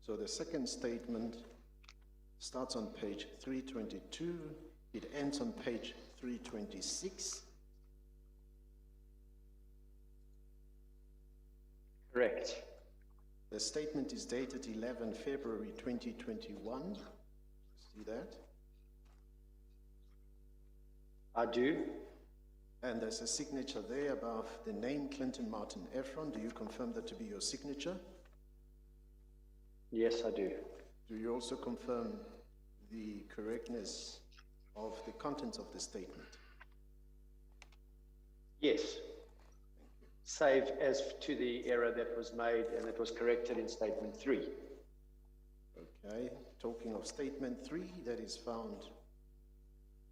So the second statement starts on page 322, it ends on page 326. Correct. The statement is dated 11 February 2021. See that? I do. And there's a signature there above the name Clinton Martin Efron. Do you confirm that to be your signature? Yes, I do. Do you also confirm the correctness of the contents of the statement? Yes. Save as to the error that was made and it was corrected in statement 3. Okay, talking of statement 3, that is found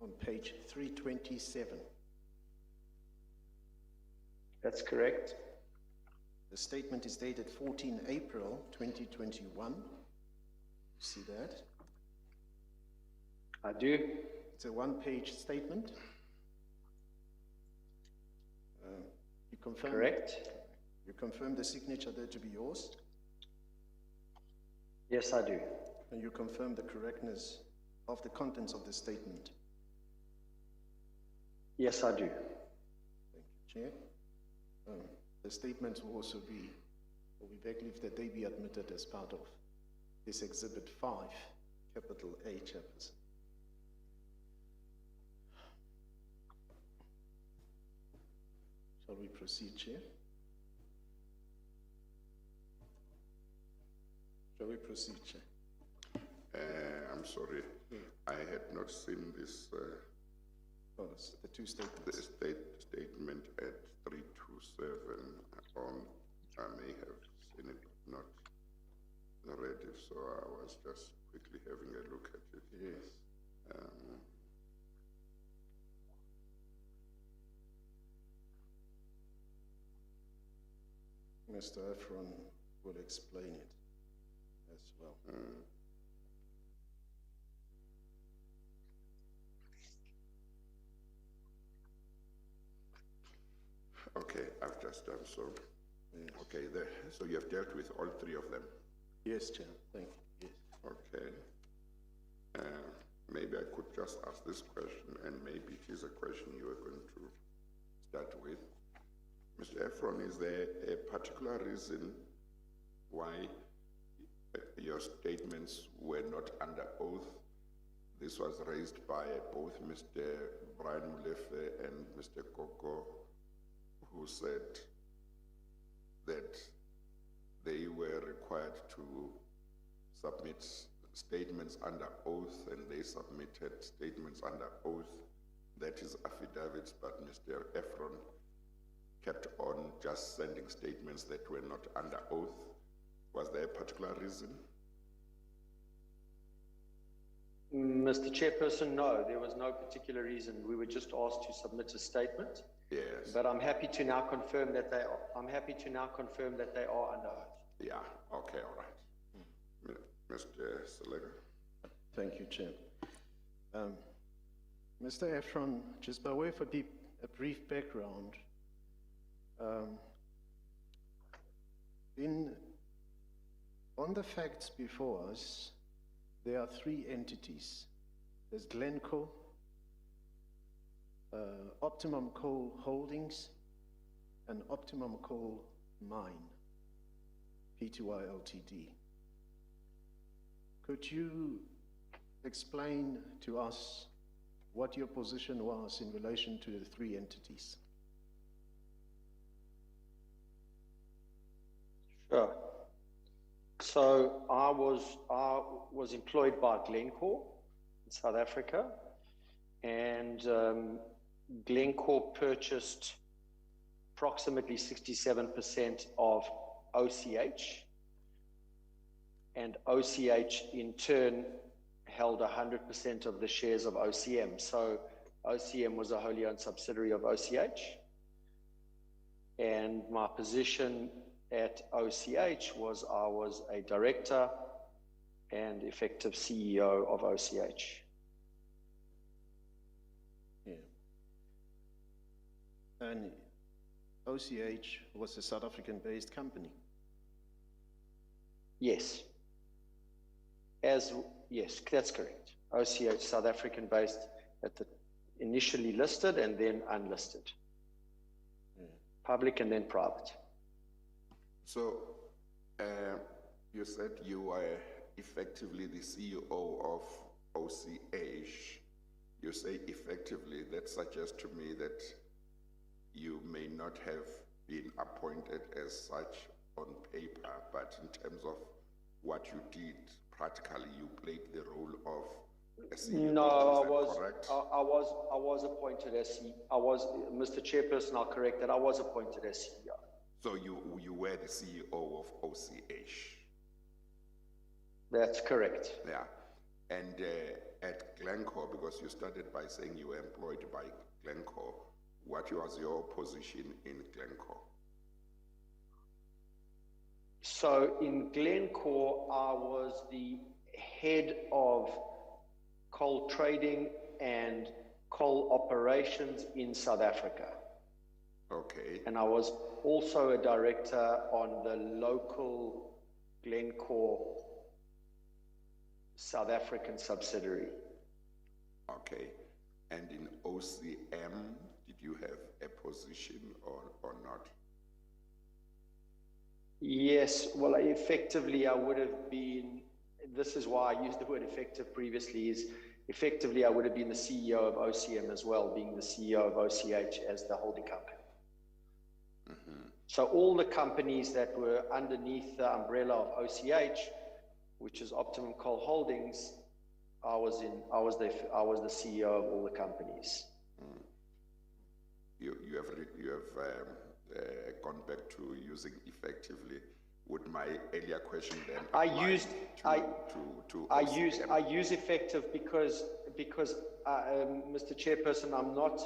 on page 327. That's correct. The statement is dated 14 April 2021. See that? I do. It's a one-page statement. You confirm? Correct. You confirm the signature there to be yours? Yes, I do. And you confirm the correctness of the contents of the statement? Yes, I do. Thank you, Chair. The statements will also be, or we beg leave that they be admitted as part of this Exhibit 5, capital A, Chairperson. Shall we proceed, Chair? Shall we proceed, Chair? I'm sorry, I had not seen this The two statements. the statement at 327 on. I may have seen it, not read it, so I was just quickly having a look at it. Yes. Mr. Efron will explain it as well. Okay, I've just done so. Yes. Okay, so you have dealt with all 3 of them? Yes, Chair. Thank you. Yes. Okay. Maybe I could just ask this question, and maybe it is a question you are going to start with. Mr. Efron, is there a particular reason why your statements were not under oath? This was raised by both Mr. Brian Molefe and Mr. Koko, who said that they were required to submit statements under oath, and they submitted statements under oath, that is affidavits, but Mr. Efron kept on just sending statements that were not under oath. Was there a particular reason? Mr. Chairperson, no, there was no particular reason. We were just asked to submit a statement. Yes. But I'm happy to now confirm that they are. I'm happy to now confirm that they are under oath. Yeah. Okay. All right. Mr. Selega. Thank you, Chair. Mr. Efron, just by way of a brief background, on the facts before us, there are 3 entities. There's Glencore, Optimum Coal Holdings, and Optimum Coal Mine, Pty Ltd. Could you explain to us what your position was in relation to the 3 entities? Sure. So I was employed by Glencore in South Africa, and Glencore purchased approximately 67% of OCH, and OCH in turn held 100% of the shares of OCM. So OCM was a wholly owned subsidiary of OCH, and my position at OCH was I was a director and effective CEO of OCH. Yeah. And OCH was a South African-based company? Yes. Yes, that's correct. OCH, South African based, initially listed and then unlisted. Public and then private. So, you said you were effectively the CEO of OCH. You say effectively, that suggests to me that you may not have been appointed as such on paper, but in terms of what you did, practically you played the role of a CEO. No, correct? I was appointed as CEO. Mr. Chairperson, I'll correct that. I was appointed as CEO. So you were the CEO of OCH. That's correct. Yeah. And at Glencore, because you started by saying you were employed by Glencore, what was your position in Glencore? So in Glencore, I was the head of coal trading and coal operations in South Africa. Okay. And I was also a director on the local Glencore South African subsidiary. Okay. And in OCM, did you have a position or not? Yes, well, effectively I would have been, this is why I used the word effective previously, is effectively I would have been the CEO of OCM as well, being the CEO of OCH as the holding company. So all the companies that were underneath the umbrella of OCH, which is Optimum Coal Holdings, I was the CEO of all the companies. You have gone back to using effectively. Would my earlier question then I use effective because Mr. Chairperson, I'm not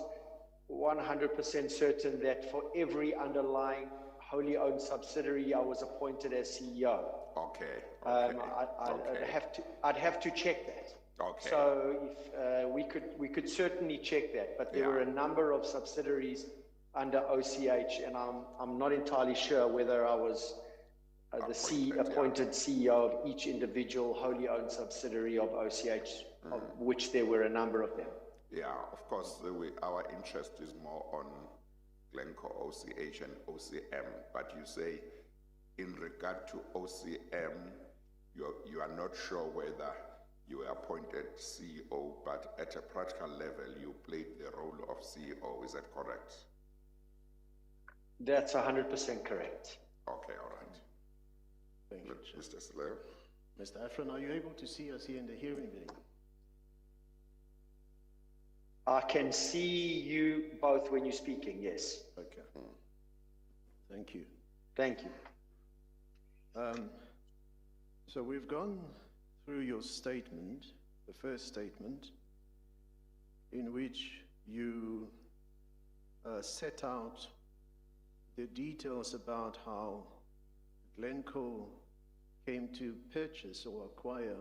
100% certain that for every underlying wholly owned subsidiary I was appointed as CEO. Okay. I'd have to check that. Okay. So if we could certainly check that, but there were a number of subsidiaries under OCH, and I'm not entirely sure whether I was appointed CEO of each individual wholly owned subsidiary of OCH, of which there were a number of them. Yeah, of course, our interest is more on Glencore, OCH, and OCM. But you say, in regard to OCM, you are not sure whether you were appointed CEO, but at a practical level, you played the role of CEO. Is that correct? That's 100% correct. Okay, all right. Thank you, Mr. Slayer. Mr. Afron, are you able to see us here in the hearing room? I can see you both when you're speaking, yes. Okay. Thank you. Thank you. So we've gone through your statement, the first statement, in which you set out the details about how Glencore came to purchase or acquire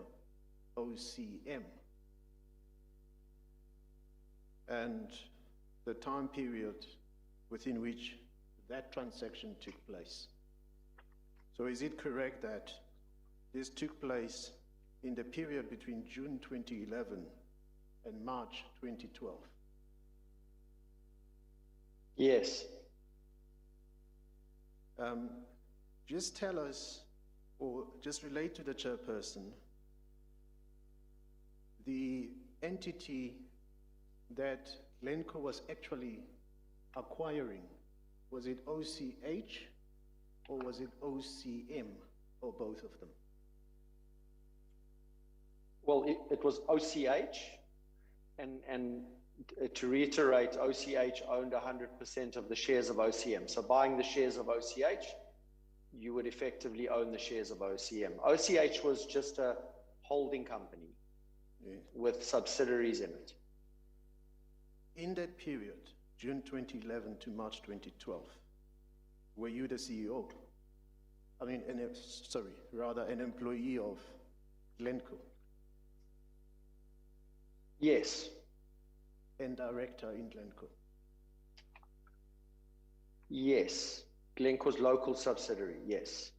OCM and the time period within which that transaction took place. So is it correct that this took place in the period between June 2011 and March 2012? Yes. Just tell us, or just relate to the chairperson, the entity that Glencore was actually acquiring. Was it OCH or was it OCM, or both of them? Well, it was OCH, and to reiterate, OCH owned 100% of the shares of OCM. So buying the shares of OCH, you would effectively own the shares of OCM. OCH was just a holding company with subsidiaries in it. In that period, June 2011 to March 2012, were you the CEO? I mean, an employee of Glencore? Yes. And director in Glencore? Yes. Glencore's local subsidiary, yes.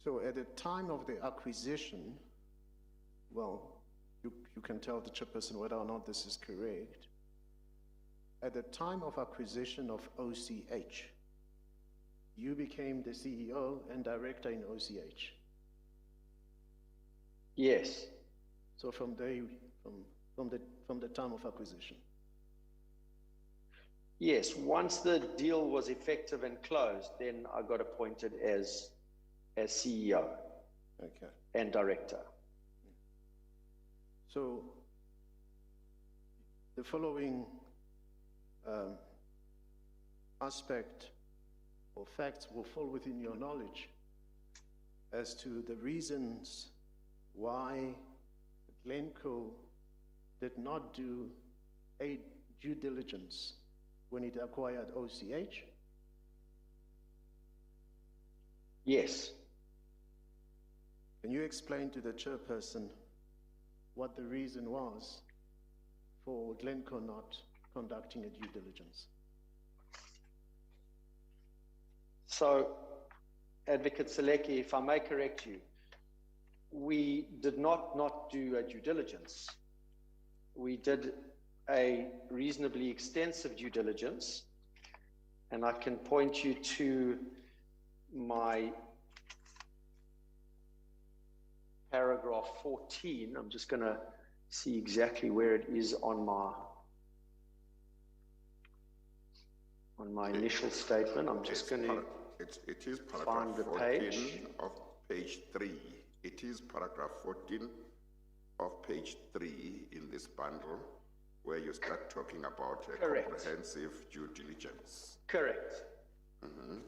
So at the time of the acquisition, well, you can tell the chairperson whether or not this is correct. At the time of acquisition of OCH, you became the CEO and director in OCH. Yes. So from the time of acquisition. Yes, once the deal was effective and closed, then I got appointed as CEO and director. So the following aspect or facts will fall within your knowledge as to the reasons why Glencoe did not do a due diligence when it acquired OCH? Yes. Can you explain to the chairperson what the reason was for Glencoe not conducting a due diligence? So, Advocate Seleki, if I may correct you, we did not do a due diligence. We did a reasonably extensive due diligence, and I can point you to my paragraph 14. I'm just going to see exactly where it is on my initial statement. I'm just going to it is find the page of page 3. It is paragraph 14 of page 3 in this bundle, where you start talking about a comprehensive due diligence. Correct.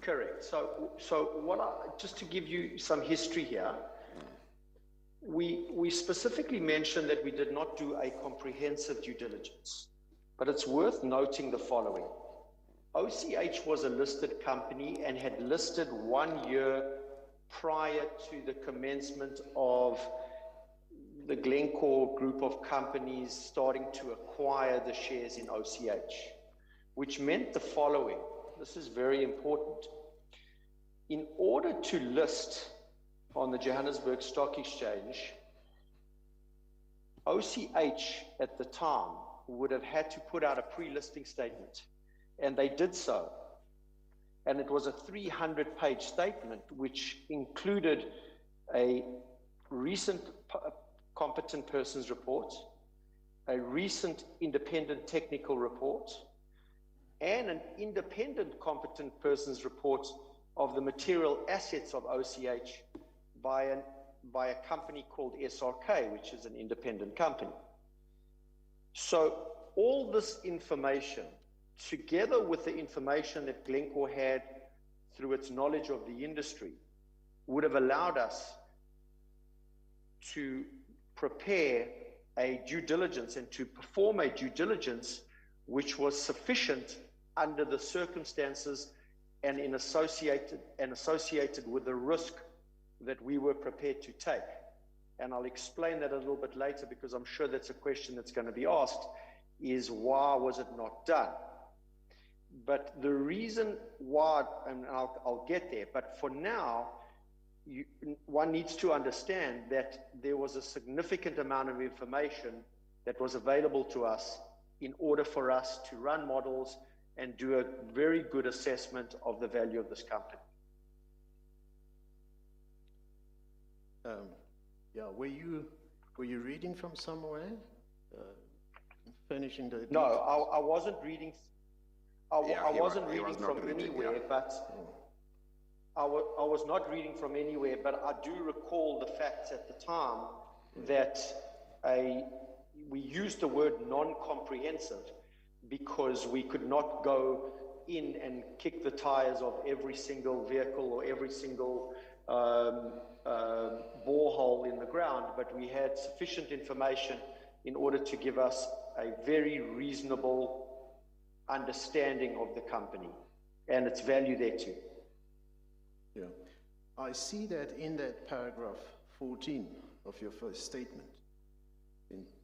Correct. So just to give you some history here, we specifically mentioned that we did not do a comprehensive due diligence, but it's worth noting the following. OCH was a listed company and had listed 1 year prior to the commencement of the Glencore group of companies starting to acquire the shares in OCH, which meant the following. This is very important. In order to list on the Johannesburg Stock Exchange, OCH at the time would have had to put out a pre-listing statement, and they did so. And it was a 300-page statement, which included a recent competent persons report, a recent independent technical report, and an independent competent persons report of the material assets of OCH by a company called SRK, which is an independent company. So all this information, together with the information that Glencore had through its knowledge of the industry, would have allowed us to prepare a due diligence and to perform a due diligence which was sufficient under the circumstances and associated with the risk that we were prepared to take. And I'll explain that a little bit later, because I'm sure that's a question that's going to be asked, is why was it not done? But the reason why, and I'll get there, but for now, one needs to understand that there was a significant amount of information that was available to us in order for us to run models and do a very good assessment of the value of this company. Yeah, were you reading from somewhere? Finishing the... No, I wasn't reading. I wasn't reading from anywhere, but I was not reading from anywhere, but I do recall the facts at the time that we used the word non-comprehensive because we could not go in and kick the tires of every single vehicle or every single borehole in the ground, but we had sufficient information in order to give us a very reasonable understanding of the company and its value there too. Yeah, I see that in that paragraph 14 of your first statement,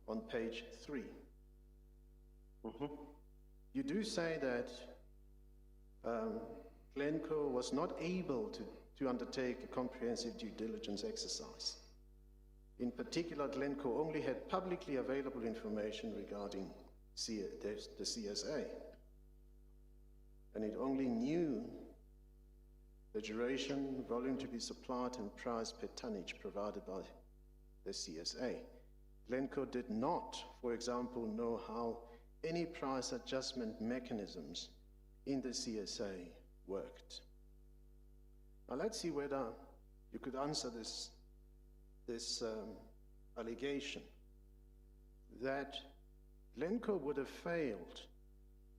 on page 3. You do say that Glencore was not able to undertake a comprehensive due diligence exercise. In particular, Glencore only had publicly available information regarding the CSA, and it only knew the duration, volume to be supplied, and price per tonnage provided by the CSA. Glencore did not, for example, know how any price adjustment mechanisms in the CSA worked. Now let's see whether you could answer this allegation that Glencore would have failed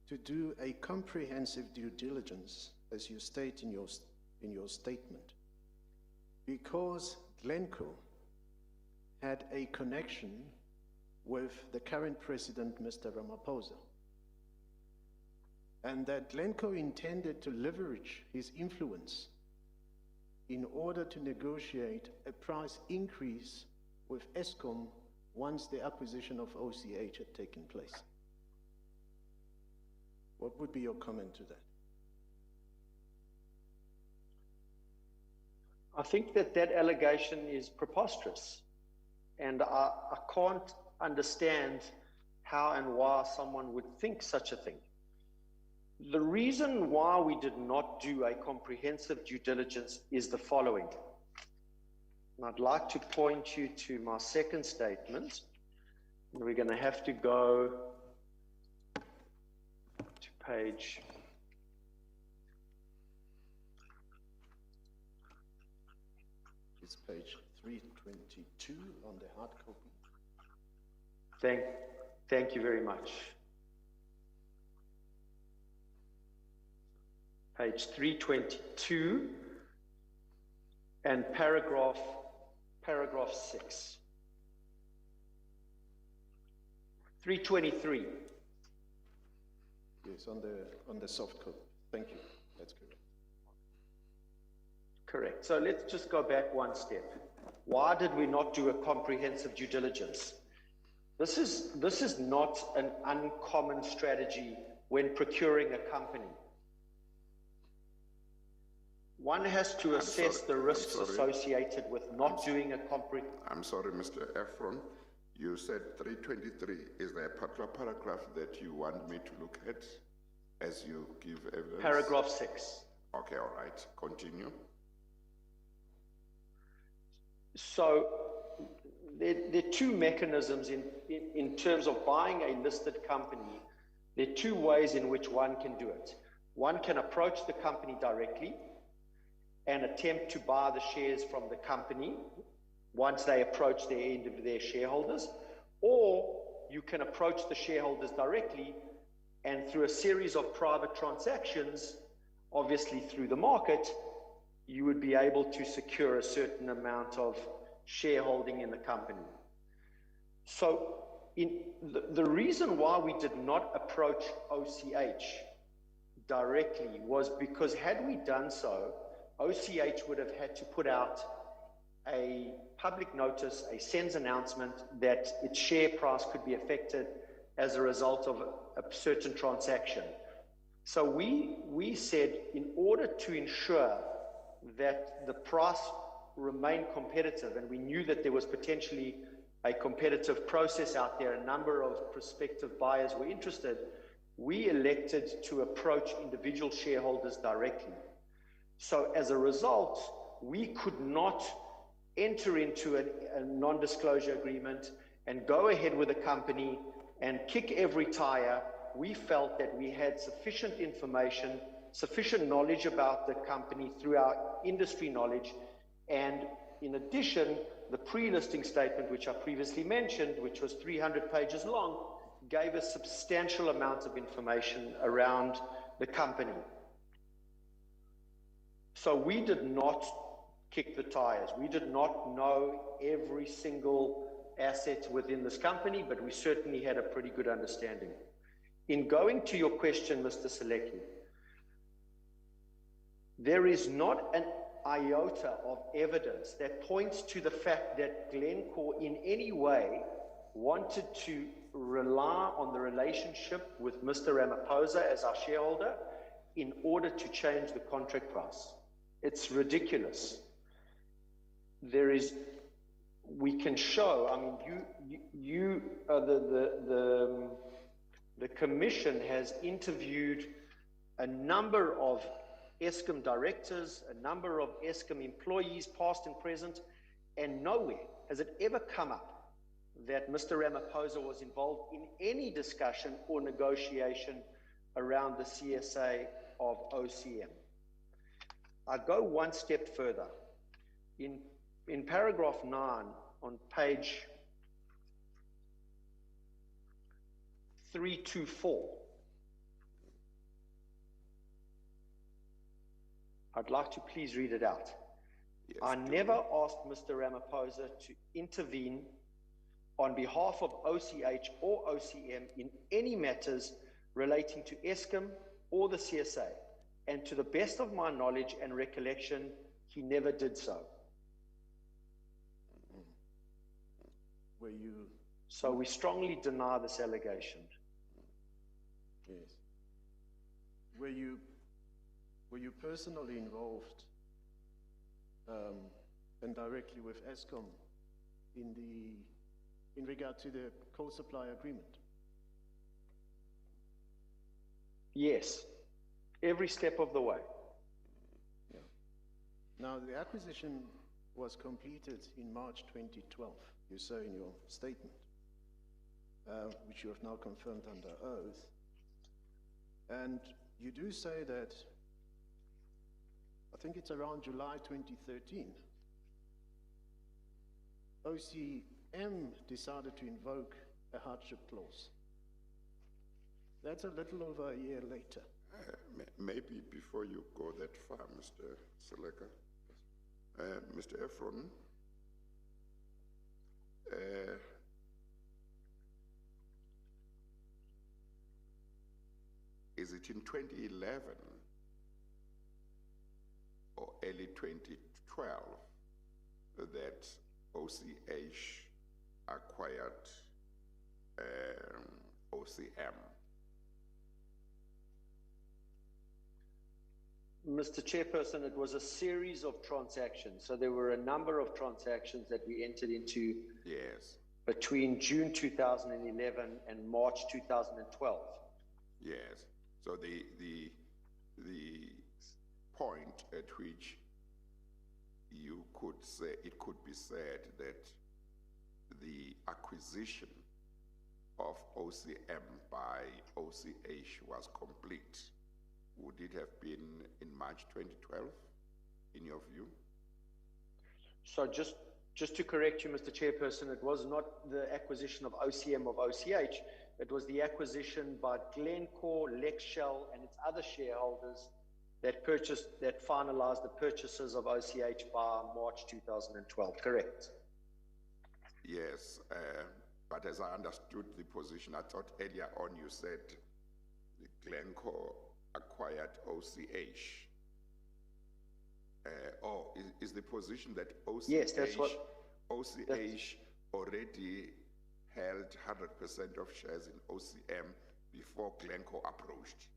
to do a comprehensive due diligence, as you state in your statement, because Glencore had a connection with the current president, Mr. Ramaphosa, and that Glencore intended to leverage his influence in order to negotiate a price increase with Eskom once the acquisition of OCH had taken place. What would be your comment to that? I think that allegation is preposterous, and I can't understand how and why someone would think such a thing. The reason why we did not do a comprehensive due diligence is the following. And I'd like to point you to my second statement. We're going to have to go to page It's page 322 on the hard copy. Thank you very much. Page 322 and paragraph 6. 323. Yes, on the soft copy. Thank you. That's correct. Correct. So let's just go back one step. Why did we not do a comprehensive due diligence? This is not an uncommon strategy when procuring a company. One has to assess the risks associated with not doing a comprehensive. I'm sorry, Mr. Efron. You said 323. Is there a particular paragraph that you want me to look at as you give evidence? Paragraph 6. Okay, all right. Continue. So there are two mechanisms in terms of buying a listed company. There are two ways in which one can do it. One can approach the company directly and attempt to buy the shares from the company once they approach their end of their shareholders, or you can approach the shareholders directly and through a series of private transactions, obviously through the market, you would be able to secure a certain amount of shareholding in the company. So the reason why we did not approach OCH directly was because had we done so, OCH would have had to put out a public notice, a SENS announcement that its share price could be affected as a result of a certain transaction. So we said, in order to ensure that the price remained competitive, and we knew that there was potentially a competitive process out there, a number of prospective buyers were interested, we elected to approach individual shareholders directly. So as a result, we could not enter into a non-disclosure agreement and go ahead with the company and kick every tire. We felt that we had sufficient information, sufficient knowledge about the company through our industry knowledge, and in addition, the pre-listing statement, which I previously mentioned, which was 300 pages long, gave us substantial amounts of information around the company. So we did not kick the tires. We did not know every single asset within this company, but we certainly had a pretty good understanding. In going to your question, Mr. Selecki, there is not an iota of evidence that points to the fact that Glencore in any way wanted to rely on the relationship with Mr. Ramaphosa as our shareholder in order to change the contract price. It's ridiculous. We can show, I mean, the commission has interviewed a number of Eskom directors, a number of Eskom employees, past and present, and nowhere has it ever come up that Mr. Ramaphosa was involved in any discussion or negotiation around the CSA of OCM. I go one step further. In paragraph 9 on page 324, I'd like to please read it out. Yes, I never asked Mr. Ramaphosa to intervene on behalf of OCH or OCM in any matters relating to Eskom or the CSA, and to the best of my knowledge and recollection, he never did so. So we strongly deny this allegation. Yes. Were you personally involved and directly with Eskom in regard to the coal supply agreement? Yes, every step of the way. Yeah. Now, the acquisition was completed in March 2012, you say in your statement, which you have now confirmed under oath. And you do say that, I think it's around July 2013, OCM decided to invoke a hardship clause. That's a little over a year later. Maybe before you go that far, Mr. Seleka, Mr. Efron, is it in 2011 or early 2012 that OCH acquired OCM? Mr. Chairperson, it was a series of transactions. So there were a number of transactions that we entered into between June 2011 and March 2012. Yes. So the point at which you could say, it could be said that the acquisition of OCM by OCH was complete, would it have been in March 2012, in your view? So just to correct you, Mr. Chairperson, it was not the acquisition of OCM of OCH, it was the acquisition by Glencore, Lexshell, and its other shareholders that finalized the purchases of OCH by March 2012, correct? Yes, but as I understood the position, I thought earlier on you said Glencore acquired OCH. Or is the position that OCH, yes, that's what, OCH already held 100% of shares in OCM before Glencore approached?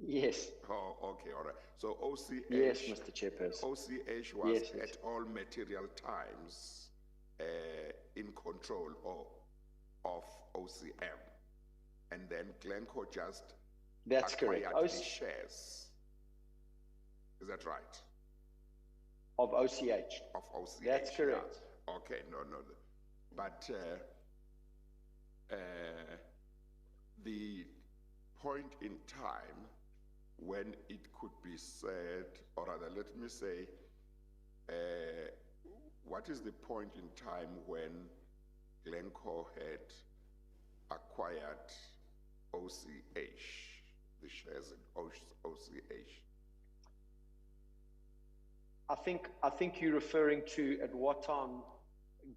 Yes. Oh, okay, all right. So OCH, yes, Mr. Chairperson. OCH was at all material times in control of OCM, and then Glencore just acquired the shares. Is that right? Of OCH. Of OCH. That's correct. Yeah. Okay, no. But the point in time when it could be said, or rather, let me say, what is the point in time when Glencore had acquired OCH, the shares in OCH? I think you're referring to at what time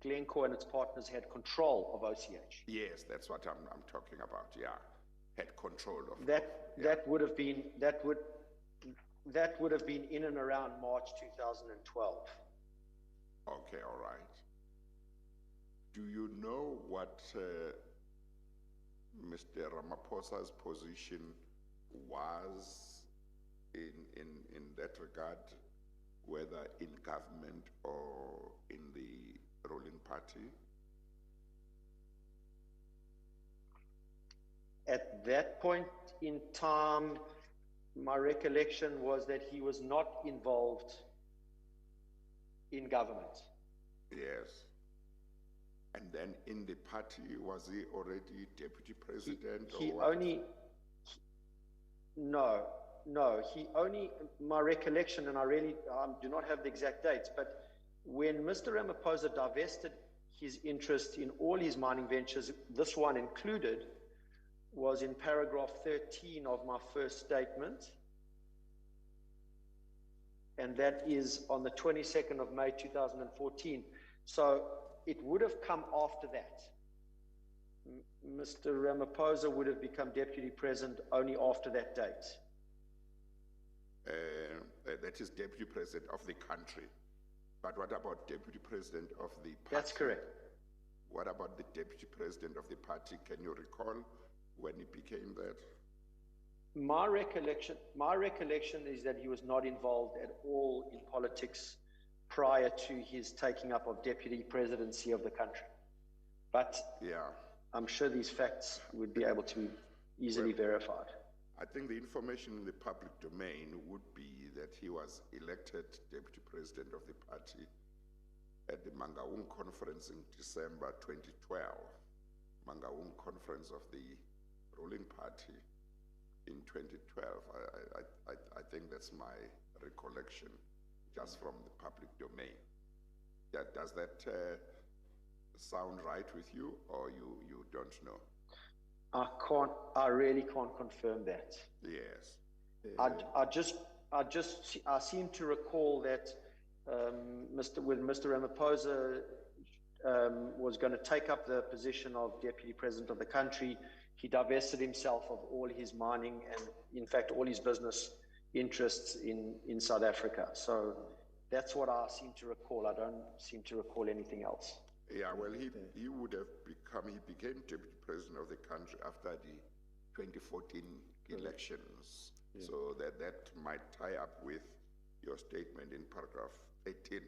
Glencore and its partners had control of OCH. Yes, that's what I'm talking about. Yeah, had control of that. Yeah. That would have been in and around March 2012. Okay, all right. Do you know what Mr. Ramaphosa's position was in that regard whether in government or in the ruling party? At that point in time, my recollection was that he was not involved in government. Yes. And then in the party, was he already deputy president? He or what? No, he only, my recollection, and I really do not have the exact dates, but when Mr. Ramaphosa divested his interest in all his mining ventures, this one included, was in paragraph 13 of my first statement. And that is on the 22nd of May, 2014. So it would have come after that. Mr. Ramaphosa would have become deputy president only after that date. That is deputy president of the country. But what about deputy president of the party? That's correct. What about the deputy president of the party? Can you recall when he became that? My recollection is that he was not involved at all in politics prior to his taking up of deputy presidency of the country. But yeah, I'm sure these facts would be able to be easily verified. I think the information in the public domain would be that he was elected deputy president of the party at the Mangaung conference in December 2012. Mangaung conference of the ruling party in 2012. I think that's my recollection, just from the public domain. Yeah, does that sound right with you, or you don't know? I really can't confirm that. Yes. I seem to recall that when Mr. Ramaphosa was going to take up the position of deputy president of the country, he divested himself of all his mining and, in fact, all his business interests in South Africa. So that's what I seem to recall. I don't seem to recall anything else. Yeah, well, he would have became deputy president of the country after the 2014 elections. Yeah. So that might tie up with your statement in paragraph 18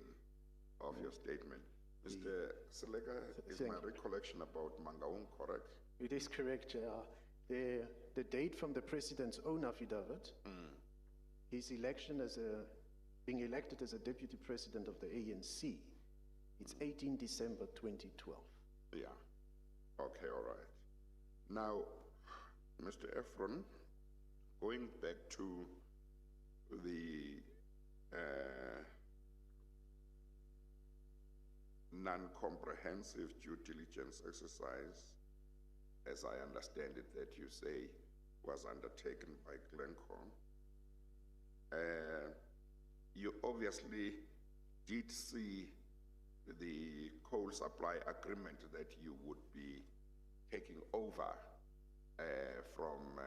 of your statement. Mr. Selega, is my recollection about Mangaung correct? It is correct, the date from the president's own affidavit, his election being elected as a deputy president of the ANC, it's 18 December 2012. Yeah, okay, all right. Now, Mr. Efron, going back to the non-comprehensive due diligence exercise, as I understand it, that you say was undertaken by Glencore, you obviously did see the coal supply agreement that you would be taking over from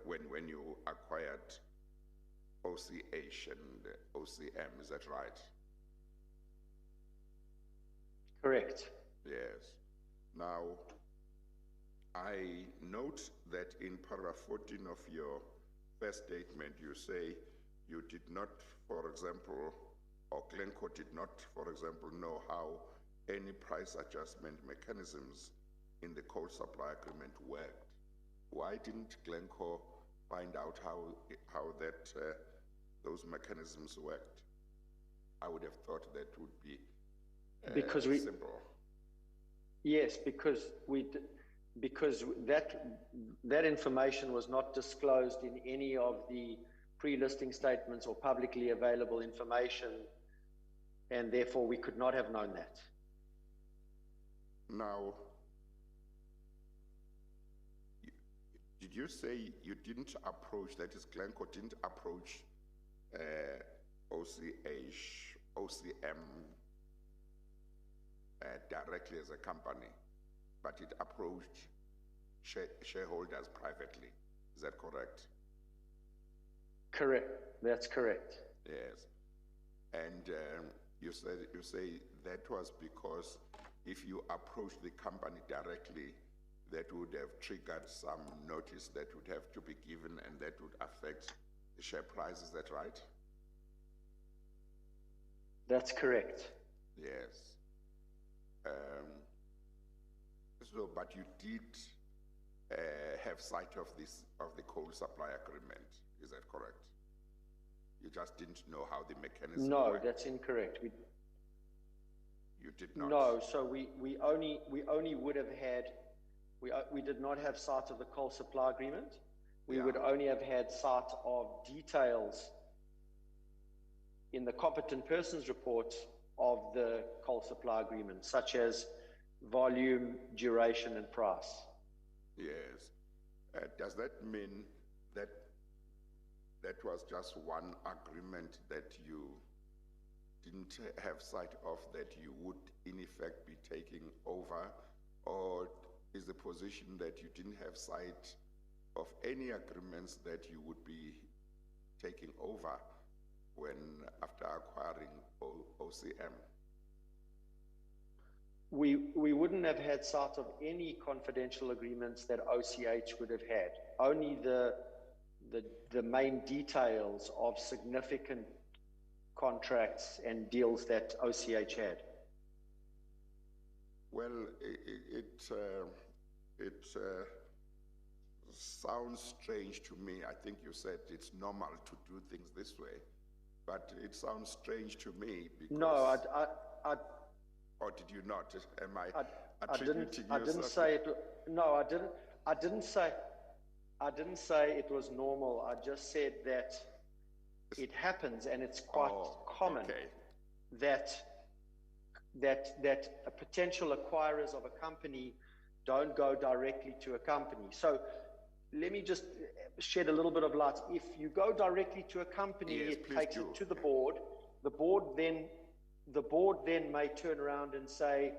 when you acquired OCH and OCM, is that right? Correct. Yes. Now, I note that in paragraph 14 of your first statement, you say you did not, for example, or Glencore did not, for example, know how any price adjustment mechanisms in the coal supply agreement worked. Why didn't Glencore find out how those mechanisms worked? I would have thought that would be simple. Yes, because that information was not disclosed in any of the pre-listing statements or publicly available information, and therefore we could not have known that. Now, did you say you didn't approach, that is Glencore didn't approach OCH, OCM directly as a company, but it approached shareholders privately? Is that correct? Correct. That's correct. Yes. And you say that was because if you approached the company directly, that would have triggered some notice that would have to be given, and that would affect the share price. Is that right? That's correct. Yes. So, but you did have sight of the coal supply agreement, is that correct? You just didn't know how the mechanism No, worked. that's incorrect. You did not? No, so we only would have had, we did not have sight of the coal supply agreement. We would only have had sight of details in the competent persons report of the coal supply agreement, such as volume, duration, and price. Yes. Does that mean that that was just one agreement that you didn't have sight of, that you would in effect be taking over? Or is the position that you didn't have sight of any agreements that you would be taking over after acquiring OCM? We wouldn't have had sight of any confidential agreements that OCH would have had. Only the main details of significant contracts and deals that OCH had. Well, it sounds strange to me. I think you said it's normal to do things this way, but it sounds strange to me because... No, or did you not? Am I attributing you? I didn't say it. No, I didn't. I didn't say it was normal. I just said that it happens, and it's quite common that potential acquirers of a company don't go directly to a company. So let me just shed a little bit of light. If you go directly to a company, it takes it to the board. The board then may turn around and say,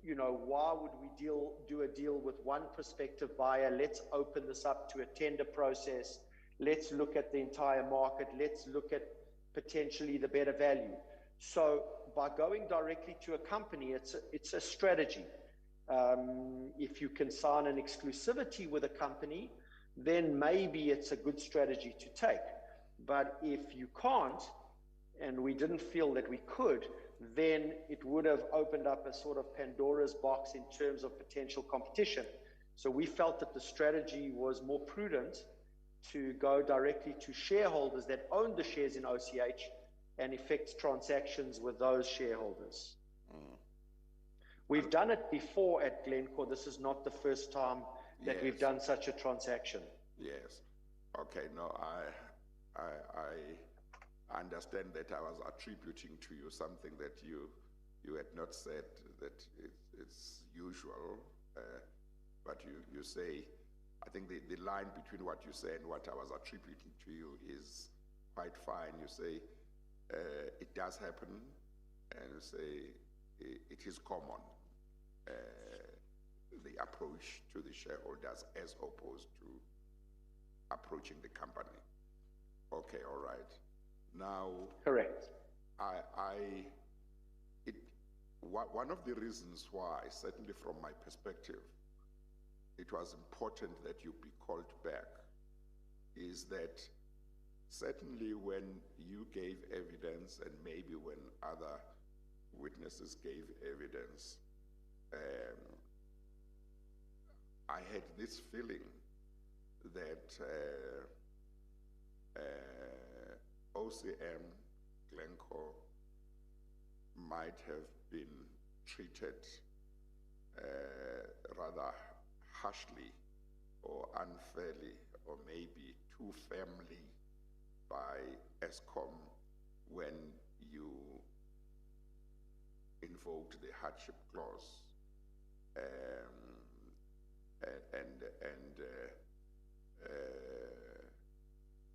you know, why would we do a deal with one prospective buyer? Let's open this up to a tender process. Let's look at the entire market. Let's look at potentially the better value. So by going directly to a company, it's a strategy. If you can sign an exclusivity with a company, then maybe it's a good strategy to take. But if you can't, and we didn't feel that we could, then it would have opened up a sort of Pandora's box in terms of potential competition. So we felt that the strategy was more prudent to go directly to shareholders that own the shares in OCH and effect transactions with those shareholders. We've done it before at Glencore. This is not the first time that we've done such a transaction. Yes. Okay. No, I understand that I was attributing to you something that you had not said, that it's usual, but you say, I think the line between what you say and what I was attributing to you is quite fine. You say it does happen, and you say it is common, the approach to the shareholders as opposed to approaching the company. Okay, all right. Now, correct. One of the reasons why, certainly from my perspective, it was important that you be called back is that certainly when you gave evidence and maybe when other witnesses gave evidence, I had this feeling that OCM, Glencore, might have been treated rather harshly or unfairly or maybe too firmly by ESCOM when you invoked the Hardship Clause.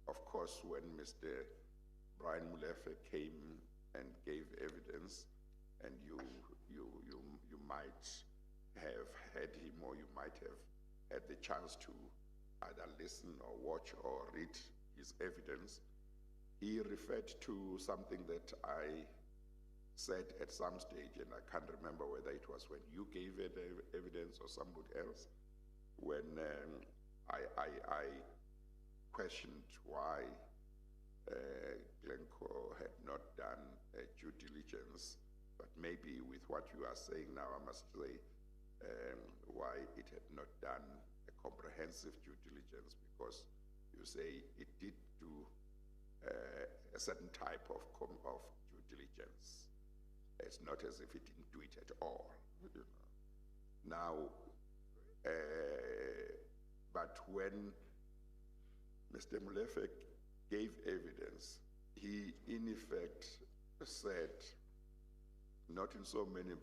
Of course, when Mr. Brian Molefe came and gave evidence, and you might have had him, or you might have had the chance to either listen or watch or read his evidence, he referred to something that I said at some stage, and I can't remember whether it was when you gave evidence or somebody else, when I questioned why Glencore had not done due diligence, but maybe with what you are saying now, I must say why it had not done a comprehensive due diligence, because you say it did do a certain type of due diligence. It's not as if it didn't do it at all. You know. Now, but when Mr. Molefe gave evidence, he in effect said, not in so many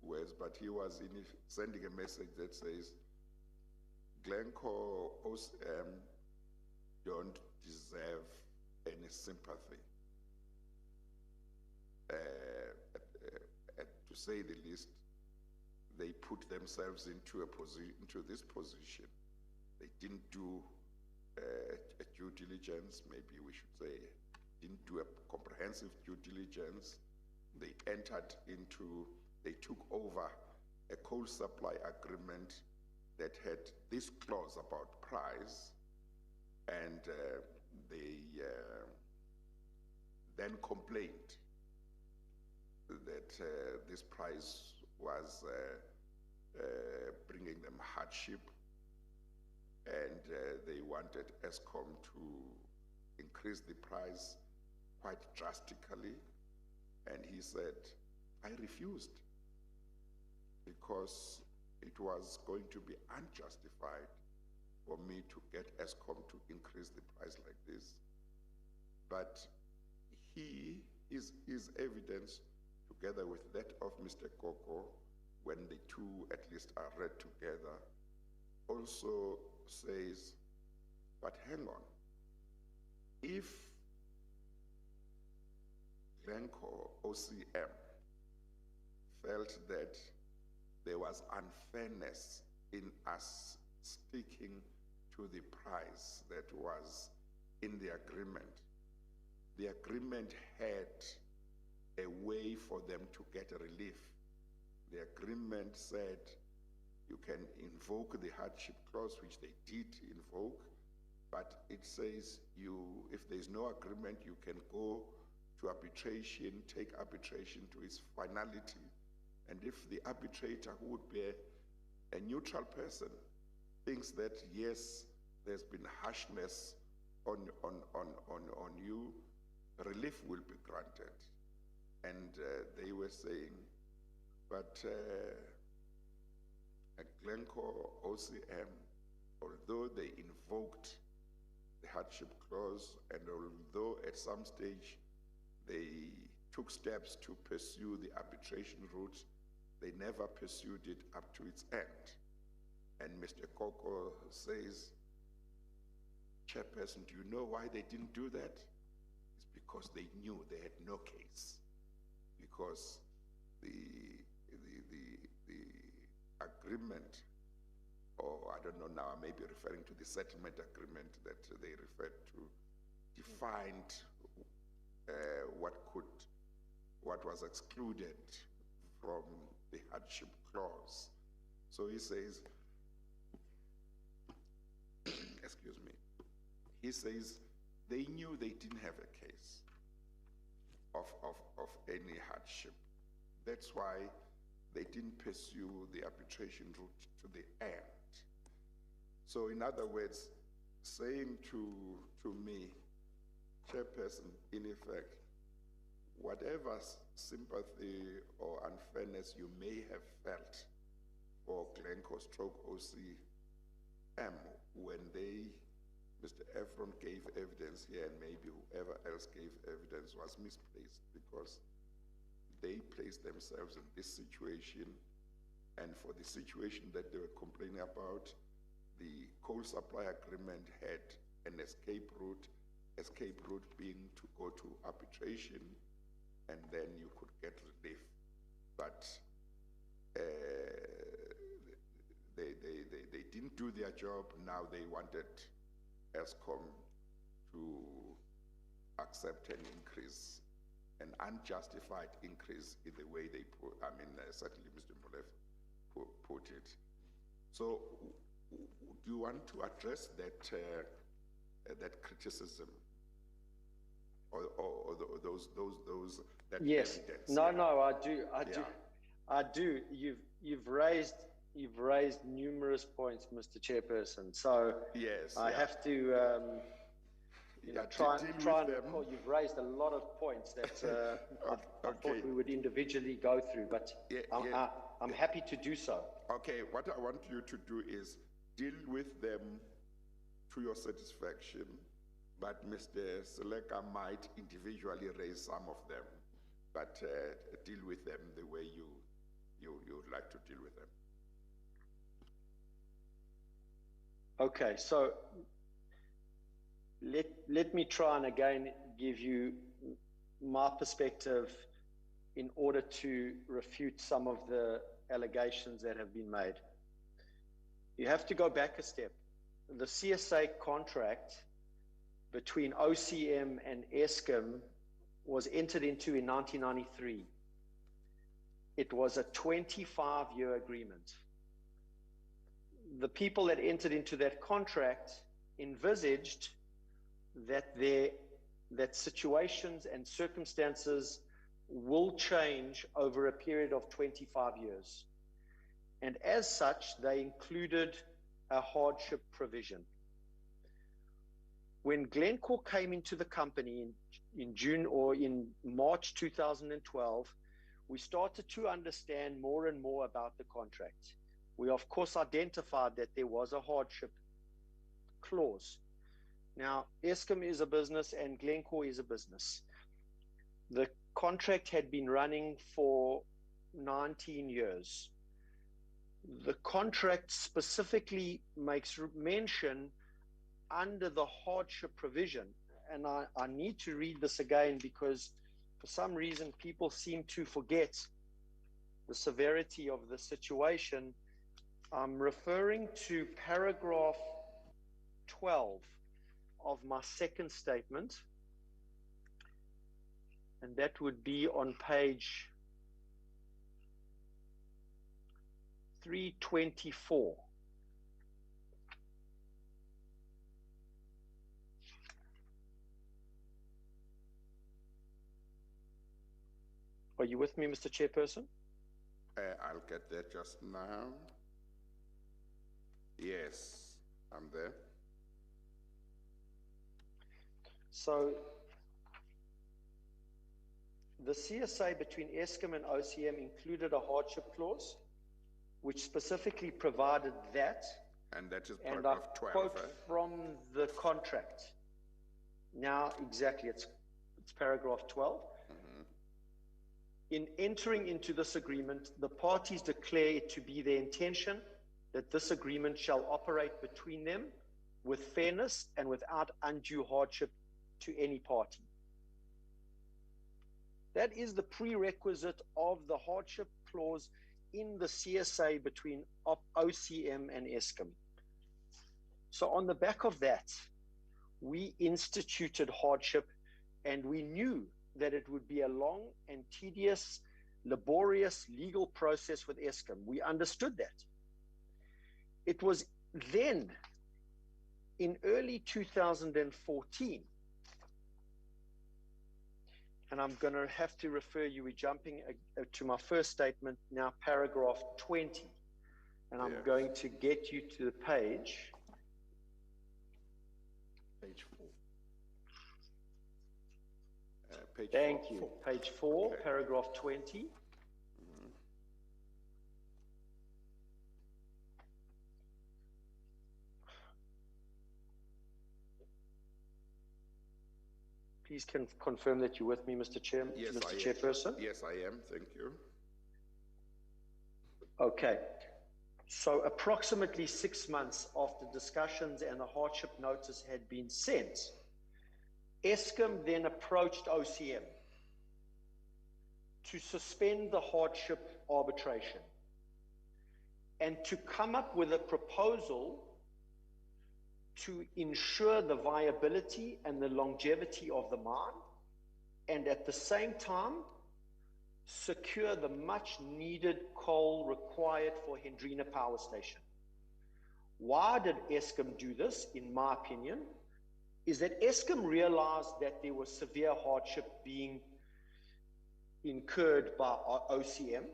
words, but he was sending a message that says, Glencore OCM don't deserve any sympathy. To say the least, they put themselves into this position. They didn't do a due diligence, maybe we should say, didn't do a comprehensive due diligence. They took over a coal supply agreement that had this clause about price, and they then complained that this price was bringing them hardship, and they wanted Eskom to increase the price quite drastically. And he said, I refused, because it was going to be unjustified for me to get Eskom to increase the price like this. But his evidence, together with that of Mr. Koko, when the two at least are read together, also says, but hang on, if Glencore OCM felt that there was unfairness in us sticking to the price that was in the agreement had a way for them to get a relief. The agreement said you can invoke the hardship clause, which they did invoke, but it says if there's no agreement, you can go to arbitration, take arbitration to its finality. And if the arbitrator, who would be a neutral person, thinks that yes, there's been harshness on you, relief will be granted. And they were saying, but at Glencore OCM, although they invoked the hardship clause, and although at some stage they took steps to pursue the arbitration route, they never pursued it up to its end. And Mr. Koko says, Chairperson, do you know why they didn't do that? It's because they knew they had no case. Because the agreement, or I don't know now, I may be referring to the settlement agreement that they referred to, defined what was excluded from the hardship clause. So he says, excuse me, he says they knew they didn't have a case of any hardship. That's why they didn't pursue the arbitration route to the end. So in other words, saying to me, Chairperson, in effect, whatever sympathy or unfairness you may have felt for Glencore stroke OCM when Mr. Efron gave evidence here, and maybe whoever else gave evidence, was misplaced, because they placed themselves in this situation, and for the situation that they were complaining about, the coal supply agreement had an escape route being to go to arbitration, and then you could get relief. But they didn't do their job. Now they wanted Eskom to accept an increase, an unjustified increase in the way they put, certainly Mr. Molefe put it. So do you want to address that criticism? or those that Yes. evidence? No, Yeah. no, I do. Yeah. I do. You've raised numerous points, Mr. Chairperson. So Yes. I yeah. have to Yeah, try deal and with them. recall. You've raised a lot of points that I Okay. thought we would individually go through, but Yeah, I'm happy to do so. Okay, what I want you to do is deal with them to your satisfaction, but Mr. Seleka might individually raise some of them, but deal with them the way you would like to deal with them. Okay, so let me try and again give you my perspective in order to refute some of the allegations that have been made. You have to go back a step. The CSA contract between OCM and Eskom was entered into in 1993. It was a 25-year agreement. The people that entered into that contract envisaged that situations and circumstances will change over a period of 25 years. And as such, they included a hardship provision. When Glencore came into the company in June or in March 2012, we started to understand more and more about the contract. We, of course, identified that there was a hardship clause. Now, Eskom is a business and Glencore is a business. The contract had been running for 19 years. The contract specifically makes mention under the hardship provision, and I need to read this again because for some reason people seem to forget the severity of the situation. I'm referring to paragraph 12 of my second statement, and that would be on page 324. Are you with me, Mr. Chairperson? I'll get there just now. Yes, I'm there. So the CSA between Eskom and OCM included a hardship clause, which specifically provided that. And that is And I paragraph 12. quote from the contract. Now, exactly, it's paragraph 12. In entering into this agreement, the parties declare it to be their intention that this agreement shall operate between them with fairness and without undue hardship to any party. That is the prerequisite of the hardship clause in the CSA between OCM and Eskom. So on the back of that, we instituted hardship, and we knew that it would be a long and tedious, laborious legal process with Eskom. We understood that. It was then, in early 2014, and I'm going to have to refer you, we're jumping to my first statement now, paragraph 20, and I'm going to get you to the page. Page 4. Page Thank 4. you. Page 4, Okay. paragraph 20. Please confirm that you're with me, Mr. Chairman, Yes, Mr. I am. Chairperson. Yes, I am. Thank you. Okay. So approximately 6 months after discussions and the hardship notice had been sent, Eskom then approached OCM to suspend the hardship arbitration and to come up with a proposal to ensure the viability and the longevity of the mine, and at the same time secure the much needed coal required for Hendrina Power Station. Why did Eskom do this? In my opinion, is that Eskom realized that there was severe hardship being incurred by OCM,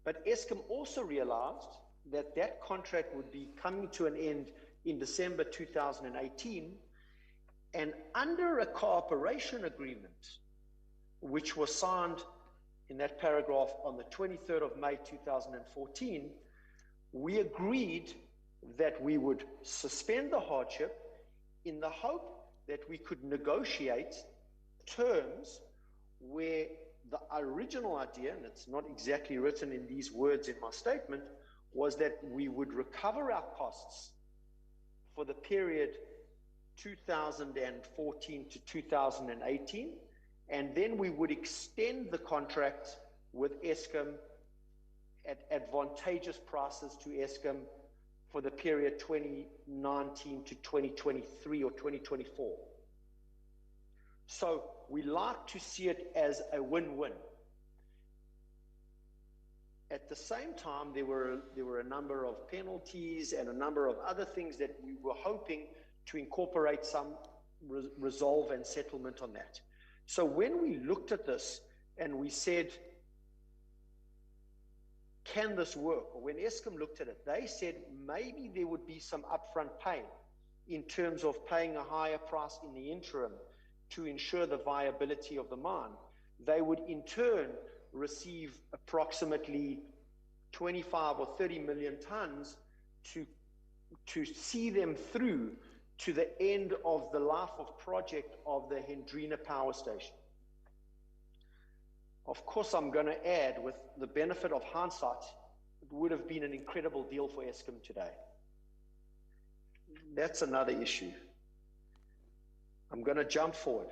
but Eskom also realized that that contract would be coming to an end in December 2018, and under a cooperation agreement, which was signed in that paragraph on the 23rd of May 2014, we agreed that we would suspend the hardship in the hope that we could negotiate terms where the original idea, and it's not exactly written in these words in my statement, was that we would recover our costs for the period 2014 to 2018, and then we would extend the contract with Eskom at advantageous prices to Eskom for the period 2019 to 2023 or 2024. So we like to see it as a win-win. At the same time, there were a number of penalties and a number of other things that we were hoping to incorporate some resolve and settlement on that. So when we looked at this and we said, can this work? Or when Eskom looked at it, they said maybe there would be some upfront pay in terms of paying a higher price in the interim to ensure the viability of the mine. They would in turn receive approximately 25 or 30 million tons to see them through to the end of the life of project of the Hendrina power station. Of course, I'm going to add, with the benefit of hindsight, it would have been an incredible deal for Eskom today. That's another issue. I'm going to jump forward.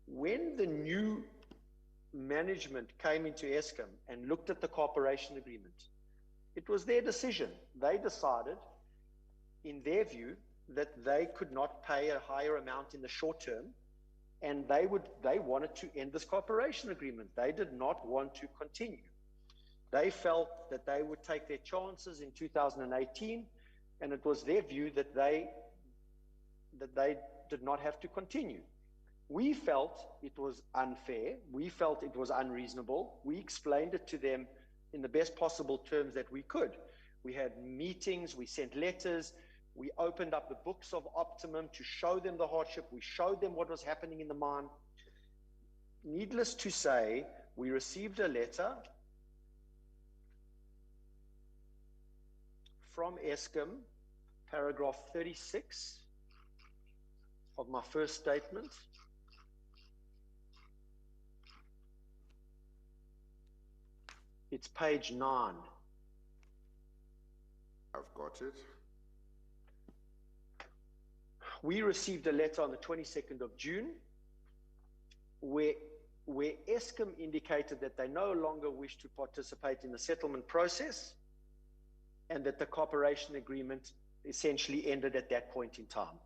When the new management came into Eskom and looked at the cooperation agreement, it was their decision. They decided, in their view, that they could not pay a higher amount in the short term, and they wanted to end this cooperation agreement. They did not want to continue. They felt that they would take their chances in 2018, and it was their view that they did not have to continue. We felt it was unfair. We felt it was unreasonable. We explained it to them in the best possible terms that we could. We had meetings, we sent letters, we opened up the books of Optimum to show them the hardship. We showed them what was happening in the mine. Needless to say, we received a letter from Eskom, paragraph 36 of my first statement. It's page 9. I've got it. We received a letter on the 22nd of June where Eskom indicated that they no longer wish to participate in the settlement process and that the cooperation agreement essentially ended at that point in time.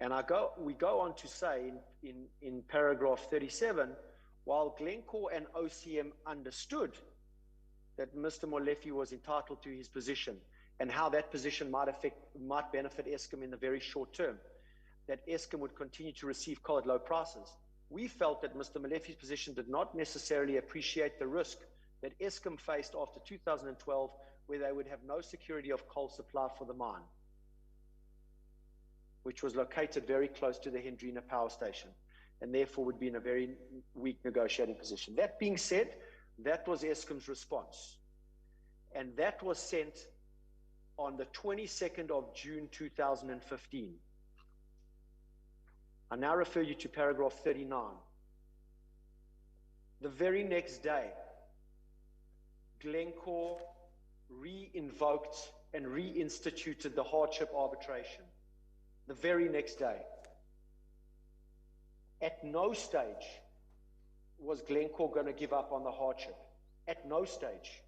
And we go on to say in paragraph 37, while Glencore and OCM understood that Mr. Molefe was entitled to his position and how that position might benefit Eskom in the very short term, that Eskom would continue to receive coal at low prices, we felt that Mr. Molefe's position did not necessarily appreciate the risk that Eskom faced after 2012, where they would have no security of coal supply for the mine, which was located very close to the Hendrina power station, and therefore would be in a very weak negotiating position. That being said, that was Eskom's response. And that was sent on the 22nd of June 2015. I now refer you to paragraph 39. The very next day, Glencore re-invoked and reinstituted the hardship arbitration. The very next day. At no stage was Glencore going to give up on the hardship. At no stage.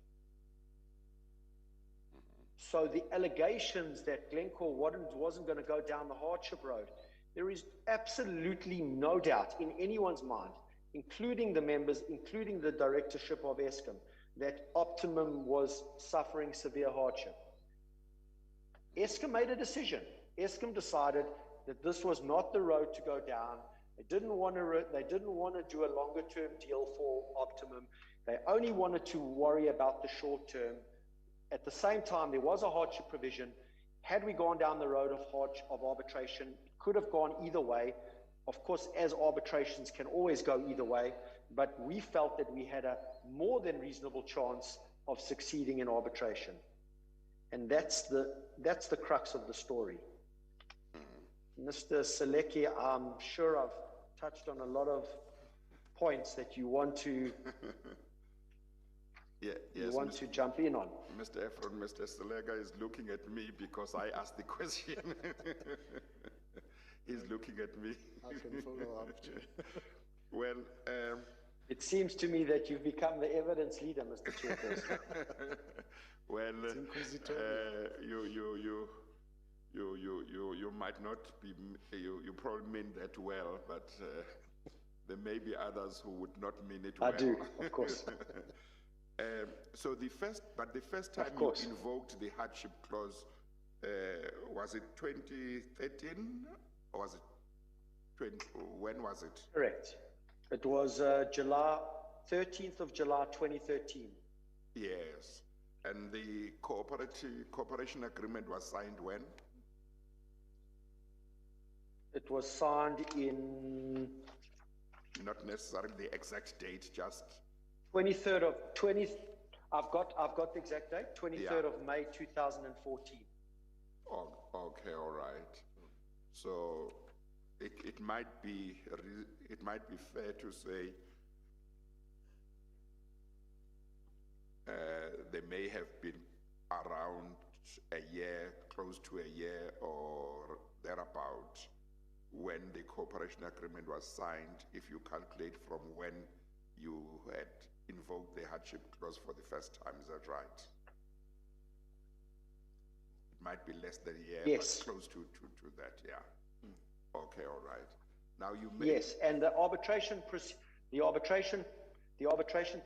So the allegations that Glencore wasn't going to go down the hardship road, there is absolutely no doubt in anyone's mind, including the members, including the directorship of Eskom, that Optimum was suffering severe hardship. Eskom made a decision. Eskom decided that this was not the road to go down. They didn't want to do a longer term deal for Optimum. They only wanted to worry about the short term. At the same time, there was a hardship provision. Had we gone down the road of arbitration, it could have gone either way. Of course, as arbitrations can always go either way, but we felt that we had a more than reasonable chance of succeeding in arbitration. And that's the crux of the story. Mr. Seleki, I'm sure I've touched on a lot of points that you want to to jump in on. Mr. Efron, Mr. Selega is looking at me because I asked the question. He's looking at me. I can follow up. Well, it seems to me that you've become the evidence leader, Mr. Chairperson. well, you might not be, you probably mean that well, but there may be others who would not mean it well. I do, of course. So the first time you invoked the hardship clause, was it 2013 or was it when was it? Correct. It was 13th of July 2013. Yes. And the cooperation agreement was signed when? It was signed in... Not necessarily the exact date, just... 23rd of... I've got the exact date, 23rd of May 2014. Oh, okay, all right. So it might be fair to say there may have been around a year, close to a year or thereabout, when the cooperation agreement was signed, if you calculate from when you had invoked the hardship clause for the first time. Is that right? It might be less than a year, yes, but close to that, yeah. Okay, all right. Now you may... Yes, and the arbitration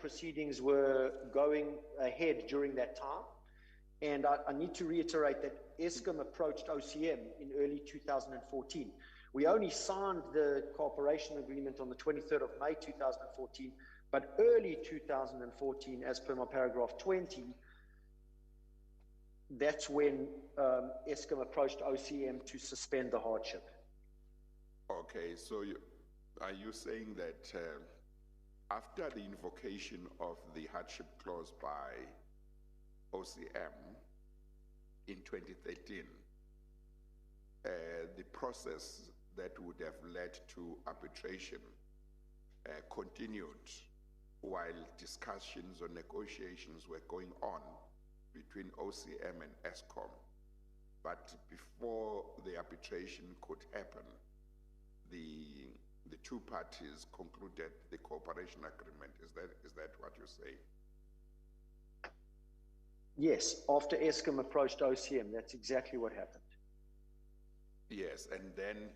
proceedings were going ahead during that time. And I need to reiterate that Eskom approached OCM in early 2014. We only signed the cooperation agreement on the 23rd of May 2014, but early 2014, as per my paragraph 20, that's when Eskom approached OCM to suspend the hardship. Okay, so are you saying that after the invocation of the hardship clause by OCM in 2013, the process that would have led to arbitration continued while discussions or negotiations were going on between OCM and Eskom? But before the arbitration could happen, the two parties concluded the cooperation agreement. Is that what you say? Yes, after Eskom approached OCM, that's exactly what happened. Yes, and then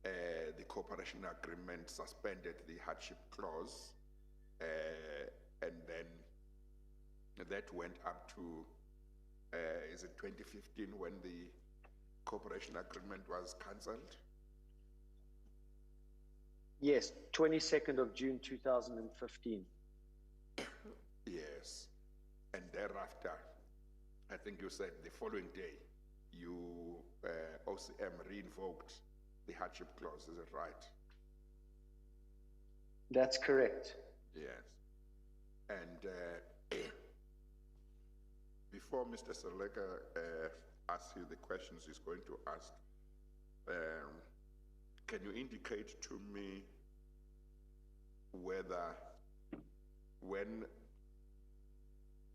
the cooperation agreement suspended the hardship clause, and then that went up to, is it 2015 when the cooperation agreement was cancelled? Yes, 22nd of June 2015. Yes, and thereafter, I think you said the following day, you, OCM re-invoked the hardship clause, is it right? That's correct. Yes. And before Mr. Seleka asks you the questions he's going to ask, can you indicate to me whether when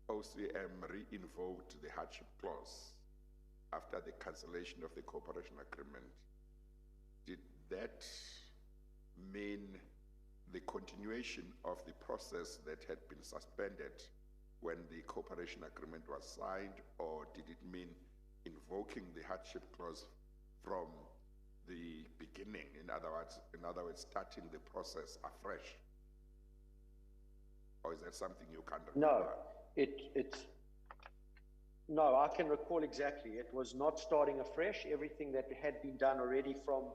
OCM re-invoked the hardship clause after the cancellation of the cooperation agreement, did that mean the continuation of the process that had been suspended when the cooperation agreement was signed, or did it mean invoking the hardship clause from the beginning? In other words, starting the process afresh? Or is that something you can't remember? No, No, I can recall exactly. It was not starting afresh. Everything that had been done already from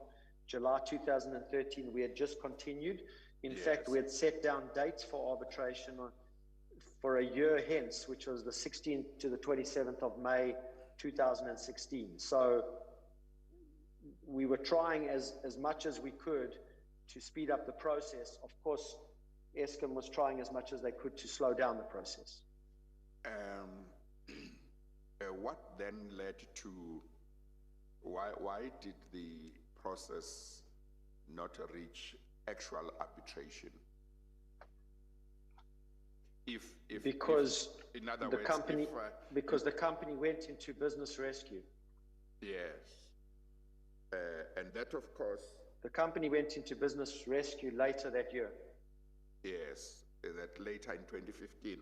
July 2013, we had just continued. In fact, we had set down dates for arbitration for a year hence, which was the 16th to the 27th of May 2016. So we were trying as much as we could to speed up the process. Of course, Eskom was trying as much as they could to slow down the process. What then led to, why did the process not reach actual arbitration? Because in other the words, company, because the company went into business rescue. Yes. And that, of course. The company went into business rescue later that year. Yes, that later in 2015.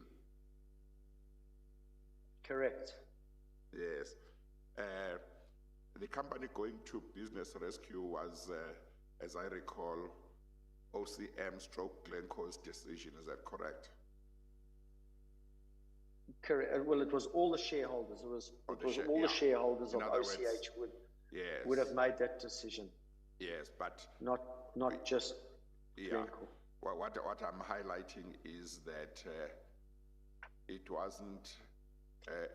Correct. Yes. The company going to business rescue was, as I recall, OCM/Glencore's decision. Is that correct? Correct. Well, it was all the shareholders. It was all the shareholders of OCH would have made that decision. Yes, but not just Glencore. Well, what I'm highlighting is that it wasn't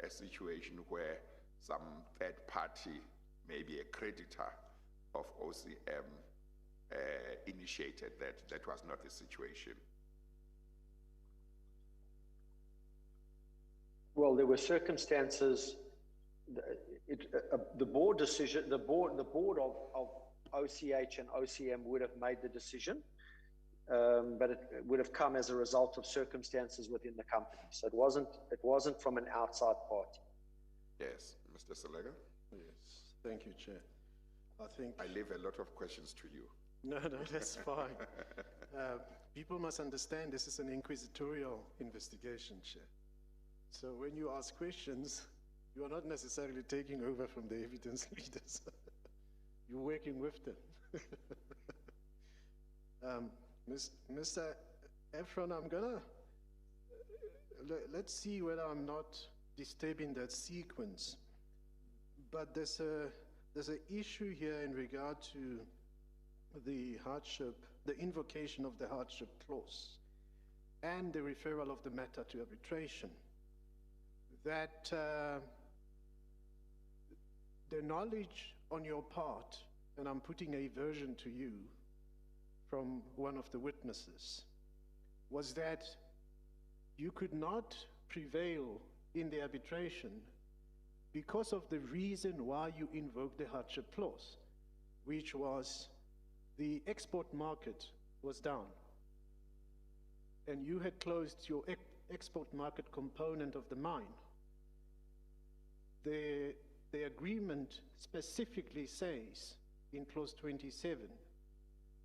a situation where some third party, maybe a creditor of OCM, initiated that. That was not the situation. Well, there were circumstances. The board decision, the board of OCH and OCM would have made the decision, but it would have come as a result of circumstances within the company. So it wasn't from an outside party. Yes, Mr. Salega. Yes, thank you, Chair. I leave a lot of questions to you. No, that's fine. People must understand this is an inquisitorial investigation, Chair. So when you ask questions, you are not necessarily taking over from the evidence leaders. You're working with them. Mr. Efron, I'm gonna, let's see whether I'm not disturbing that sequence. But there's an issue here in regard to the hardship, the invocation of the hardship clause, and the referral of the matter to arbitration. That the knowledge on your part, and I'm putting a version to you from one of the witnesses, was that you could not prevail in the arbitration because of the reason why you invoked the hardship clause, which was the export market was down, and you had closed your export market component of the mine. The agreement specifically says in clause 27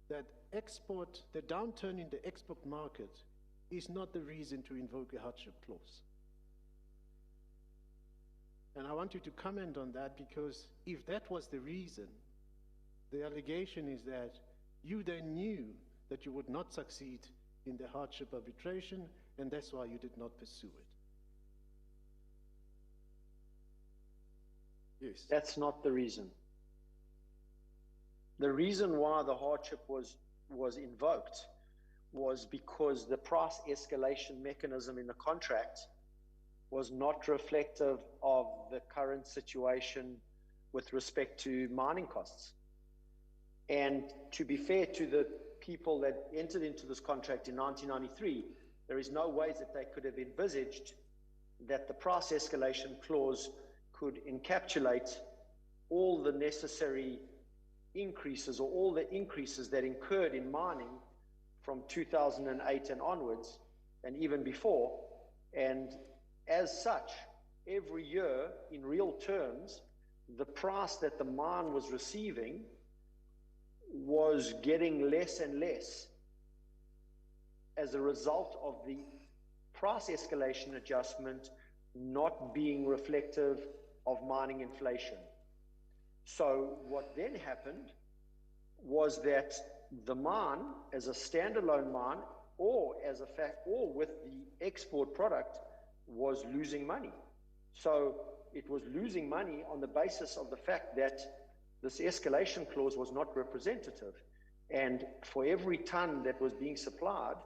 that the downturn in the export market is not the reason to invoke a hardship clause. And I want you to comment on that, because if that was the reason, the allegation is that you then knew that you would not succeed in the hardship arbitration, and that's why you did not pursue it. Yes. That's not the reason. The reason why the hardship was invoked was because the price escalation mechanism in the contract was not reflective of the current situation with respect to mining costs. And to be fair to the people that entered into this contract in 1993, there is no way that they could have envisaged that the price escalation clause could encapsulate all the necessary increases, or all the increases that incurred in mining from 2008 and onwards, and even before. And as such, every year, in real terms, the price that the mine was receiving was getting less and less as a result of the price escalation adjustment not being reflective of mining inflation. So what then happened was that the mine, as a standalone mine, or with the export product, was losing money. So it was losing money on the basis of the fact that this escalation clause was not representative. And for every ton that was being supplied,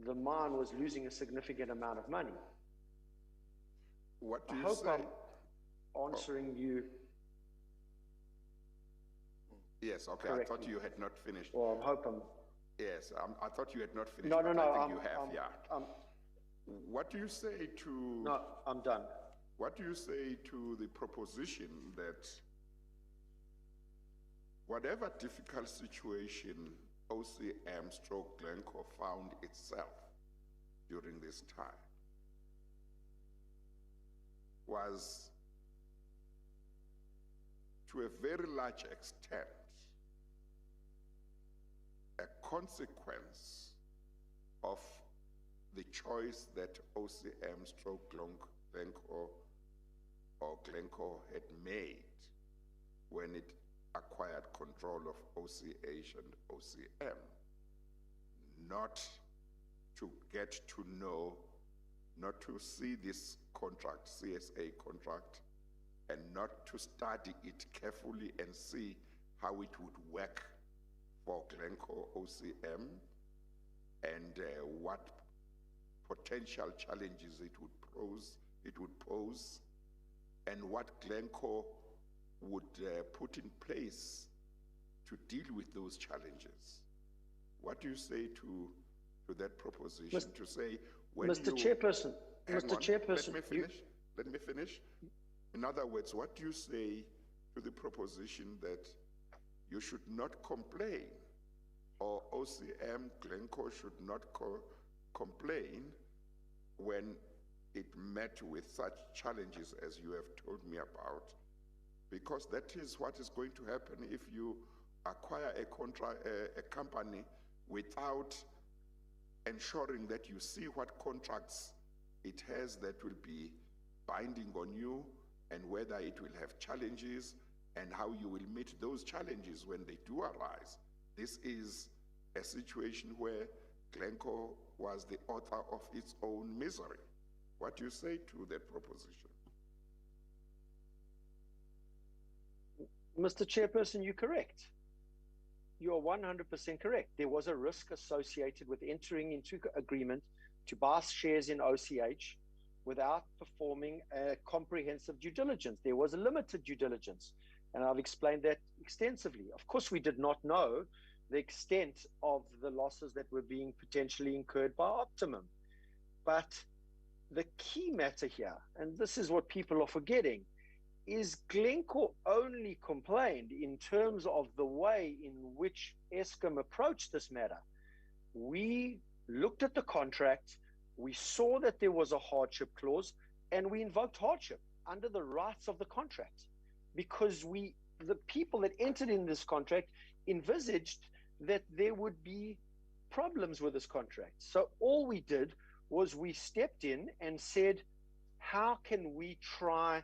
the mine was losing a significant amount of money. What do you I hope say? I'm answering you. Yes, okay, correctly. I thought you had not finished. Well, I hope I'm. Yes, I thought you had not finished. No, but no, I think no. you have, what do you say to? No, I'm done. What do you say to the proposition that whatever difficult situation OCM/Glencore found itself during this time was to a very large extent a consequence of the choice that Glencore had made when it acquired control of OCH and OCM, not to get to know, not to see this contract, CSA contract, and not to study it carefully and see how it would work for Glencore OCM and what potential challenges it would pose, and what Glencore would put in place to deal with those challenges. What do you say to that proposition? To say, when Mr. Chairperson, let me finish. In other words, what do you say to the proposition that you should not complain, or OCM Glencore should not complain when it met with such challenges as you have told me about? Because that is what is going to happen if you acquire a company without ensuring that you see what contracts it has that will be binding on you, and whether it will have challenges, and how you will meet those challenges when they do arise. This is a situation where Glencore was the author of its own misery. What do you say to that proposition? Mr. Chairperson, you're correct. You are 100% correct. There was a risk associated with entering into agreement to buy shares in OCH without performing a comprehensive due diligence. There was a limited due diligence, and I've explained that extensively. Of course, we did not know the extent of the losses that were being potentially incurred by Optimum. But the key matter here, and this is what people are forgetting, is Glencore only complained in terms of the way in which Eskom approached this matter. We looked at the contract, we saw that there was a hardship clause, and we invoked hardship under the rights of the contract, because the people that entered in this contract envisaged that there would be problems with this contract. So all we did was we stepped in and said, how can we try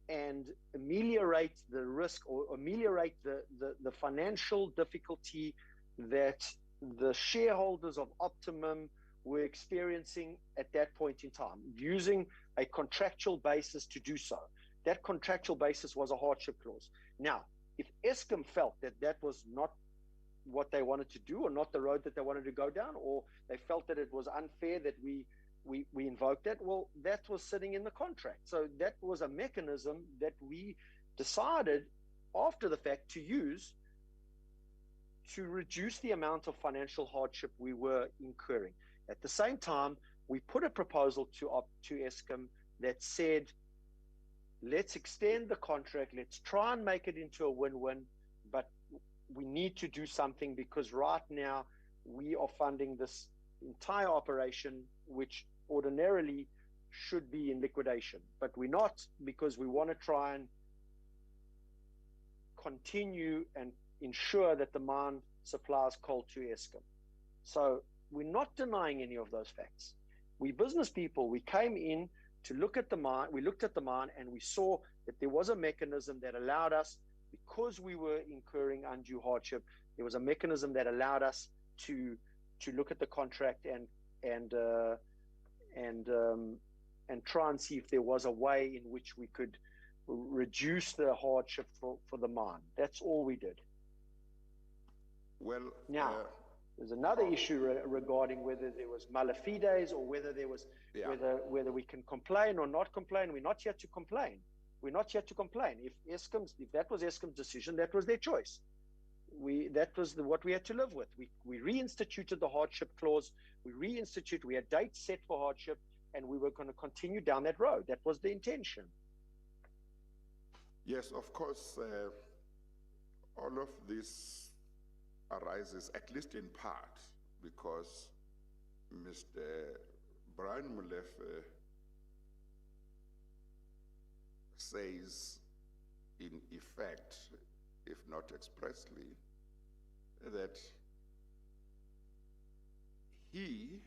and ameliorate the risk, or ameliorate the financial difficulty that the shareholders of Optimum were experiencing at that point in time, using a contractual basis to do so. That contractual basis was a hardship clause. Now, if Eskom felt that that was not what they wanted to do, or not the road that they wanted to go down, or they felt that it was unfair that we invoked that, well, that was sitting in the contract. So that was a mechanism that we decided after the fact to use to reduce the amount of financial hardship we were incurring. At the same time, we put a proposal to Eskom that said, let's extend the contract, let's try and make it into a win-win, but we need to do something, because right now we are funding this entire operation, which ordinarily should be in liquidation, but we're not, because we want to try and continue and ensure that the mine supplies coal to Eskom. So we're not denying any of those facts. We business people, we came in to look at the mine, we looked at the mine, and we saw that there was a mechanism that allowed us, because we were incurring undue hardship, there was a mechanism that allowed us to look at the contract and and try and see if there was a way in which we could reduce the hardship for the mine. That's all we did. Well, now, there's another issue regarding whether there was malafides or whether there was whether we can complain or not complain. We're not here to complain. We're not here to complain. If that was Eskom's decision, that was their choice. That was what we had to live with. We reinstituted the hardship clause. We had dates set for hardship, and we were going to continue down that road. That was the intention. Yes, of course, all of this arises, at least in part, because Mr. Brian Molefe says, in effect, if not expressly, that he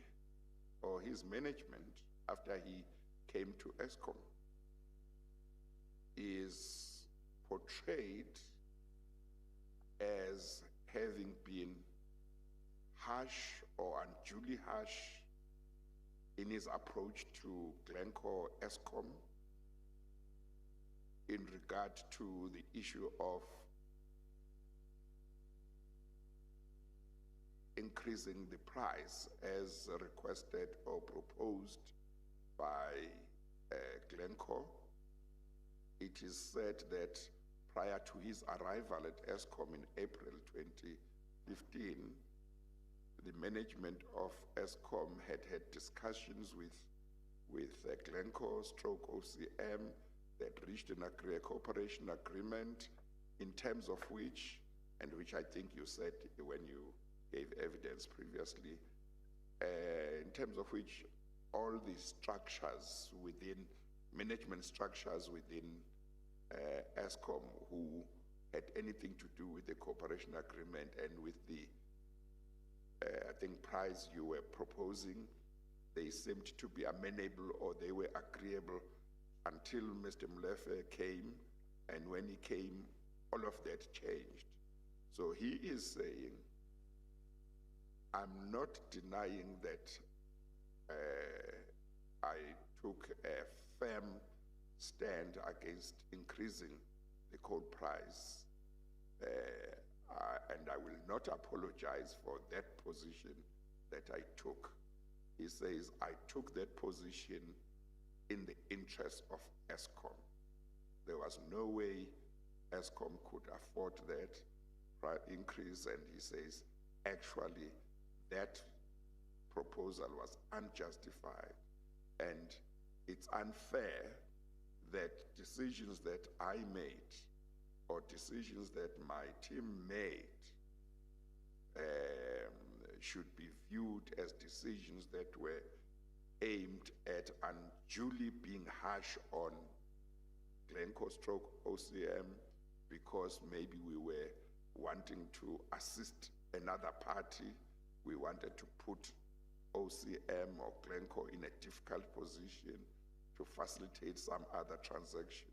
or his management, after he came to Eskom, is portrayed as having been harsh or unduly harsh in his approach to Glencore Eskom in regard to the issue of increasing the price as requested or proposed by Glencore. It is said that prior to his arrival at Eskom in April 2015, the management of Eskom had discussions with Glencore stroke OCM that reached a cooperation agreement in terms of which, and which I think you said when you gave evidence previously, in terms of which all the structures within, management structures within Eskom who had anything to do with the cooperation agreement and with the, I think, price you were proposing, they seemed to be amenable or they were agreeable until Mr. Molefe came, and when he came, all of that changed. So he is saying, I'm not denying that I took a firm stand against increasing the coal price, and I will not apologize for that position that I took. He says, I took that position in the interest of Eskom. There was no way Eskom could afford that increase, and he says, actually, that proposal was unjustified, and it's unfair that decisions that I made or decisions that my team made should be viewed as decisions that were aimed at unduly being harsh on Glencore stroke OCM because maybe we were wanting to assist another party. We wanted to put OCM or Glencore in a difficult position to facilitate some other transaction.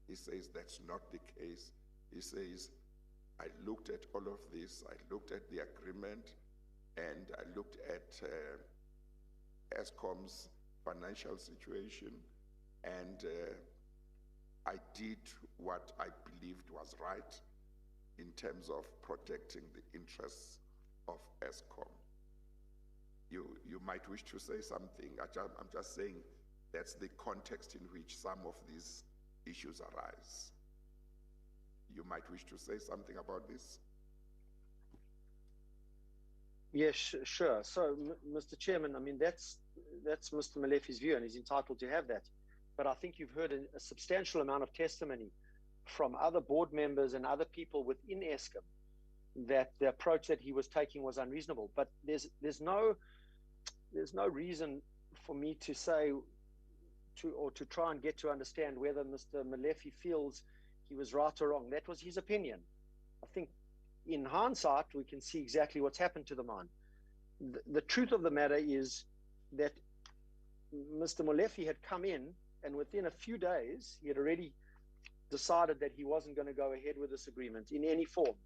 He says that's not the case. He says, I looked at all of this, I looked at the agreement, and I looked at Eskom's financial situation, and I did what I believed was right in terms of protecting the interests of Eskom. You might wish to say something. I'm just saying that's the context in which some of these issues arise. You might wish to say something about this. Yes, sure. So, Mr. Chairman, I mean, that's Mr. Molefe's view, and he's entitled to have that. But I think you've heard a substantial amount of testimony from other board members and other people within Eskom that the approach that he was taking was unreasonable. But there's no reason for me to say to try and get to understand whether Mr. Molefe feels he was right or wrong. That was his opinion. I think in hindsight, we can see exactly what's happened to the mine. The truth of the matter is that Mr. Molefe had come in, and within a few days, he had already decided that he wasn't going to go ahead with this agreement in any form.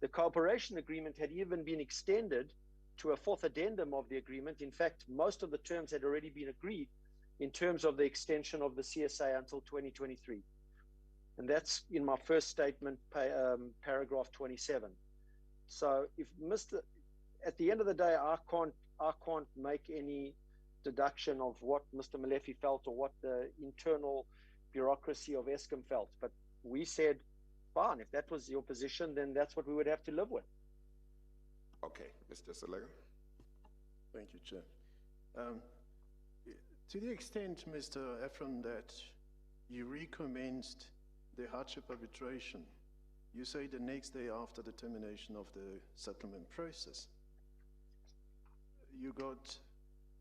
The cooperation agreement had even been extended to a fourth addendum of the agreement. In fact, most of the terms had already been agreed in terms of the extension of the CSA until 2023. And that's in my first statement, paragraph 27. So if at the end of the day, I can't make any deduction of what Mr. Molefe felt or what the internal bureaucracy of Eskom felt. But we said, fine, if that was your position, then that's what we would have to live with. Okay, Mr. Selega. Thank you, Chair. To the extent, Mr. Efron, that you recommenced the hardship arbitration, you say the next day after the termination of the settlement process. You got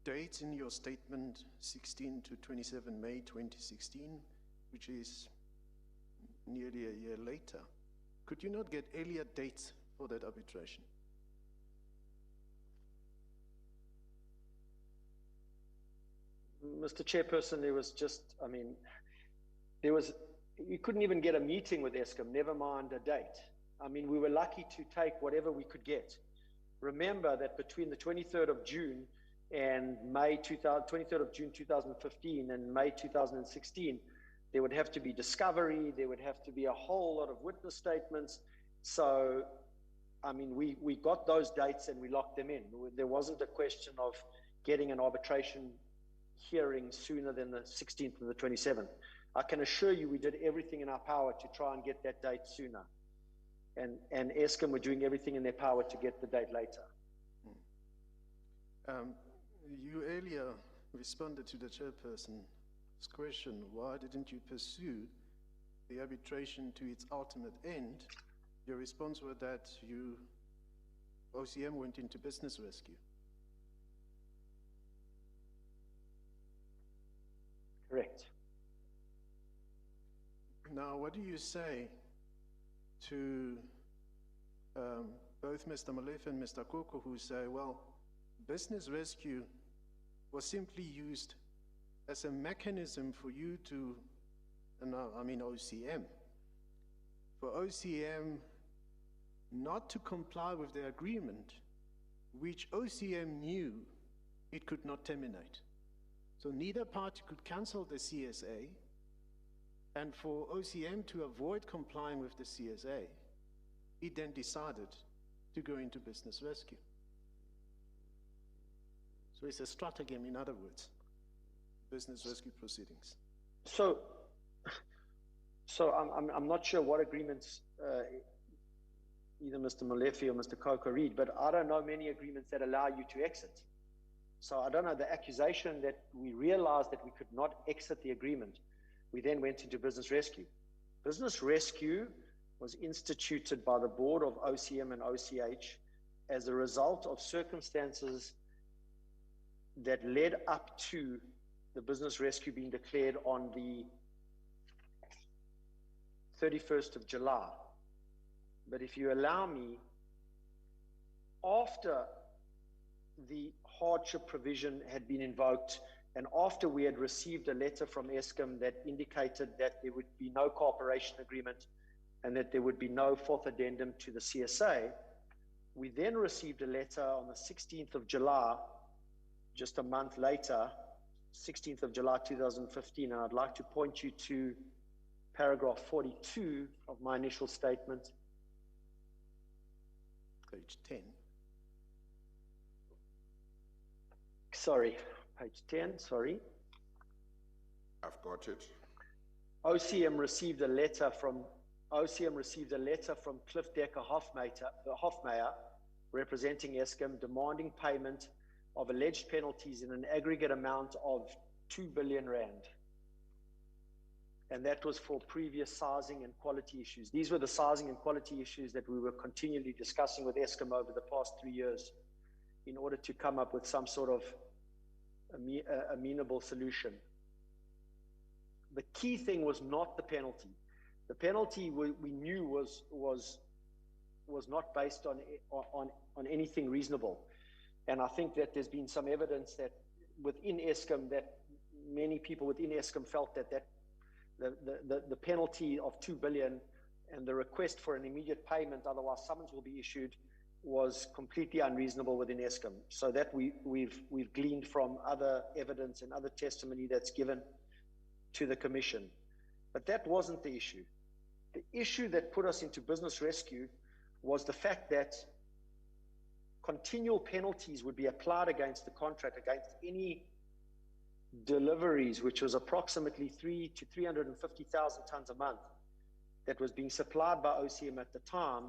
dates in your statement 16 to 27 May 2016, which is nearly a year later. Could you not get earlier dates for that arbitration? Mr. Chairperson, you couldn't even get a meeting with Eskom, never mind a date. I mean, we were lucky to take whatever we could get. Remember that between the 23rd of June and 23rd of June 2015 and May 2016, there would have to be discovery, there would have to be a whole lot of witness statements. So, I mean, we got those dates and we locked them in. There wasn't a question of getting an arbitration hearing sooner than the 16th and the 27th. I can assure you we did everything in our power to try and get that date sooner. And Eskom were doing everything in their power to get the date later. You earlier responded to the chairperson's question, why didn't you pursue the arbitration to its ultimate end? Your response was that OCM went into business rescue. Correct. Now, what do you say to both Mr. Molefe and Mr. Koko, who say, well, business rescue was simply used as a mechanism for you to, OCM, for OCM not to comply with the agreement, which OCM knew it could not terminate. So neither party could cancel the CSA, and for OCM to avoid complying with the CSA, it then decided to go into business rescue. So it's a stratagem, in other words, business rescue proceedings. So I'm not sure what agreements either Mr. Molefe or Mr. Koko read, but I don't know many agreements that allow you to exit. So I don't know the accusation that we realized that we could not exit the agreement. We then went into business rescue. Business rescue was instituted by the board of OCM and OCH as a result of circumstances that led up to the business rescue being declared on the 31st of July. But if you allow me, after the hardship provision had been invoked and after we had received a letter from Eskom that indicated that there would be no cooperation agreement and that there would be no fourth addendum to the CSA, we then received a letter on the 16th of July, just a month later, 16th of July 2015, and I'd like to point you to paragraph 42 of my initial statement. Page 10. Sorry, page 10, sorry. I've got it. OCM received a letter from Cliff Decker Hofmeyer, representing Eskom, demanding payment of alleged penalties in an aggregate amount of 2 billion rand. And that was for previous sizing and quality issues. These were the sizing and quality issues that we were continually discussing with Eskom over the past 3 years in order to come up with some sort of amenable solution. The key thing was not the penalty. The penalty we knew was not based on anything reasonable. And I think that there's been some evidence that within Eskom, that many people within Eskom felt that the penalty of 2 billion and the request for an immediate payment, otherwise summons will be issued, was completely unreasonable within Eskom. So that we've gleaned from other evidence and other testimony that's given to the commission. But that wasn't the issue. The issue that put us into business rescue was the fact that continual penalties would be applied against the contract, against any deliveries, which was approximately 300 to 350,000 tons a month, that was being supplied by OCM at the time,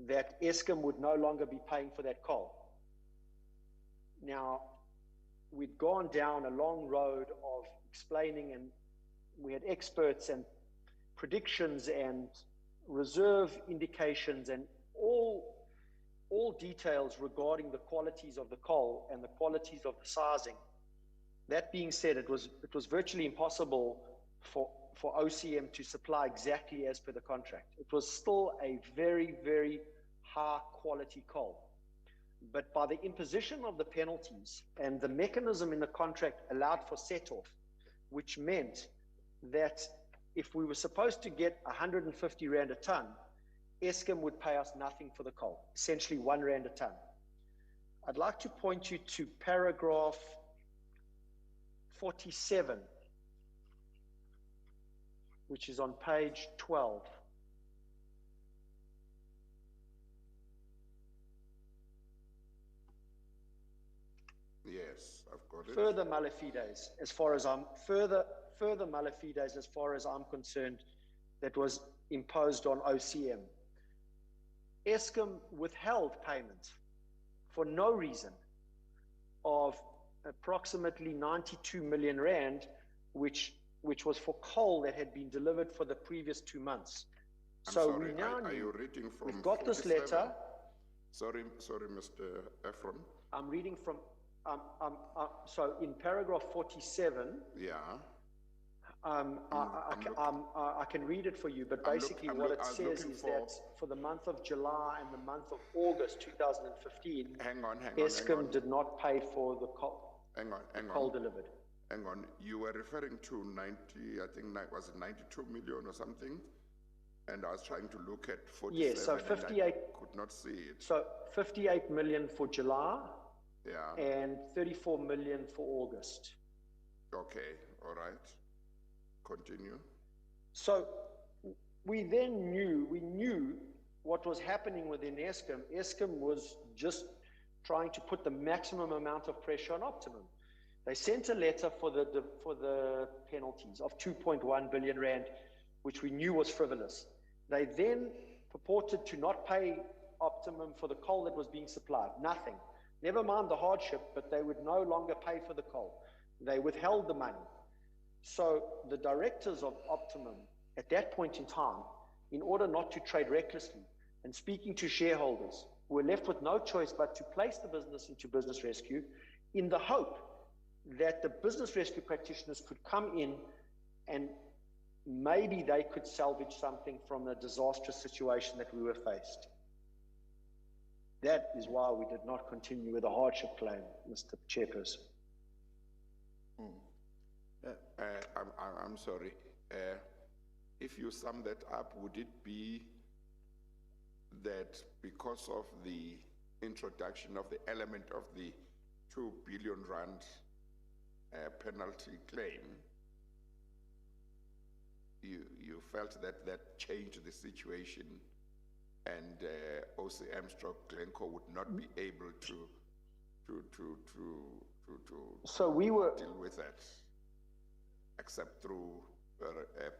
that Eskom would no longer be paying for that coal. Now, we'd gone down a long road of explaining, and we had experts and predictions and reserve indications and all details regarding the qualities of the coal and the qualities of the sizing. That being said, it was virtually impossible for OCM to supply exactly as per the contract. It was still a very, very high quality coal. But by the imposition of the penalties and the mechanism in the contract allowed for set-off, which meant that if we were supposed to get 150 Rand a ton, Eskom would pay us nothing for the coal, essentially 1 Rand a ton. I'd like to point you to paragraph 47, which is on page 12. Yes, I've got it. Further malefides, as far as I'm further malefides, as far as I'm concerned, that was imposed on OCM. Eskom withheld payment for no reason of approximately 92 million Rand, which was for coal that had been delivered for the previous 2 months. Are you reading from? We've got 47? This letter. Sorry, Mr. Efron. I'm reading from. So in paragraph 47. Yeah. I can read it for you, but basically what it says is that for the month of July and the month of August 2015, Eskom did not pay for the coal. Coal delivered. Hang on, you were referring to 90, I think, was it 92 million or something? And I was trying to look at 47. Yes, so 58. I could not see it. So 58 million for July. Yeah. And 34 million for August. Okay, all right. Continue. So we knew what was happening within Eskom. Eskom was just trying to put the maximum amount of pressure on Optimum. They sent a letter for the penalties of 2.1 billion Rand, which we knew was frivolous. They then purported to not pay Optimum for the coal that was being supplied. Nothing. Never mind the hardship, but they would no longer pay for the coal. They withheld the money. So the directors of Optimum at that point in time, in order not to trade recklessly and speaking to shareholders, were left with no choice but to place the business into business rescue in the hope that the business rescue practitioners could come in and maybe they could salvage something from the disastrous situation that we were faced. That is why we did not continue with the hardship claim, Mr. Chairperson. I'm sorry. If you sum that up, would it be that because of the introduction of the element of the 2 billion Rand penalty claim, you felt that changed the situation, and OCM/Glencore would not be able to deal with that, except through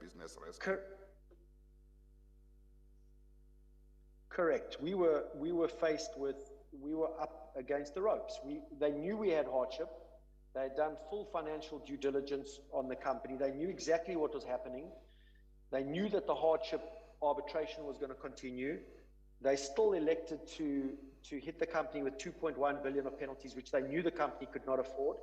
business rescue? Correct. We were up against the ropes. They knew we had hardship. They had done full financial due diligence on the company. They knew exactly what was happening. They knew that the hardship arbitration was going to continue. They still elected to hit the company with 2.1 billion of penalties, which they knew the company could not afford.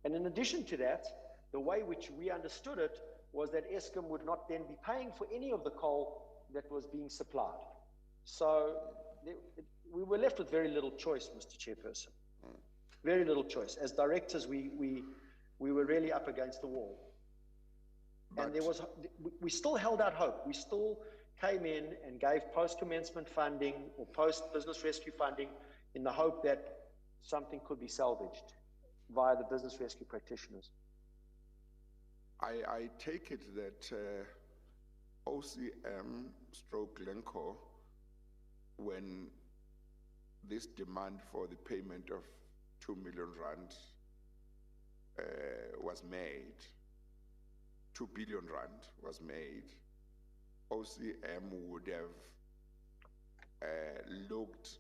And in addition to that, the way which we understood it was that Eskom would not then be paying for any of the coal that was being supplied. So we were left with very little choice, Mr. Chairperson. Very little choice. As directors, we were really up against the wall. And we still held out hope. We still came in and gave post-commencement funding or post-business rescue funding in the hope that something could be salvaged via the business rescue practitioners. I take it that OCM stroke Glencore, when this demand for the payment of 2 million rand was made, 2 billion rand was made, OCM would have looked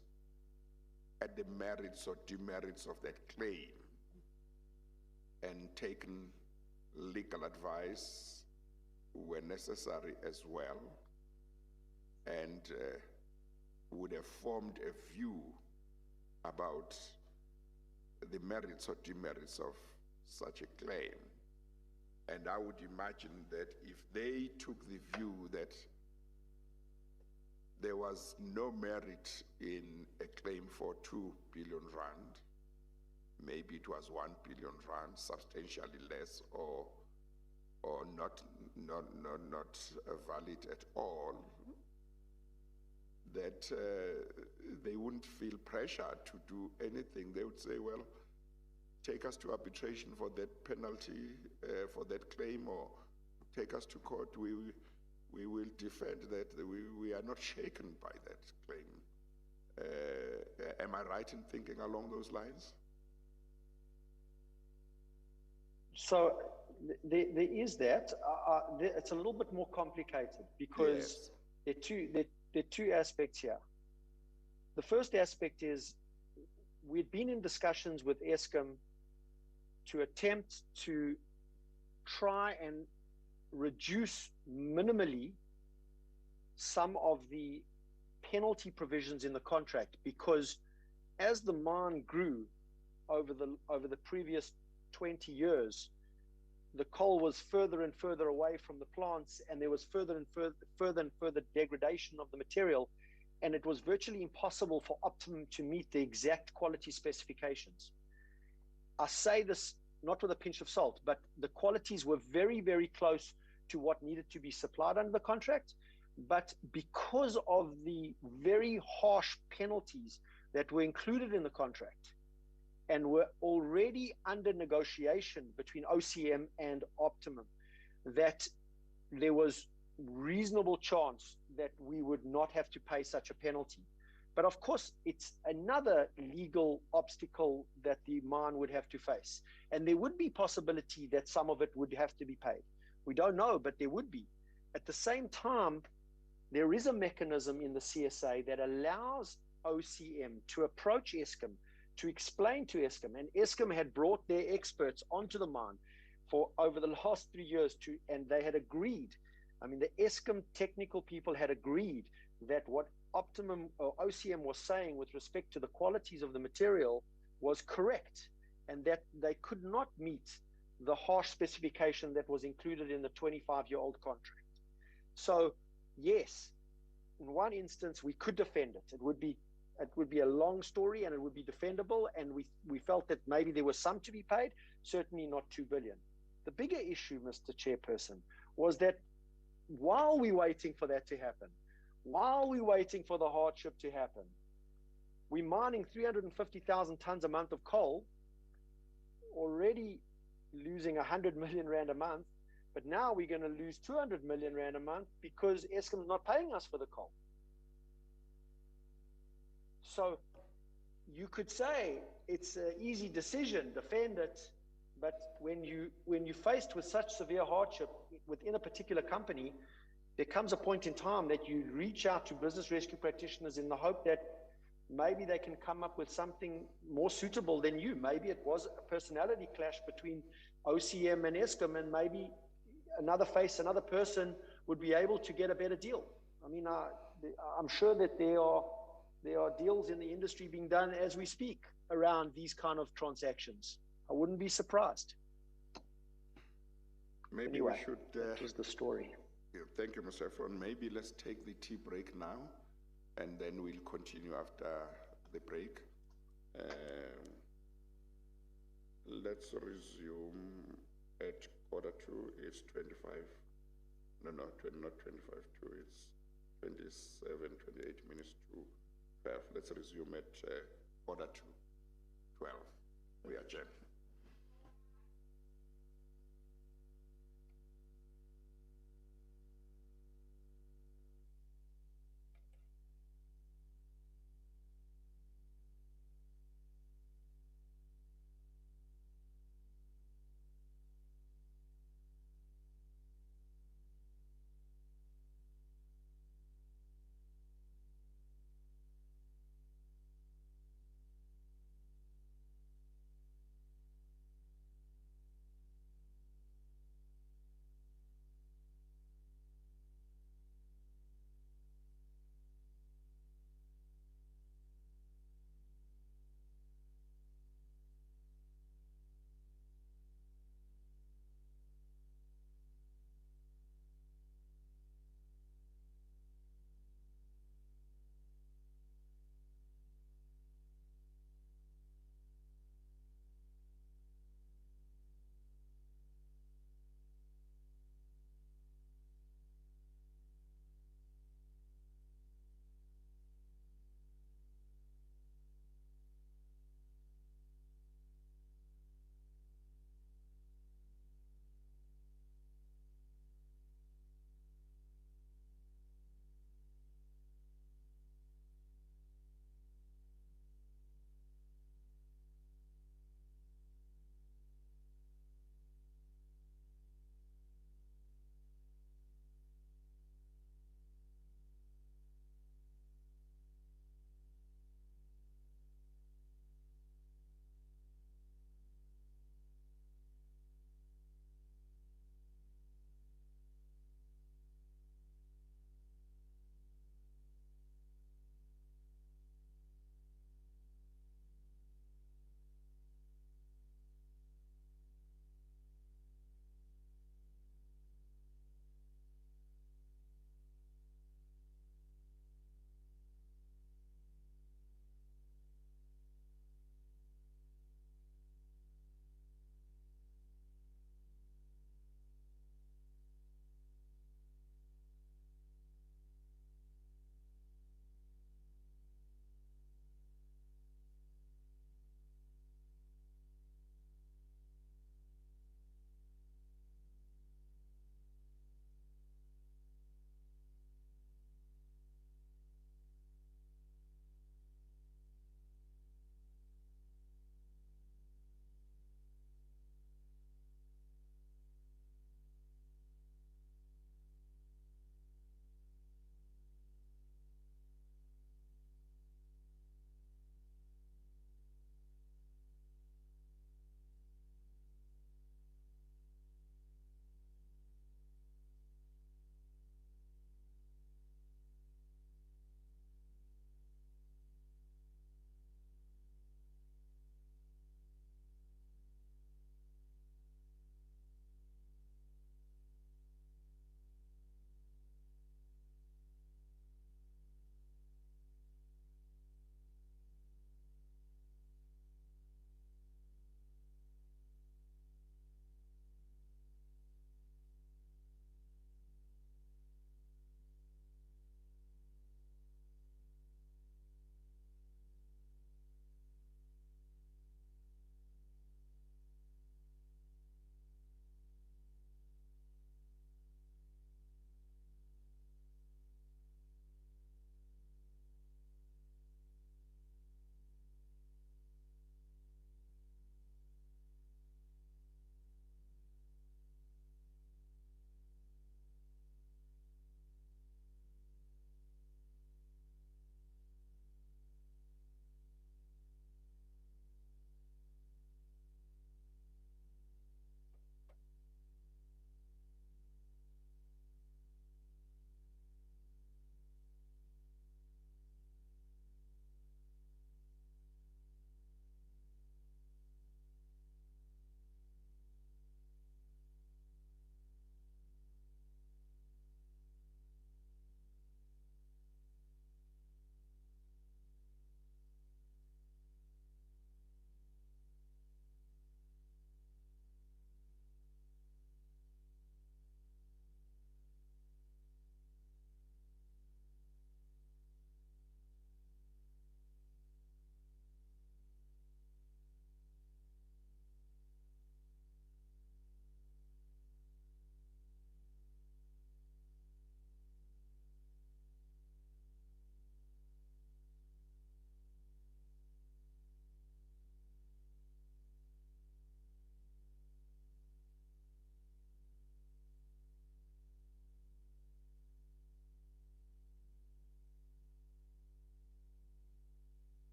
at the merits or demerits of that claim and taken legal advice where necessary as well, and would have formed a view about the merits or demerits of such a claim. And I would imagine that if they took the view that there was no merit in a claim for 2 billion rand, maybe it was 1 billion rand, substantially less, or not valid at all, that they wouldn't feel pressure to do anything. They would say, well, take us to arbitration for that penalty, for that claim, or take us to court. We will defend that. We are not shaken by that claim. Am I right in thinking along those lines? So there is that. It's a little bit more complicated because there are two aspects here. The first aspect is we'd been in discussions with Eskom to attempt to try and reduce minimally some of the penalty provisions in the contract, because as the mine grew over the previous 20 years, the coal was further and further away from the plants, and there was further and further degradation of the material, and it was virtually impossible for Optimum to meet the exact quality specifications. I say this not with a pinch of salt, but the qualities were very, very close to what needed to be supplied under the contract. But because of the very harsh penalties that were included in the contract and were already under negotiation between OCM and Optimum, that there was reasonable chance that we would not have to pay such a penalty. But of course, it's another legal obstacle that the mine would have to face. And there would be possibility that some of it would have to be paid. We don't know, but there would be. At the same time, there is a mechanism in the CSA that allows OCM to approach Eskom, to explain to Eskom, and Eskom had brought their experts onto the mine for over the last 3 years and they had agreed. I mean, the Eskom technical people had agreed that what Optimum or OCM was saying with respect to the qualities of the material was correct, and that they could not meet the harsh specification that was included in the 25-year-old contract. So yes, in one instance we could defend it. It would be a long story and it would be defendable, and we felt that maybe there was some to be paid, certainly not 2 billion. The bigger issue, Mr. Chairperson, was that while we're waiting for that to happen, while we're waiting for the hardship to happen, we're mining 350,000 tons a month of coal, already losing 100 million rand a month, but now we're going to lose 200 million rand a month because Eskom's not paying us for the coal. So you could say it's an easy decision, defend it, but when you're faced with such severe hardship within a particular company, there comes a point in time that you reach out to business rescue practitioners in the hope that maybe they can come up with something more suitable than you. Maybe it was a personality clash between OCM and Eskom, and maybe another person would be able to get a better deal. I mean, I'm sure that there are deals in the industry being done as we speak around these kind of transactions. I wouldn't be surprised. Maybe anyway, we should... that was the story. Yeah, thank you, Mr. Efron. Maybe let's take the tea break now, and then we'll continue after the break. Let's resume at 1:45. It's 25. No, not 25 to. It's 27, 28 minutes to 12. Let's resume at quarter to 12. We adjourn.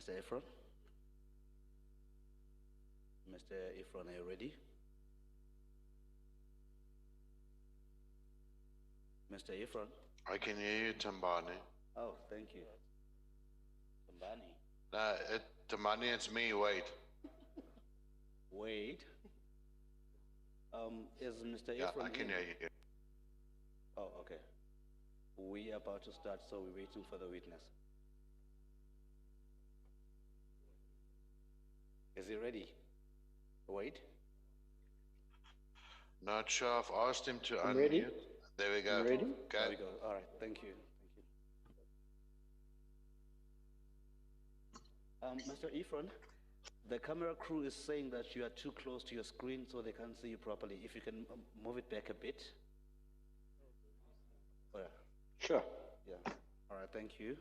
Mr. Efron? Mr. Efron, are you ready? Mr. Efron? I can hear you, Tambani. Oh, thank you. Tambani. No, Tambani, it's me, wait. Wait. Is Mr. Yeah, Efron I can in? hear you. Oh, okay. We are about to start, so we're waiting for the witness. Is he ready? Wait. Not sure, I've asked him to I'm unmute. ready. There we go. I'm ready. Go. There we go. All right, thank you. Mr. Efron, the camera crew is saying that you are too close to your screen, so they can't see you properly. If you can move it back a bit. Oh, yeah. Sure. Yeah. All right, thank you.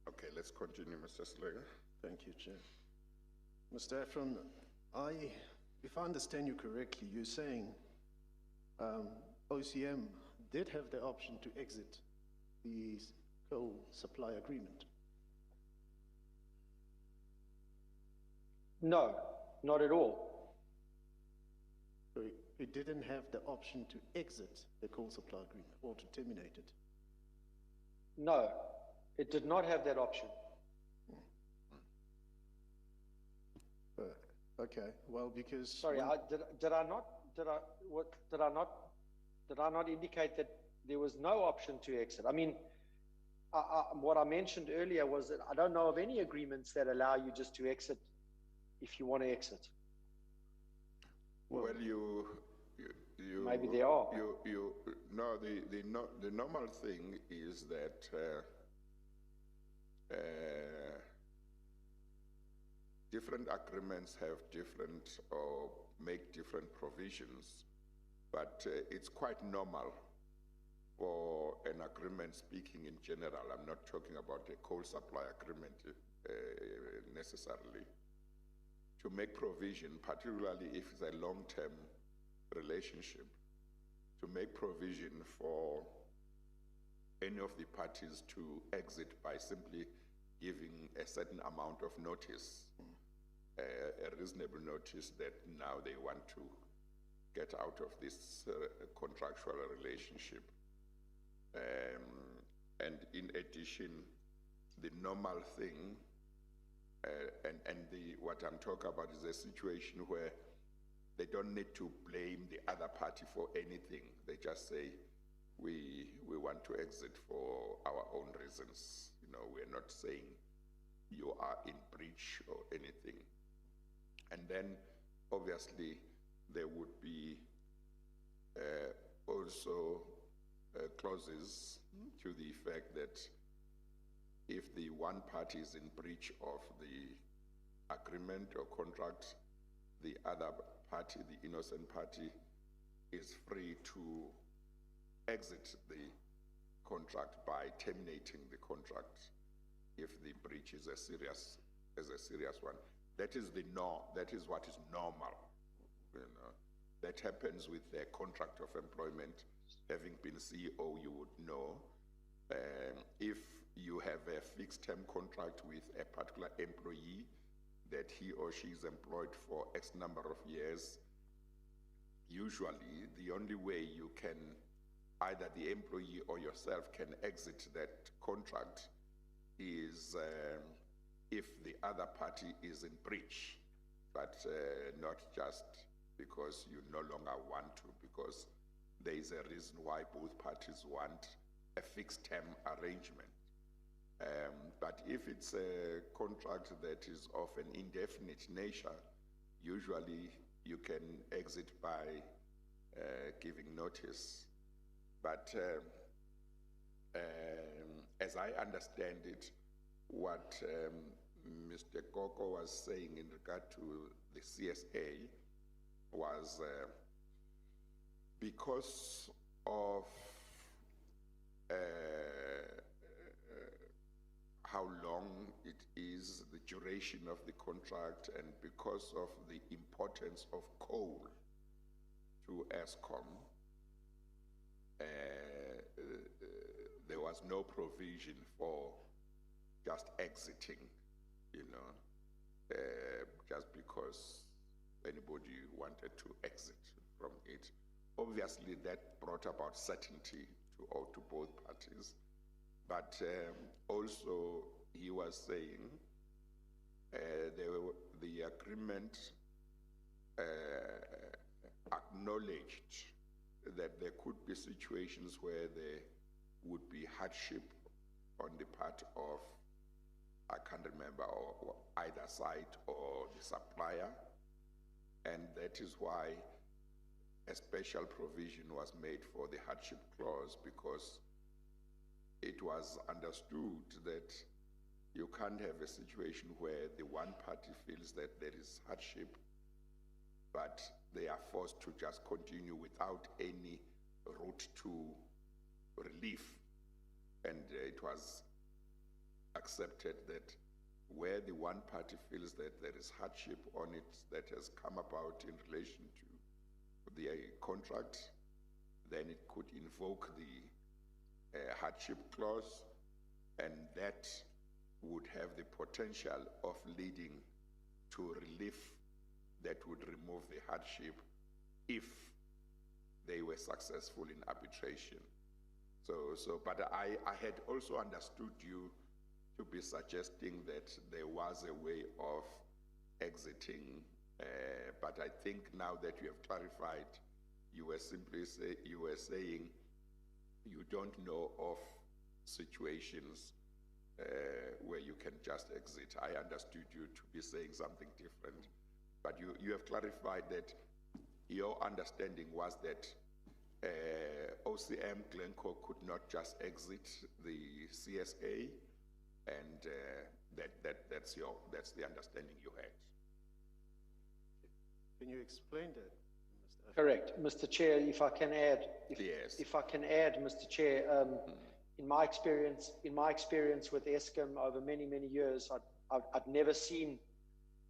Okay, let's continue, Mr. Slager. Thank you, Chair. Mr. Efron, if I understand you correctly, you're saying OCM did have the option to exit the coal supply agreement. No, not at all. So it didn't have the option to exit the coal supply agreement or to terminate it. No, it did not have that option. Okay, well, because Sorry, did I not indicate that there was no option to exit? I mean, what I mentioned earlier was that I don't know of any agreements that allow you just to exit if you want to exit. Well, you Maybe they are. No, the normal thing is that different agreements have different or make different provisions, but it's quite normal for an agreement, speaking in general, I'm not talking about a coal supply agreement necessarily, to make provision, particularly if it's a long-term relationship, to make provision for any of the parties to exit by simply giving a certain amount of notice, a reasonable notice that now they want to get out of this contractual relationship. And in addition, the normal thing, what I'm talking about is a situation where they don't need to blame the other party for anything. They just say, we want to exit for our own reasons. You know, we're not saying you are in breach or anything. And then, obviously, there would be also clauses to the effect that if the one party is in breach of the agreement or contract, the other party, the innocent party, is free to exit the contract by terminating the contract if the breach is a serious one. That is the norm. That is what is normal, you know. that happens with their contract of employment. Having been CEO, you would know. If you have a fixed term contract with a particular employee that he or she is employed for X number of years, usually the only way you can, either the employee or yourself can exit that contract is if the other party is in breach, but not just because you no longer want to, because there is a reason why both parties want a fixed term arrangement. But if it's a contract that is of an indefinite nature, usually you can exit by giving notice. But as I understand it, what Mr. Koko was saying in regard to the CSA was because of how long it is, the duration of the contract, and because of the importance of coal to Eskom, there was no provision for just exiting, just because anybody wanted to exit from it. Obviously, that brought about certainty to both parties. But also, he was saying the agreement acknowledged that there could be situations where there would be hardship on the part of, I can't remember, or either side or the supplier. And that is why a special provision was made for the hardship clause, because it was understood that you can't have a situation where the one party feels that there is hardship, but they are forced to just continue without any route to relief. And it was accepted that where the one party feels that there is hardship on it that has come about in relation to the contract, then it could invoke the hardship clause, and that would have the potential of leading to relief that would remove the hardship if they were successful in arbitration. But I had also understood you to be suggesting that there was a way of exiting, but I think now that you have clarified, you were saying you don't know of situations where you can just exit. I understood you to be saying something different, but you have clarified that your understanding was that OCM Glencore could not just exit the CSA, and that's the understanding you had. Can you explain that, Mr. Correct, Mr. Chair. If I can add, if I can add, Mr. Chair, in my experience with Eskom over many years, I've never seen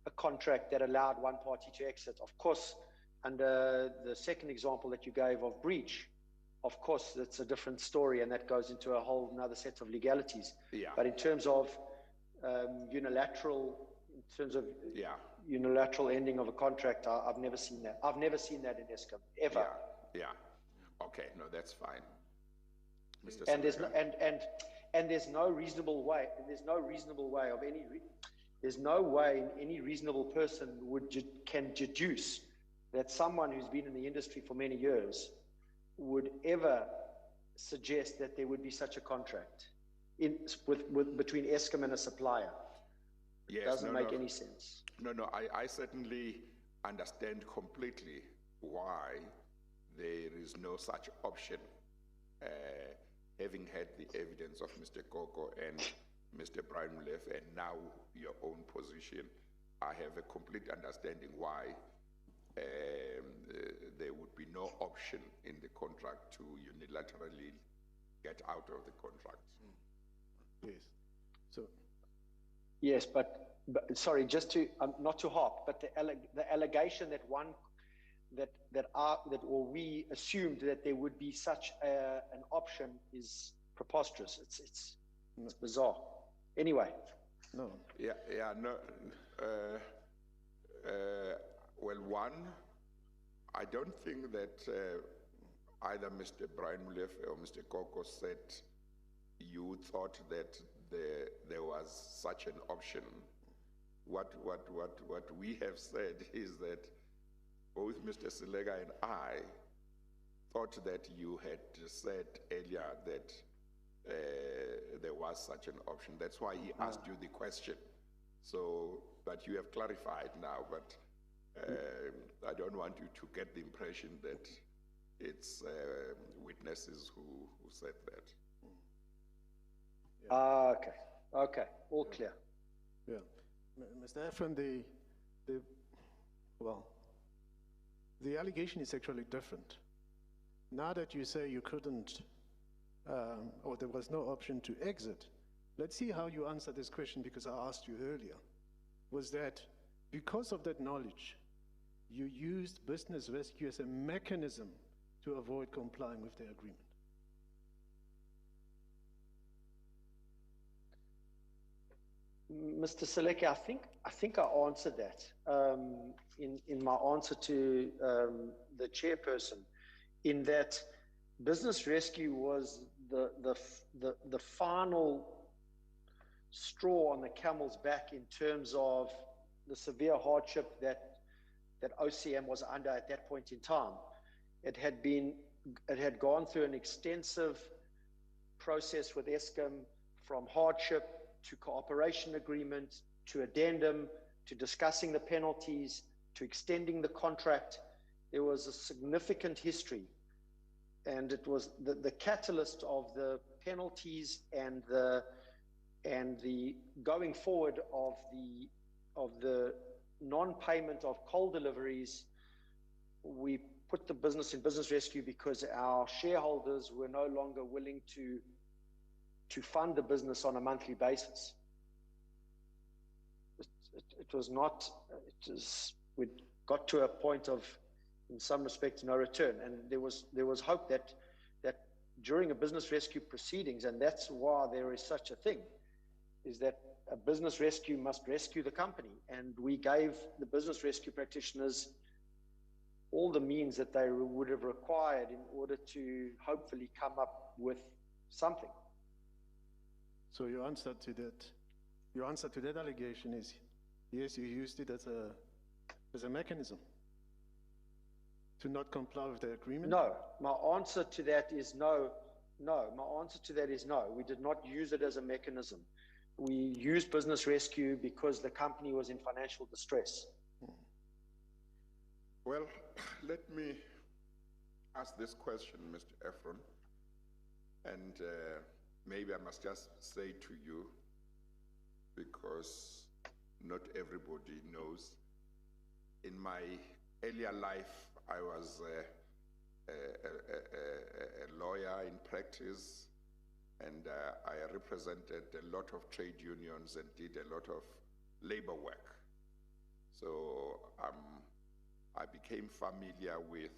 a contract that allowed one party to exit. Of course, under the second example that you gave of breach, of course, that's a different story, and that goes into a whole another set of legalities. Yeah. But in terms of unilateral ending of a contract, I've never seen that. I've never seen that in Eskom ever. Yeah. Okay. No, that's fine. Mr. And there's no reasonable way. There's no reasonable way of any. There's no way any reasonable person can deduce that someone who's been in the industry for many years would ever suggest that there would be such a contract between Eskom and a supplier. Yes, doesn't make any sense. No, I certainly understand completely why there is no such option. Having had the evidence of Mr. Koko and Mr. Brian Mulef, and now your own position, I have a complete understanding why there would be no option in the contract to unilaterally get out of the contract. Yes. So. Yes, but sorry, just to not to harp, but the allegation that or we assumed that there would be such an option is preposterous. It's bizarre. Anyway. No. No. Well, one, I don't think that either Mr. Brian Molefe or Mr. Koko said you thought that there was such an option. What we have said is that both Mr. Selega and I thought that you had said earlier that there was such an option. That's why he asked you the question. So, but you have clarified now, but I don't want you to get the impression that it's witnesses who said that. Okay, all clear. Yeah. Mr. Efron, the allegation is actually different. Now that you say you couldn't, or there was no option to exit, let's see how you answer this question, because I asked you earlier. Was that because of that knowledge, you used business rescue as a mechanism to avoid complying with the agreement? Mr. Seleke, I think I answered that in my answer to the chairperson, in that business rescue was the final straw on the camel's back in terms of the severe hardship that OCM was under at that point in time. It had gone through an extensive process with Eskom, from hardship to cooperation agreement, to addendum, to discussing the penalties, to extending the contract. There was a significant history, and it was the catalyst of the penalties and the going forward of the non-payment of coal deliveries. We put the business in business rescue because our shareholders were no longer willing to fund the business on a monthly basis. We got to a point of, in some respects, no return. And there was hope that during a business rescue proceedings, and that's why there is such a thing, is that a business rescue must rescue the company. And we gave the business rescue practitioners all the means that they would have required in order to hopefully come up with something. So your answer to that allegation is, yes, you used it as a mechanism to not comply with the agreement? No, my answer to that is no. No, my answer to that is no. We did not use it as a mechanism. We used business rescue because the company was in financial distress. Well, let me ask this question, Mr. Efron, and maybe I must just say to you, because not everybody knows, in my earlier life, I was a lawyer in practice, and I represented a lot of trade unions and did a lot of labor work. So I became familiar with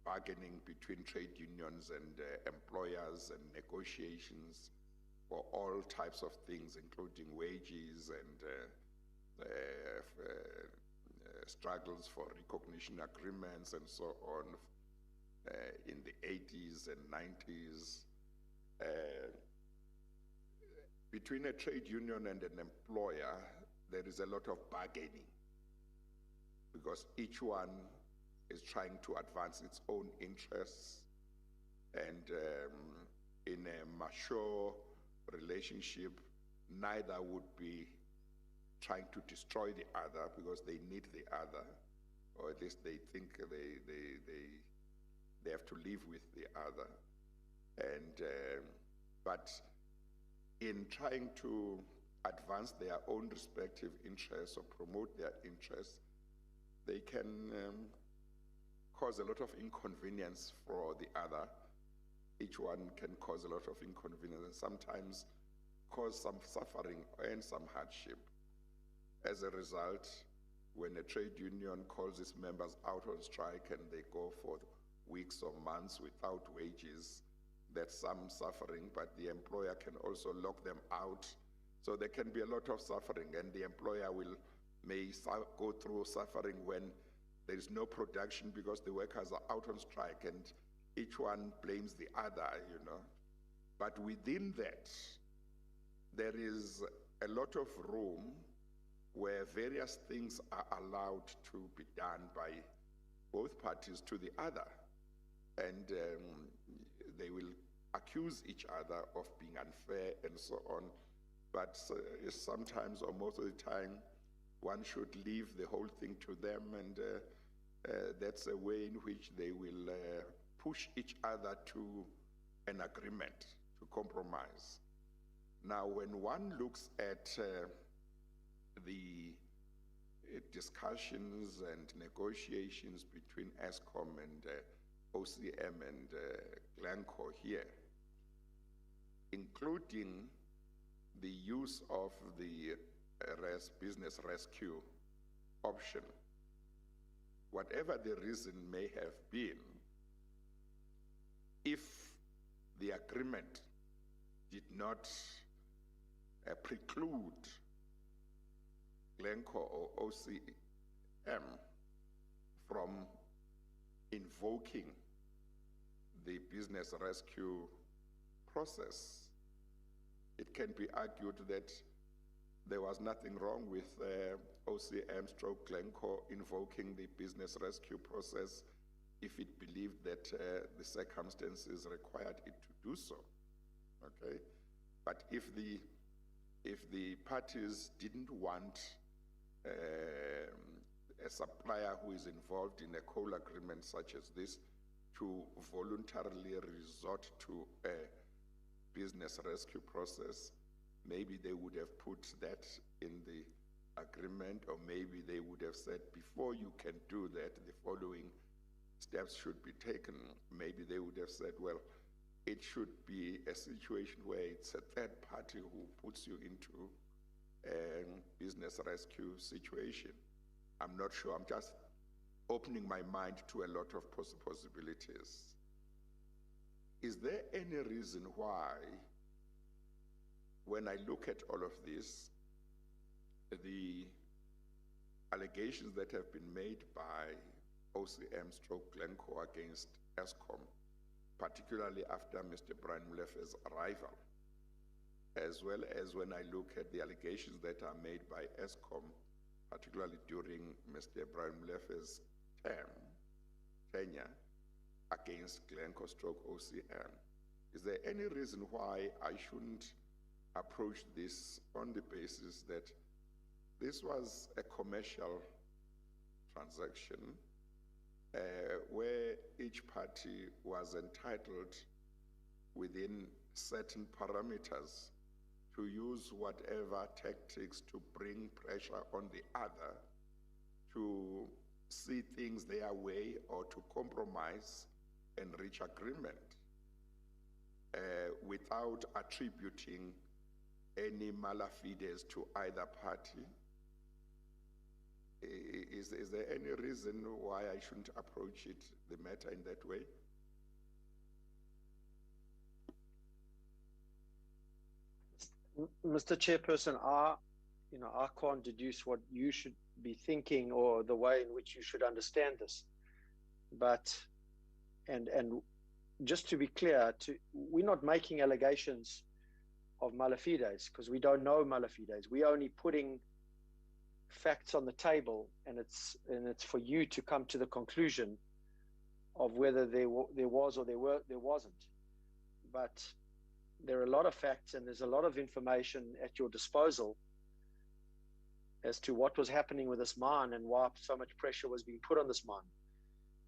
bargaining between trade unions and employers, and negotiations for all types of things, including wages and struggles for recognition agreements and so on in the 80s and 90s. Between a trade union and an employer, there is a lot of bargaining, because each one is trying to advance its own interests, and in a mature relationship, neither would be trying to destroy the other, because they need the other, or at least they think they have to live with the other. And but in trying to advance their own respective interests or promote their interests, they can cause a lot of inconvenience for the other. Each one can cause a lot of inconvenience, and sometimes cause some suffering and some hardship. As a result, when a trade union calls its members out on strike and they go for weeks or months without wages, that's some suffering, but the employer can also lock them out. So there can be a lot of suffering, and the employer may go through suffering when there is no production because the workers are out on strike and each one blames the other, you know. But within that, there is a lot of room where various things are allowed to be done by both parties to the other. And they will accuse each other of being unfair and so on. But sometimes, or most of the time, one should leave the whole thing to them, and that's a way in which they will push each other to an agreement, to compromise. Now, when one looks at the discussions and negotiations between ESCOM and OCM and Glencore here, including the use of the business rescue option, whatever the reason may have been, if the agreement did not preclude Glencore or OCM from invoking the business rescue process, it can be argued that there was nothing wrong with OCM/Glencore invoking the business rescue process if it believed that the circumstances required it to do so. Okay, but if the parties didn't want a supplier who is involved in a coal agreement such as this to voluntarily resort to a business rescue process, maybe they would have put that in the agreement, or maybe they would have said, before you can do that, the following steps should be taken. Maybe they would have said, well, it should be a situation where it's a third party who puts you into a business rescue situation. I'm not sure. I'm just opening my mind to a lot of possibilities. Is there any reason why, when I look at all of this, the allegations that have been made by OCM/Glencore against ESCOM, particularly after Mr. Brian Mlefe's arrival, as well as when I look at the allegations that are made by ESCOM, particularly during Mr. Brian Mlefe's tenure, against Glencore/OCM, is there any reason why I shouldn't approach this on the basis that this was a commercial transaction where each party was entitled within certain parameters to use whatever tactics to bring pressure on the other to see things their way or to compromise and reach agreement without attributing any malafides to either party? Is there any reason why I shouldn't approach the matter in that way? Mr. Chairperson, I can't deduce what you should be thinking or the way in which you should understand this. But, and just to be clear, we're not making allegations of malafides because we don't know malafides. We're only putting facts on the table, and it's for you to come to the conclusion of whether there was or there wasn't. But there are a lot of facts and there's a lot of information at your disposal as to what was happening with this mine and why so much pressure was being put on this mine.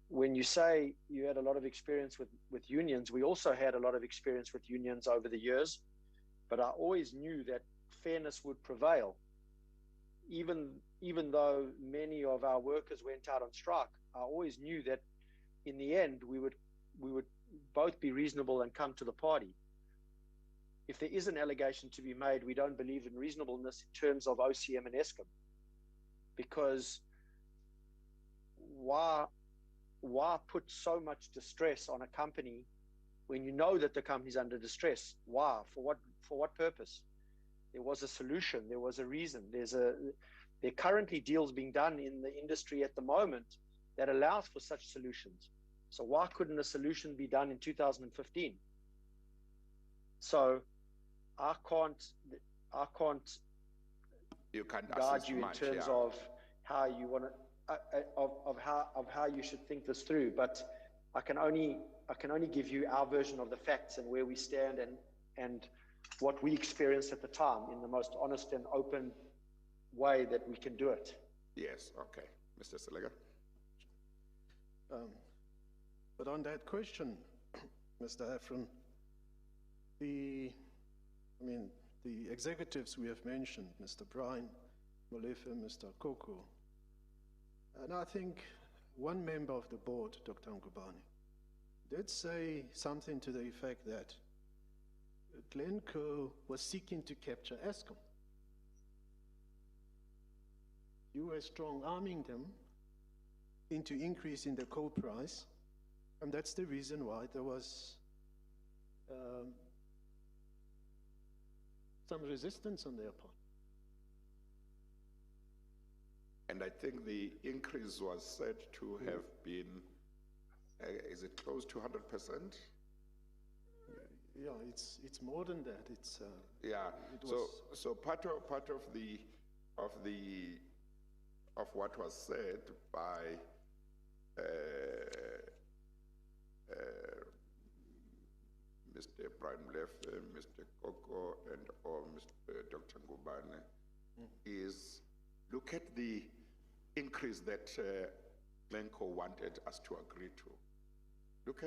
When you say you had a lot of experience with unions, we also had a lot of experience with unions over the years, but I always knew that fairness would prevail. Even though many of our workers went out on strike, I always knew that in the end we would both be reasonable and come to the party. If there is an allegation to be made, we don't believe in reasonableness in terms of OCM and ESCOM, because why put so much distress on a company when you know that the company's under distress? Why? For what purpose? There was a solution. There was a reason. There are currently deals being done in the industry at the moment that allows for such solutions. So why couldn't a solution be done in 2015? So I can't You can't guide assist you in much, terms yeah. of how you want to of how you should think this through, but I can only give you our version of the facts and where we stand and what we experienced at the time in the most honest and open way that we can do it. Yes, okay. Mr. Selega? But on that question, Mr. Efron, the executives we have mentioned, Mr. Brian, Molefe, Mr. Koko, and I think one member of the board, Dr. Ngubane, did say something to the effect that Glencoe was seeking to capture Eskom. You were strong-arming them into increasing the coal price, and that's the reason why there was some resistance on their part. And I think the increase was said to have been, is it close to 100%? Yeah, it's more than that. It's Yeah. So part of what was said by Mr. Brian Molefe, Mr. Koko, and or Mr. Dr. Ngubane is look at the increase that Glencoe wanted us to agree to. Look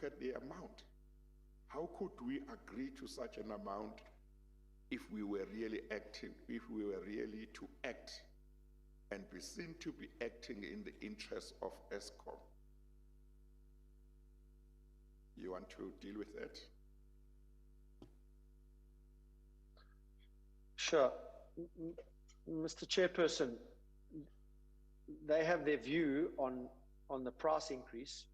at the amount. How could we agree to such an amount if we were really acting, if we were really to act and be seen to be acting in the interest of Eskom? You want to deal with that? Sure. Mr. Chairperson, they have their view on the price increase.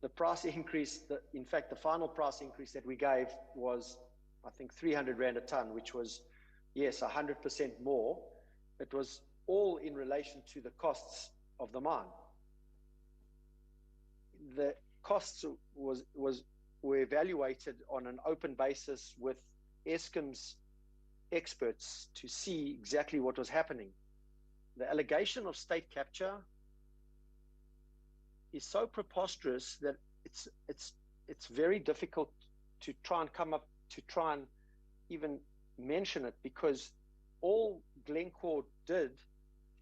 The price increase, in fact, the final price increase that we gave was, I think, 300 Rand a ton, which was, yes, 100% more. It was all in relation to the costs of the mine. The costs were evaluated on an open basis with Eskom's experts to see exactly what was happening. The allegation of state capture is so preposterous that it's very difficult to try and even mention it, because all Glencore did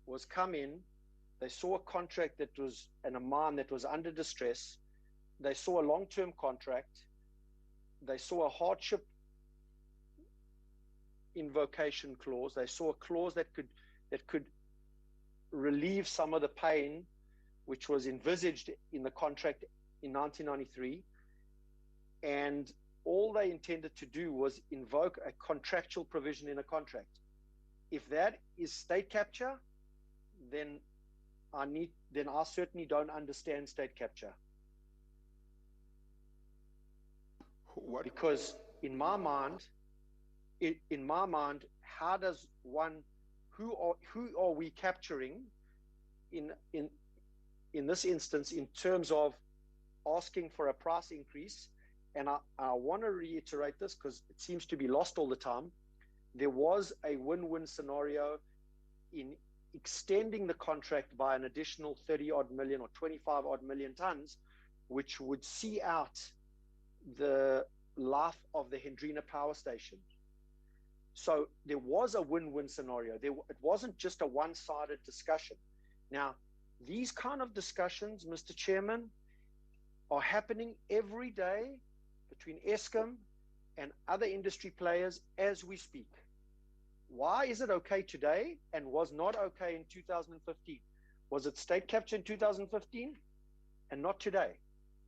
was come in, they saw a contract that was in a mine that was under distress, they saw a long-term contract, they saw a hardship invocation clause, they saw a clause that could relieve some of the pain which was envisaged in the contract in 1993, and all they intended to do was invoke a contractual provision in a contract. If that is state capture, then I certainly don't understand state capture. What? Because in my mind, how does one, who are we capturing in this instance in terms of asking for a price increase? And I want to reiterate this because it seems to be lost all the time. There was a win-win scenario in extending the contract by an additional 30 odd million or 25 odd million tons, which would see out the life of the Hendrina power station. So there was a win-win scenario. It wasn't just a one-sided discussion. Now, these kind of discussions, Mr. Chairman, are happening every day between Eskom and other industry players as we speak. Why is it okay today and was not okay in 2015? Was it state capture in 2015 and not today?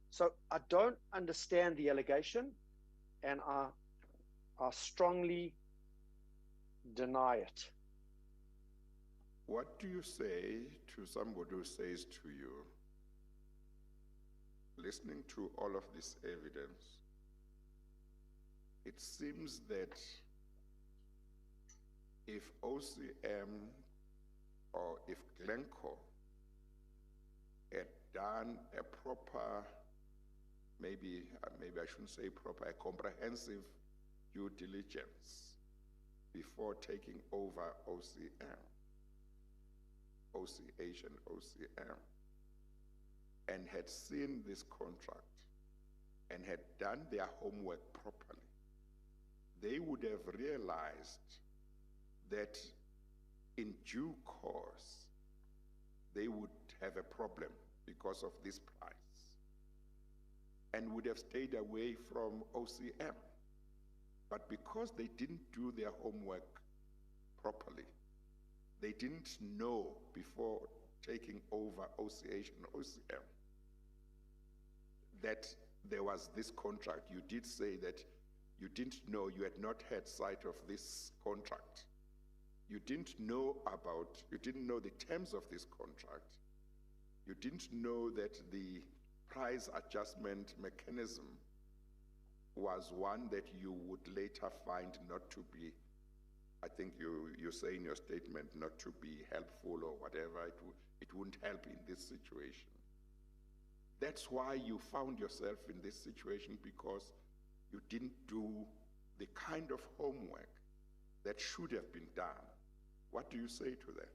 So I don't understand the allegation, and I strongly deny it. What do you say to somebody who says to you, listening to all of this evidence, it seems that if OCM or if Glencore had done a proper, maybe I shouldn't say proper, a comprehensive due diligence before taking over OCM, OCH and OCM, and had seen this contract and had done their homework properly, they would have realized that in due course, they would have a problem because of this price and would have stayed away from OCM. But because they didn't do their homework properly, they didn't know before taking over OCH and OCM that there was this contract. You did say that you didn't know, you had not had sight of this contract. You didn't know the terms of this contract. You didn't know that the price adjustment mechanism was one that you would later find not to be, I think you say in your statement, not to be helpful or whatever. It wouldn't help in this situation. That's why you found yourself in this situation, because you didn't do the kind of homework that should have been done. What do you say to that?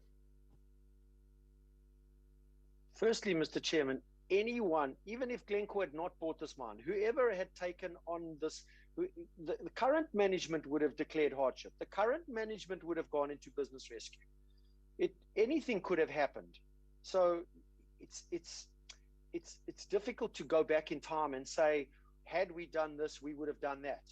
Firstly, Mr. Chairman, anyone, even if Glencore had not bought this mine, whoever had taken on this, the current management would have declared hardship. The current management would have gone into business rescue. Anything could have happened. So it's difficult to go back in time and say, had we done this, we would have done that.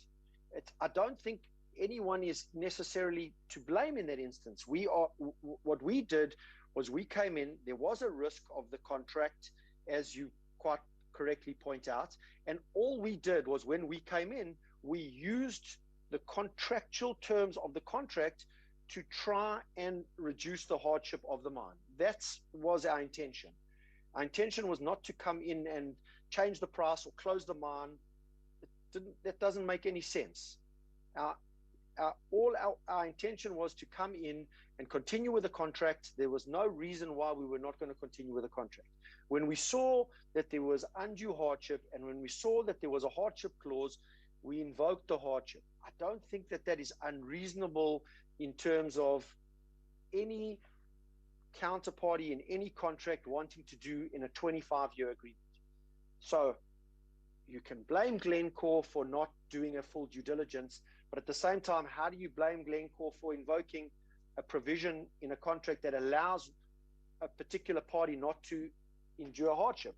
I don't think anyone is necessarily to blame in that instance. What we did was we came in, there was a risk of the contract, as you quite correctly point out, and all we did was, when we came in, we used the contractual terms of the contract to try and reduce the hardship of the mine. That was our intention. Our intention was not to come in and change the price or close the mine. That doesn't make any sense. Our intention was to come in and continue with the contract. There was no reason why we were not going to continue with the contract. When we saw that there was undue hardship, and when we saw that there was a hardship clause, we invoked the hardship. I don't think that is unreasonable in terms of any counterparty in any contract wanting to do in a 25-year agreement. So you can blame Glencore for not doing a full due diligence, but at the same time, how do you blame Glencore for invoking a provision in a contract that allows a particular party not to endure hardship?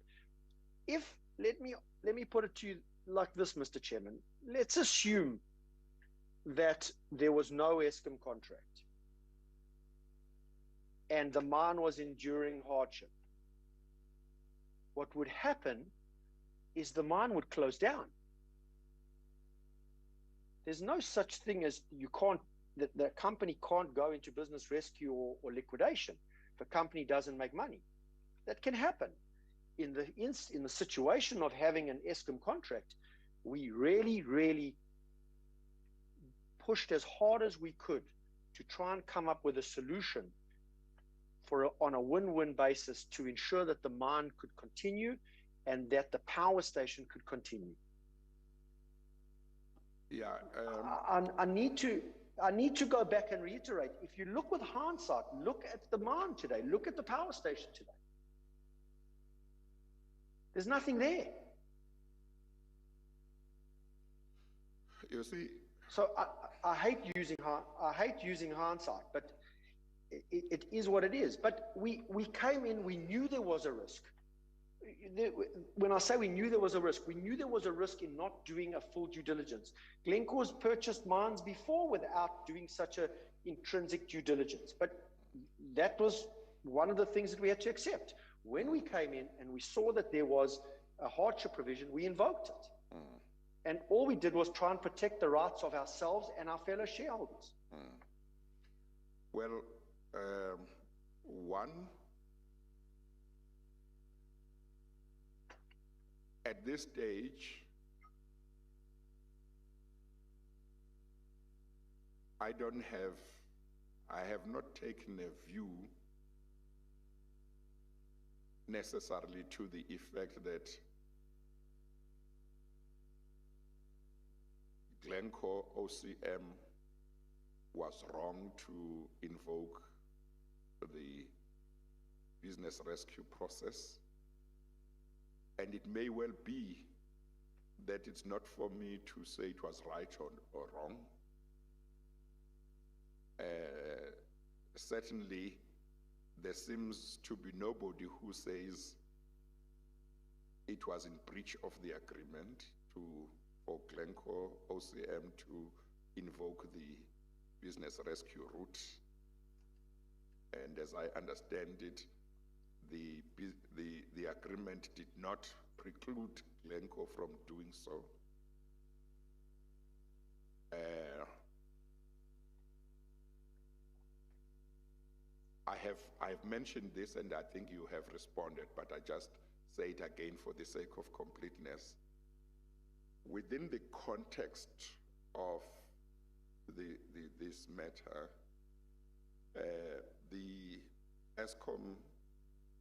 Let me put it to you like this, Mr. Chairman. Let's assume that there was no Eskom contract and the mine was enduring hardship. What would happen is the mine would close down. There's no such thing as the company can't go into business rescue or liquidation if a company doesn't make money. That can happen. In the situation of having an Eskom contract, we really pushed as hard as we could to try and come up with a solution on a win-win basis to ensure that the mine could continue and that the power station could continue. Yeah. I need to go back and reiterate. If you look with hindsight, look at the mine today, look at the power station today. There's nothing there. You see. So I hate using hindsight, but it is what it is. But we came in, we knew there was a risk. When I say we knew there was a risk in not doing a full due diligence. Glencore's purchased mines before without doing such an intrinsic due diligence. But that was one of the things that we had to accept. When we came in and we saw that there was a hardship provision, we invoked it. And all we did was try and protect the rights of ourselves and our fellow shareholders. Well, One, at this stage, I have not taken a view necessarily to the effect that Glencore OCM was wrong to invoke the business rescue process. And it may well be that it's not for me to say it was right or wrong. Certainly, there seems to be nobody who says it was in breach of the agreement for Glencore OCM to invoke the business rescue route. And as I understand it, the agreement did not preclude Glencore from doing so. I've mentioned this, and I think you have responded, but I just say it again for the sake of completeness. Within the context of this matter, the ESCOM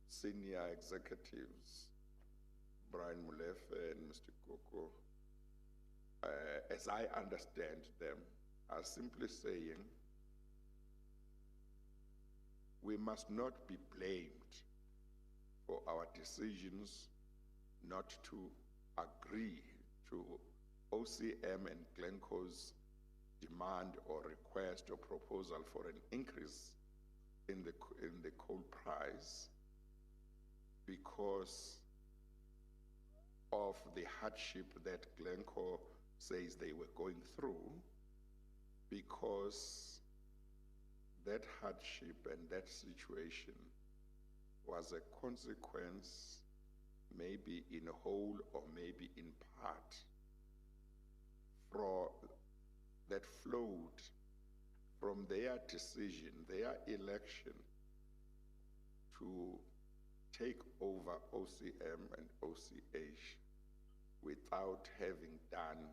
senior executives, Brian Molefe and Mr. Koko, as I understand them, are simply saying we must not be blamed for our decisions not to agree to OCM and Glencore's demand or request or proposal for an increase in the coal price because of the hardship that Glencore says they were going through, because that hardship and that situation was a consequence, maybe in whole or maybe in part, that flowed from their decision, their election to take over OCM and OCH without having done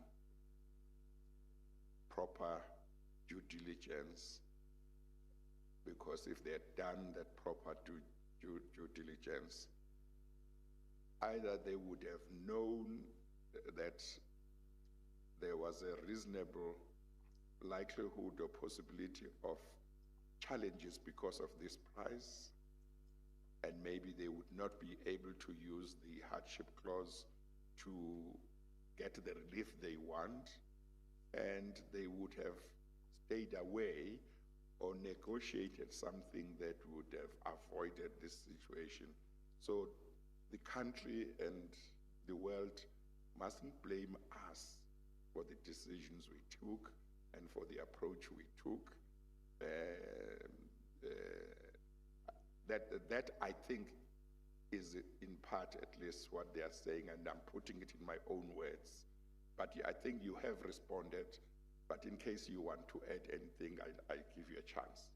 proper due diligence. Because if they had done that proper due diligence, either they would have known that there was a reasonable likelihood or possibility of challenges because of this price, and maybe they would not be able to use the hardship clause to get the relief they want, and they would have stayed away or negotiated something that would have avoided this situation. So the country and the world mustn't blame us for the decisions we took and for the approach we took. That I think is in part at least what they are saying, and I'm putting it in my own words. But I think you have responded. But in case you want to add anything, I give you a chance.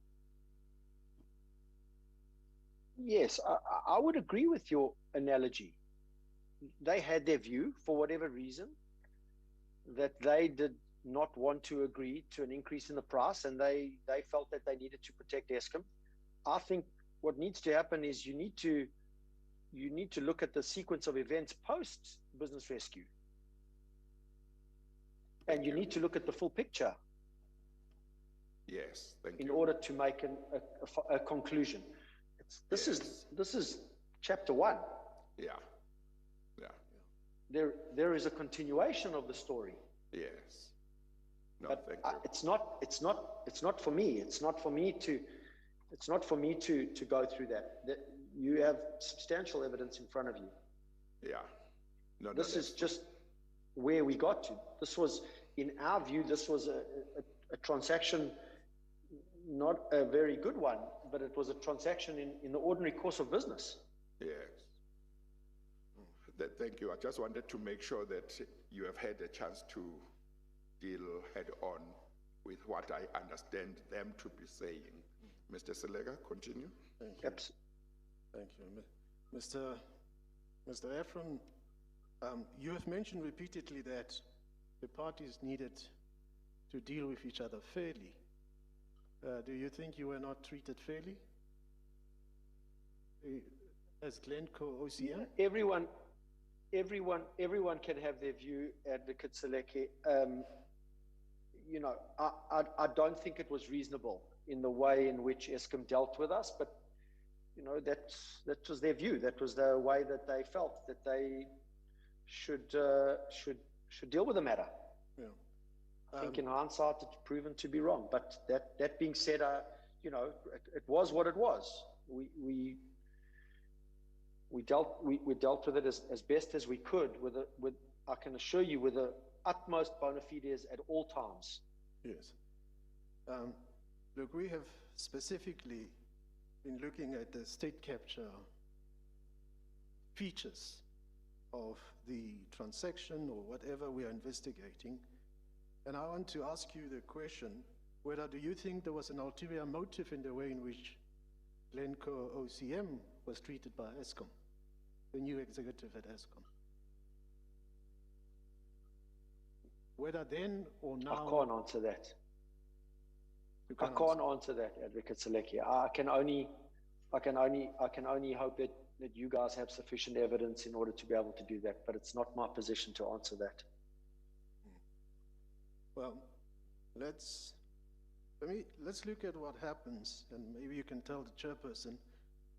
Yes, I would agree with your analogy. They had their view, for whatever reason, that they did not want to agree to an increase in the price, and they felt that they needed to protect Eskom. I think what needs to happen is you need to look at the sequence of events post business rescue. And you need to look at the full picture. Yes, thank you. In order to make a conclusion. This is chapter 1. Yeah. There is a continuation of the story. Yes. No, but thank you. It's not for me. It's not for me to go through that. You have substantial evidence in front of you. Yeah. This is just where we got to. This was, in our view, this was a transaction, not a very good one, but it was a transaction in the ordinary course of business. Yes. Thank you. I just wanted to make sure that you have had a chance to deal head on with what I understand them to be saying. Mr. Selega, continue. Thank you. Abs- Thank you. Mr. Efron, you have mentioned repeatedly that the parties needed to deal with each other fairly. Do you think you were not treated fairly? As Glencore OCM? Everyone can have their view, Advocate Seleke. You know, I don't think it was reasonable in the way in which Eskom dealt with us, but you know, that was their view. That was the way that they felt that they should deal with the matter. Yeah. I think in hindsight, it's proven to be wrong. But that being said, you know, it was what it was. We dealt with it as best as we could with I can assure you, with the utmost bona fides at all times. Yes. Look, we have specifically been looking at the state capture features of the transaction or whatever we are investigating. And I want to ask you the question, whether do you think there was an ulterior motive in the way in which Glencore OCM was treated by Eskom, the new executive at Eskom? Whether then or now... I can't answer that. I can't answer that, Advocate Seleke. I can only hope that you guys have sufficient evidence in order to be able to do that, but it's not my position to answer that. Well, let's look at what happens, and maybe you can tell the chairperson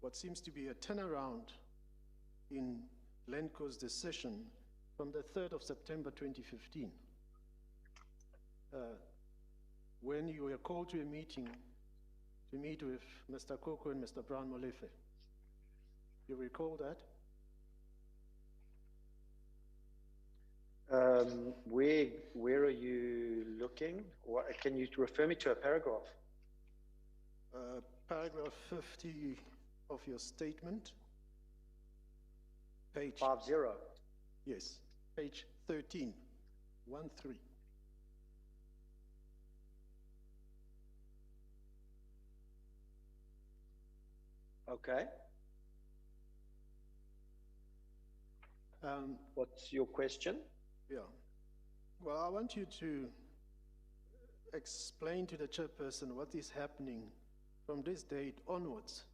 what seems to be a turnaround in Glencore's decision from the 3rd of September 2015. When you were called to a meeting to meet with Mr. Koko and Mr. Brown Molefe. You recall that? Where are you looking? Can you refer me to a paragraph? Paragraph 50 of your statement. Page 50. Yes, page 13, 1-3. Okay. What's your question? Yeah. Well, I want you to explain to the chairperson what is happening from this date onwards,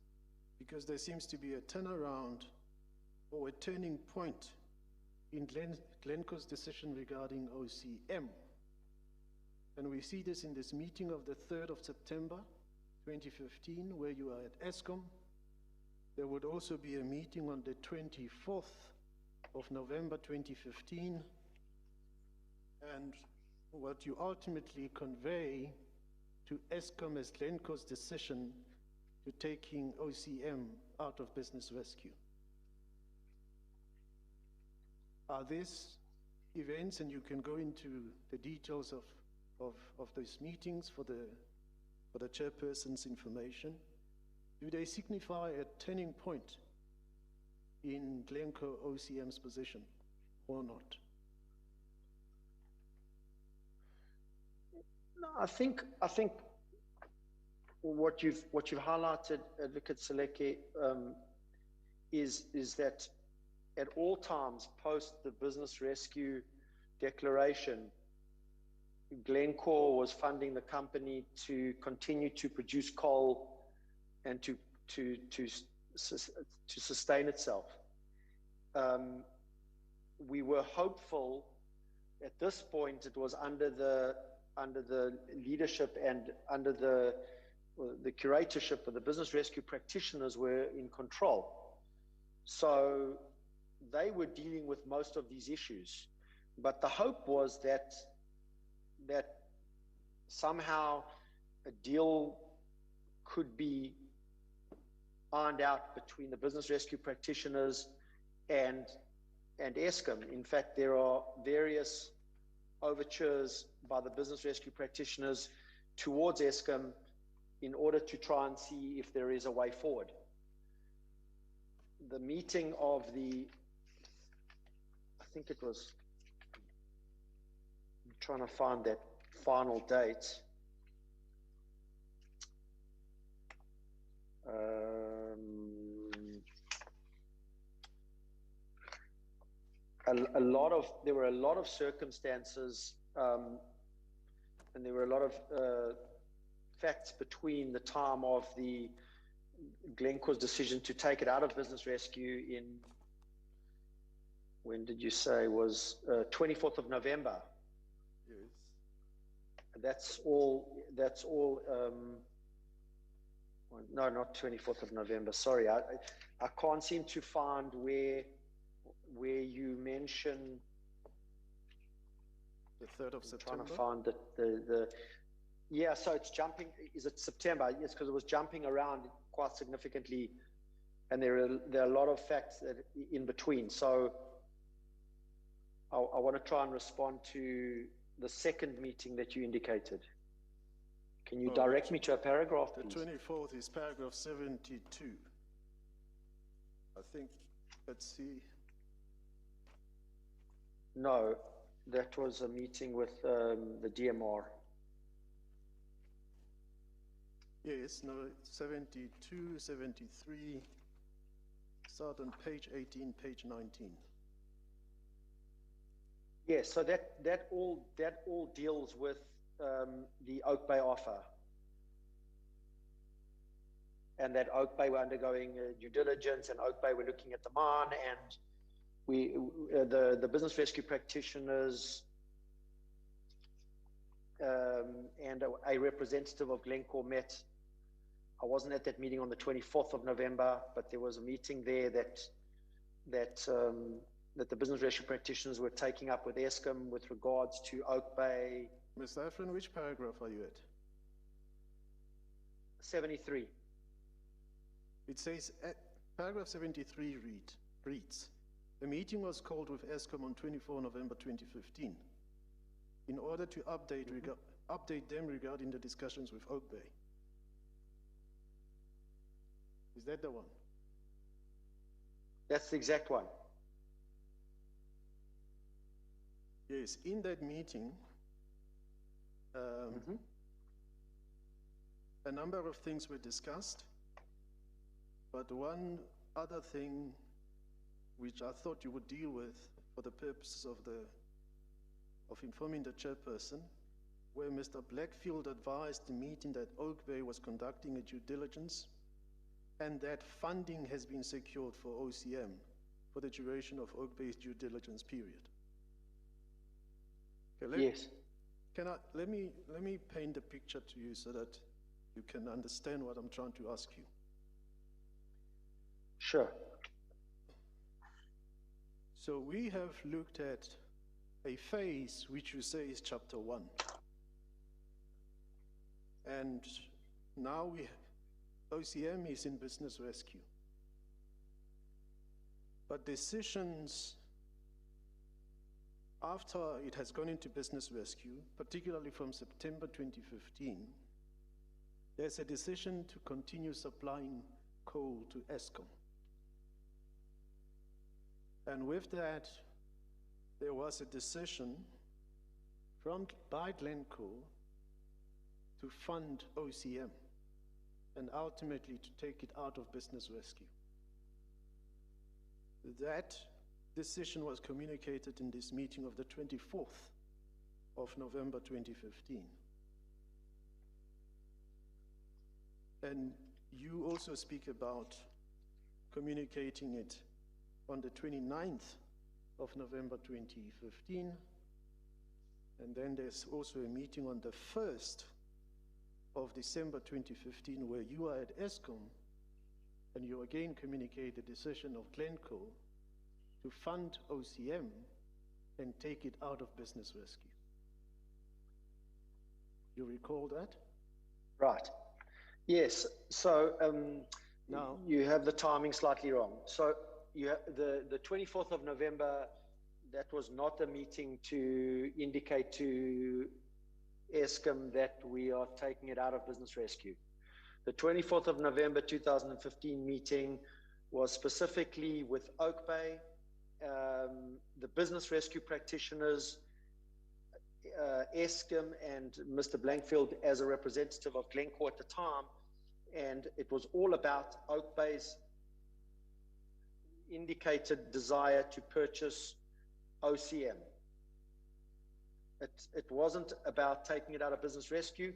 because there seems to be a turnaround or a turning point in Glencore's decision regarding OCM. And we see this in this meeting of the 3rd of September 2015, where you are at Eskom. There would also be a meeting on the 24th of November 2015. And what you ultimately convey to Eskom as Glencore's decision to taking OCM out of business rescue. Are these events, and you can go into the details of those meetings for the chairperson's information, do they signify a turning point in Glencore OCM's position or not? No, I think what you've highlighted, Advocate Seleke, is that at all times post the business rescue declaration, Glencore was funding the company to continue to produce coal and to sustain itself. We were hopeful at this point. It was under the leadership and under the curatorship of the business rescue practitioners were in control. So they were dealing with most of these issues. But the hope was that somehow a deal could be ironed out between the business rescue practitioners and Eskom. In fact, there are various overtures by the business rescue practitioners towards Eskom in order to try and see if there is a way forward. The meeting of I think it was, I'm trying to find that final date. There were a lot of circumstances, and there were a lot of facts between the time of the Glencore's decision to take it out of business rescue in, when did you say, was 24th of November? Yes. That's all, no, not 24th of November, sorry. I can't seem to find where you mention. The 3rd of September? Trying to find the yeah, so it's jumping, is it September? Yes, because it was jumping around quite significantly, and there are a lot of facts that in between. So I want to try and respond to the second meeting that you indicated. Can you direct me to a paragraph, please? The 24th is paragraph 72. I think, let's see. No, that was a meeting with the DMR. Yes, no, 72, 73, start on page 18, page 19. Yes, so that all deals with the Oak Bay offer, and that Oak Bay were undergoing due diligence, and Oak Bay were looking at the mine, and the business rescue practitioners and a representative of Glencore met. I wasn't at that meeting on the 24th of November, but there was a meeting there that the business rescue practitioners were taking up with Eskom with regards to Oak Bay. Mr. Efron, which paragraph are you at? 73. It says, paragraph 73 reads, the meeting was called with Eskom on 24 November 2015 in order to update them regarding the discussions with Oak Bay. Is that the one? That's the exact one. Yes, in that meeting, a number of things were discussed, but one other thing which I thought you would deal with for the purposes of informing the chairperson, where Mr. Blackfield advised the meeting that Oak Bay was conducting a due diligence and that funding has been secured for OCM for the duration of Oak Bay's due diligence period. Okay, yes. Let me paint a picture to you so that you can understand what I'm trying to ask you. Sure. So we have looked at a phase which you say is chapter 1. And now OCM is in business rescue. But decisions after it has gone into business rescue, particularly from September 2015, there's a decision to continue supplying coal to Eskom. And with that, there was a decision by Glencore to fund OCM and ultimately to take it out of business rescue. That decision was communicated in this meeting of the 24th of November 2015. And you also speak about communicating it on the 29th of November 2015. And then there's also a meeting on the 1st of December 2015 where you are at Eskom and you again communicate the decision of Glencore to fund OCM and take it out of business rescue. You recall that? Right. Yes. So now you have the timing slightly wrong. So the 24th of November, that was not a meeting to indicate to Eskom that we are taking it out of business rescue. The 24th of November 2015 meeting was specifically with Oak Bay, the business rescue practitioners, Eskom and Mr. Blankfield as a representative of Glencore at the time, and it was all about Oak Bay's indicated desire to purchase OCM. It wasn't about taking it out of business rescue.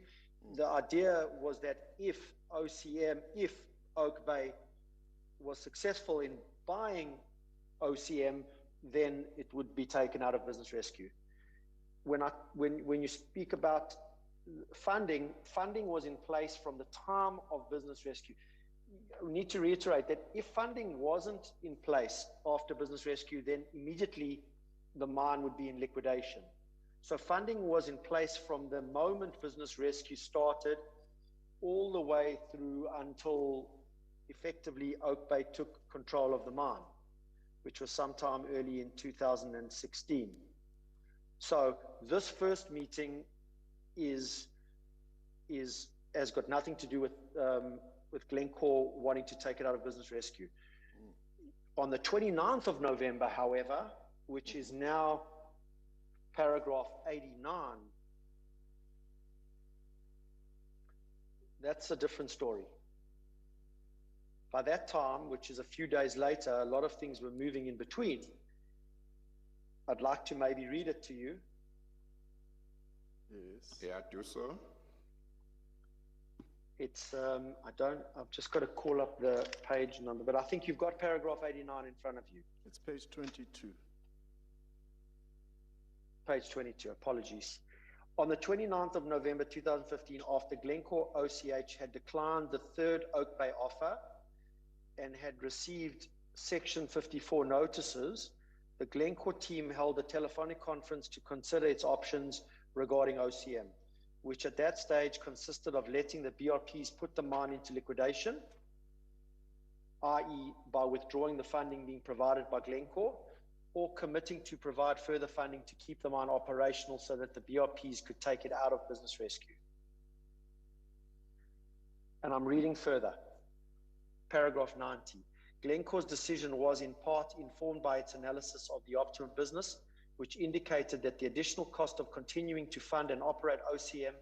The idea was that if Oak Bay was successful in buying OCM, then it would be taken out of business rescue. When you speak about funding was in place from the time of business rescue. We need to reiterate that if funding wasn't in place after business rescue, then immediately the mine would be in liquidation. So funding was in place from the moment business rescue started all the way through until effectively Oak Bay took control of the mine, which was sometime early in 2016. So this first meeting has got nothing to do with Glencore wanting to take it out of business rescue. On the 29th of November, however, which is now paragraph 89, that's a different story. By that time, which is a few days later, a lot of things were moving in between. I'd like to maybe read it to you. Yes. Yeah, do so. It's, I've just got to call up the page number, but I think you've got paragraph 89 in front of you. It's page 22. Page 22, apologies. On the 29th of November 2015, after Glencore OCH had declined the third Oak Bay offer and had received Section 54 notices, the Glencore team held a telephonic conference to consider its options regarding OCM, which at that stage consisted of letting the BRPs put the mine into liquidation, i.e. by withdrawing the funding being provided by Glencore, or committing to provide further funding to keep the mine operational so that the BRPs could take it out of business rescue. And I'm reading further. Paragraph 90. Glencore's decision was in part informed by its analysis of the optimum business, which indicated that the additional cost of continuing to fund and operate OCM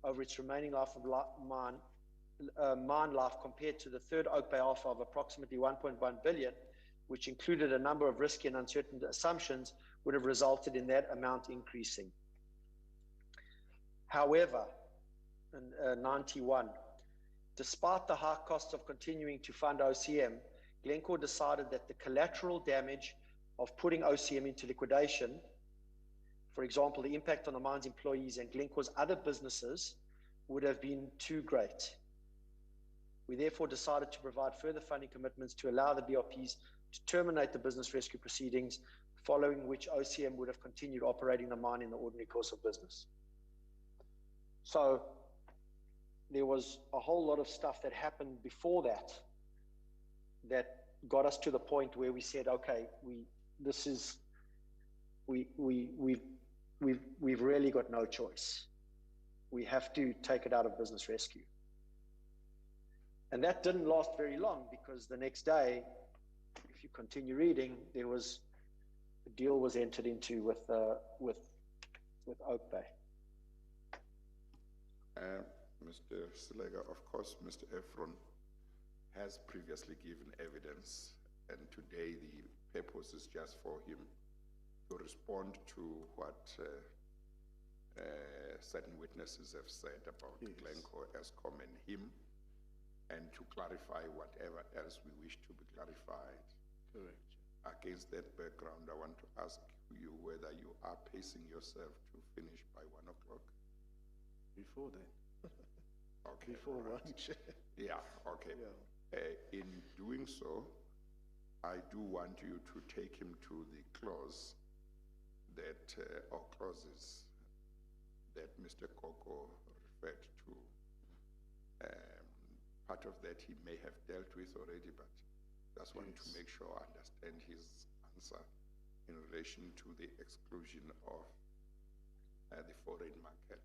over its remaining life of mine life compared to the third Oak Bay offer of approximately 1.1 billion, which included a number of risky and uncertain assumptions, would have resulted in that amount increasing. However, in 91, despite the high cost of continuing to fund OCM, Glencore decided that the collateral damage of putting OCM into liquidation, for example, the impact on the mine's employees and Glencore's other businesses, would have been too great. We therefore decided to provide further funding commitments to allow the BRPs to terminate the business rescue proceedings, following which OCM would have continued operating the mine in the ordinary course of business. So there was a whole lot of stuff that happened before that that got us to the point where we said, okay, we've really got no choice. We have to take it out of business rescue. And that didn't last very long, because the next day, if you continue reading, a deal was entered into with Oak Bay. Mr. Silega, of course, Mr. Efron has previously given evidence, and today the purpose is just for him to respond to what certain witnesses have said about Glencore, Eskom, and him, and to clarify whatever else we wish to be clarified. Correct. Against that background, I want to ask you whether you are pacing yourself to finish by 1 o'clock. Before then. Okay. Before right. lunch. Yeah, okay. Yeah. In doing so, I do want you to take him to the clause that, or clauses that Mr. Koko referred to. Part of that he may have dealt with already, but just want to make sure I understand his answer in relation to the exclusion of the foreign market.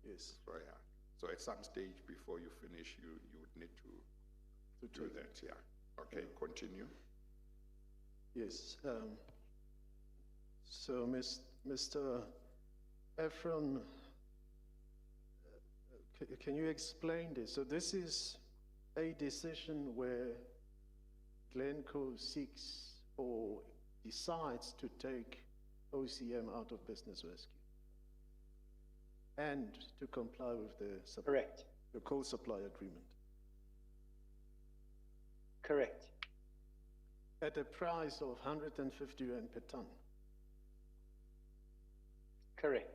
Yes. So, yeah. So at some stage before you finish, you would need to do that, yeah. Okay, continue. Yes. So, Mr. Efron, can you explain this? So this is a decision where Glencoe seeks or decides to take OCM out of business rescue and to comply with Correct. the coal supply agreement Correct. at a price of 150 rand per ton. Correct.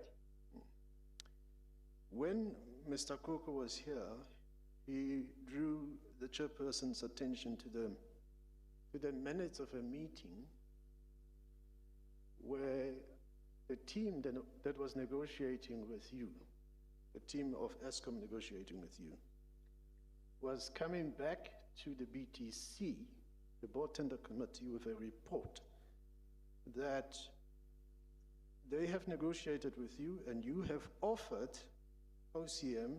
When Mr. Koko was here, he drew the chairperson's attention to the minutes of a meeting where the team that was negotiating with you, the team of ESCOM negotiating with you, was coming back to the BTC, the Board Tender Committee, with a report that they have negotiated with you and you have offered OCM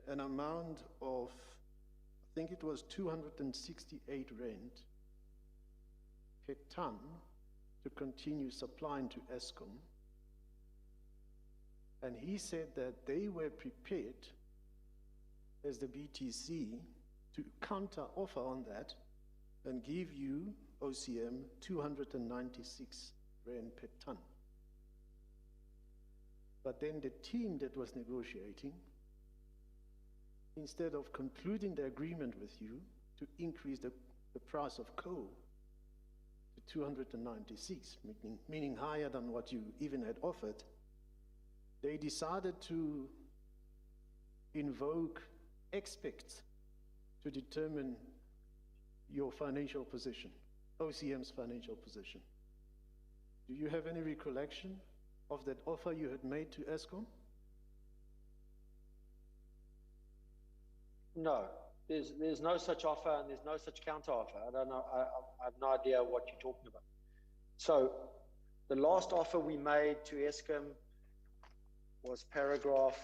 an amount of, I think it was 268 rand per ton to continue supplying to ESCOM. And he said that they were prepared as the BTC to counter offer on that and give you, OCM, 296 rand per ton. But then the team that was negotiating, instead of concluding the agreement with you to increase the price of coal to 296, meaning higher than what you even had offered, they decided to invoke experts to determine your financial position, OCM's financial position. Do you have any recollection of that offer you had made to ESCOM? No, there's no such offer and there's no such counter offer. I don't know. I have no idea what you're talking about. So the last offer we made to ESCOM was paragraph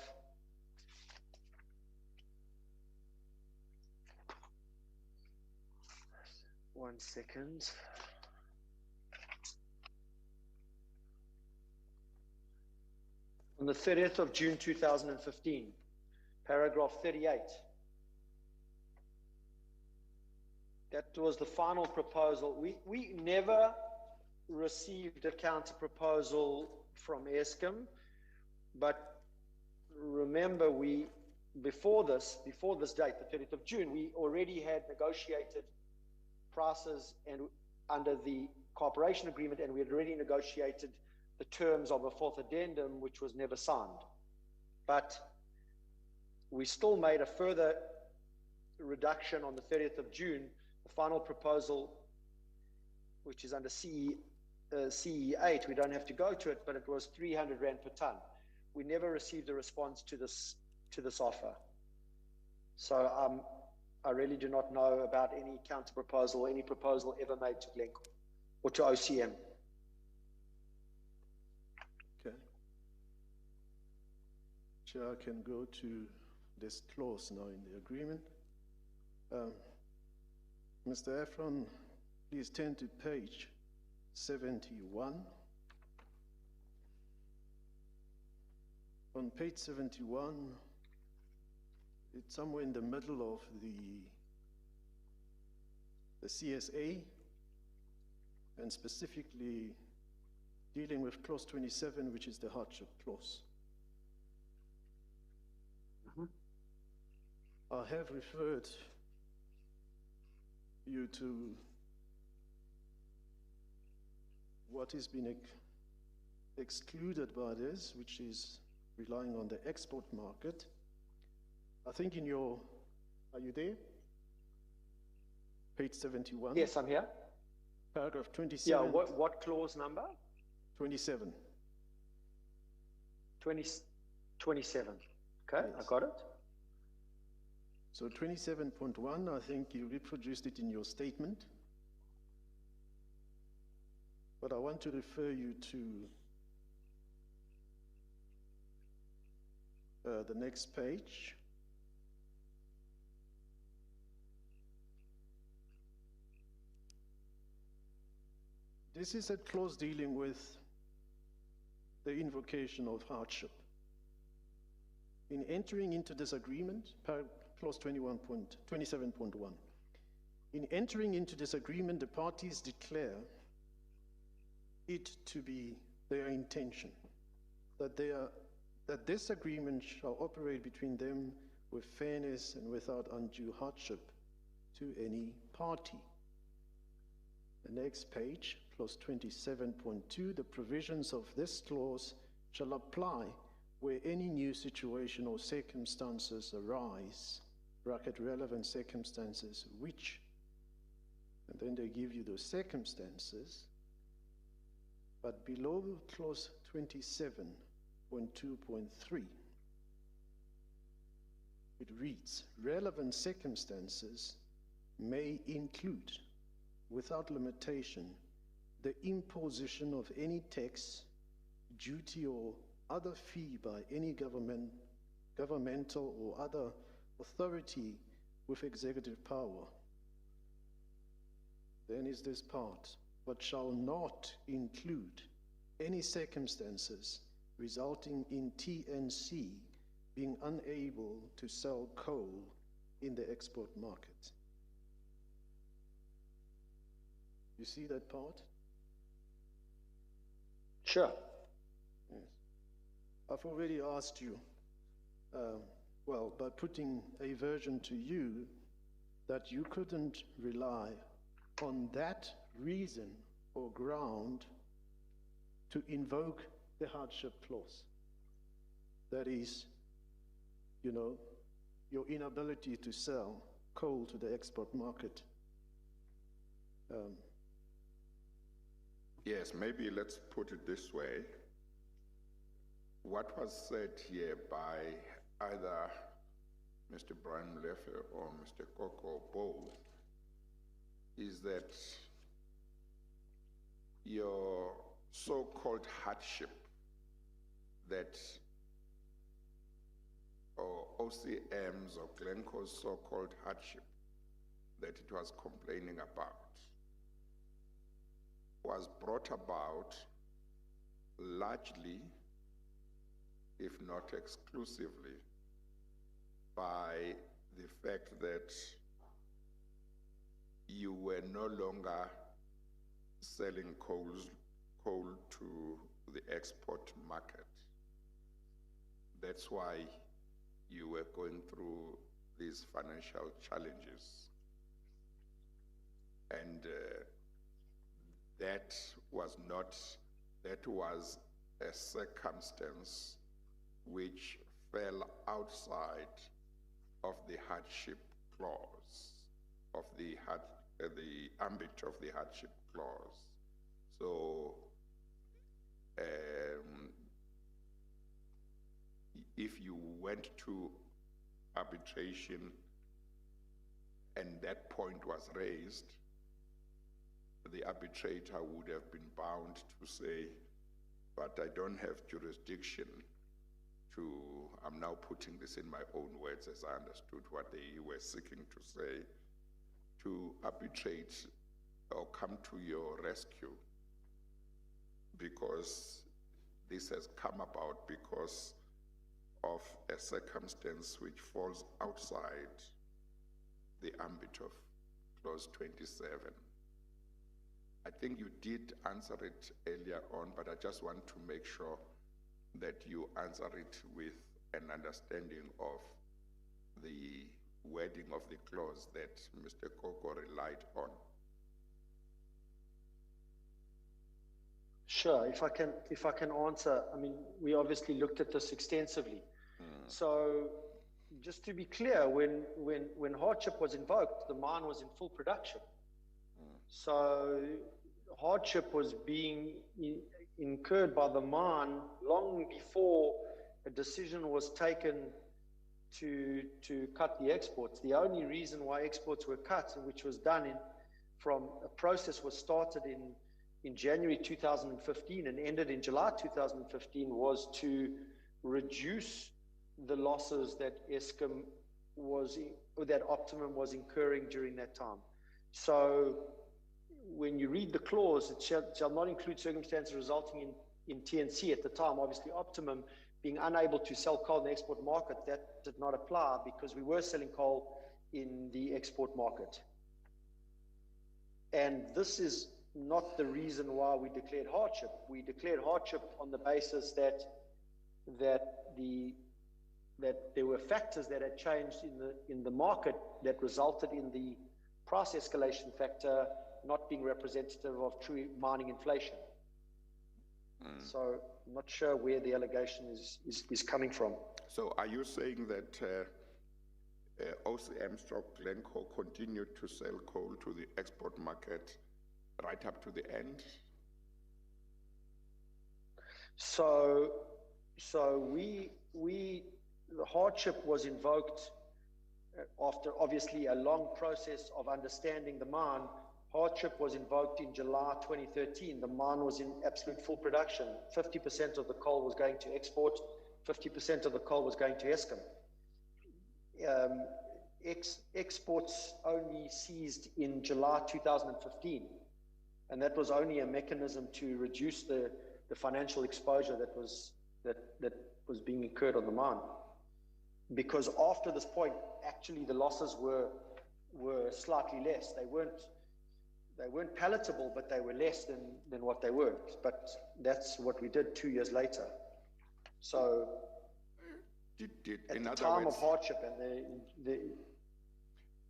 1 second. On the 30th of June 2015, paragraph 38. That was the final proposal. We never received a counter proposal from ESCOM, but remember before this date, the 30th of June, we already had negotiated prices and under the cooperation agreement, and we had already negotiated the terms of a fourth addendum, which was never signed. But we still made a further reduction on the 30th of June. The final proposal, which is under CE8, we don't have to go to it, but it was 300 rand per ton. We never received a response to this offer. So I really do not know about any counter proposal or any proposal ever made to Glencore or to OCM. Okay. Chair, I can go to this clause now in the agreement. Mr. Efron, please turn to page 71. On page 71, it's somewhere in the middle of the CSA, and specifically dealing with clause 27, which is the hardship clause. I have referred you to what has been excluded by this, which is relying on the export market. I think in your, are you there? Page 71. Yes, I'm here. Paragraph 27. Yeah, what clause number? 27. 27. Okay, Yes. I got it. So 27.1, I think you reproduced it in your statement. But I want to refer you to the next page. This is a clause dealing with the invocation of hardship. In entering into this agreement, clause 27.1. In entering into this agreement, the parties declare it to be their intention that this agreement shall operate between them with fairness and without undue hardship to any party. The next page, clause 27.2, the provisions of this clause shall apply where any new situation or circumstances arise, bracket relevant circumstances which, and then they give you those circumstances, but below clause 27.2.3, it reads, relevant circumstances may include, without limitation, the imposition of any tax, duty, or other fee by any governmental or other authority with executive power. Then is this part, but shall not include any circumstances resulting in TNC being unable to sell coal in the export market. You see that part? Sure. Yes. I've already asked you, by putting a version to you, that you couldn't rely on that reason or ground to invoke the hardship clause. That is, your inability to sell coal to the export market. Yes, maybe let's put it this way. What was said here by either Mr. Brian Mlefe or Mr. Koko or both is that your so-called hardship that, or OCM's or Glencore's so-called hardship that it was complaining about was brought about largely, if not exclusively, by the fact that you were no longer selling coal to the export market. That's why you were going through these financial challenges. And that was a circumstance which fell outside of the hardship clause, of the ambit of the hardship clause. So if you went to arbitration and that point was raised, the arbitrator would have been bound to say, but I don't have jurisdiction to, I'm now putting this in my own words as I understood what they were seeking to say, to arbitrate or come to your rescue, because this has come about because of a circumstance which falls outside the ambit of clause 27. I think you did answer it earlier on, but I just want to make sure that you answer it with an understanding of the wording of the clause that Mr. Koko relied on. Sure, if I can answer, I mean, we obviously looked at this extensively. So just to be clear, when hardship was invoked, the mine was in full production. So hardship was being incurred by the mine long before a decision was taken to cut the exports. The only reason why exports were cut, which was done from a process was started in January 2015 and ended in July 2015, was to reduce the losses that Eskom that Optimum was incurring during that time. So when you read the clause, it shall not include circumstances resulting in TNC at the time. Obviously, Optimum being unable to sell coal in the export market, that did not apply because we were selling coal in the export market. And this is not the reason why we declared hardship. We declared hardship on the basis that there were factors that had changed in the market that resulted in the price escalation factor not being representative of true mining inflation. So I'm not sure where the allegation is coming from. So are you saying that OCM/Glencore continued to sell coal to the export market right up to the end? So the hardship was invoked after obviously a long process of understanding the mine. Hardship was invoked in July 2013. The mine was in absolute full production. 50% of the coal was going to export, 50% of the coal was going to Eskom. Exports only ceased in July 2015. And that was only a mechanism to reduce the financial exposure that was being incurred on the mine. Because after this point, actually the losses were slightly less. They weren't palatable, but they were less than what they were. But that's what we did 2 years later. So at the time of hardship and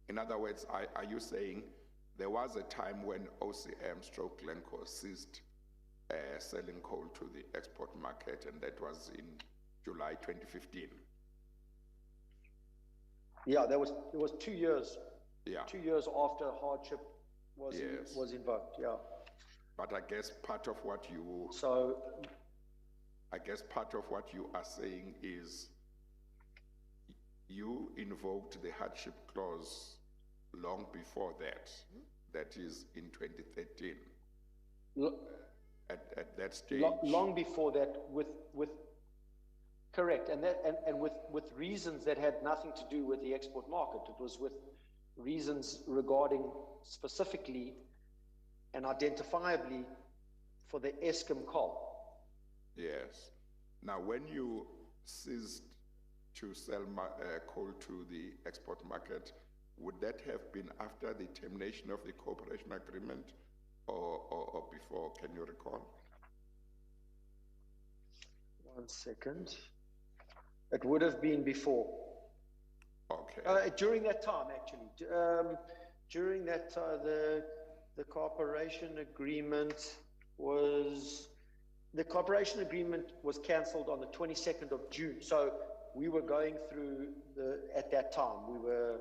in other words, are you saying there was a time when OCM/Glencore ceased selling coal to the export market, and that was in July 2015? Yeah, it was 2 years. Yeah. 2 years after hardship was invoked. Yeah. But I guess part of what you are saying is you invoked the hardship clause long before that. That is in 2013. At that stage. Long before that, with correct, and with reasons that had nothing to do with the export market. It was with reasons regarding specifically and identifiably for the Eskom coal. Yes. Now, when you ceased to sell coal to the export market, would that have been after the termination of the cooperation agreement or before? Can you recall? 1 second. It would have been before. Okay. During that time, actually. During that time, the cooperation agreement was cancelled on the 22nd of June. So we were going through at that time, we were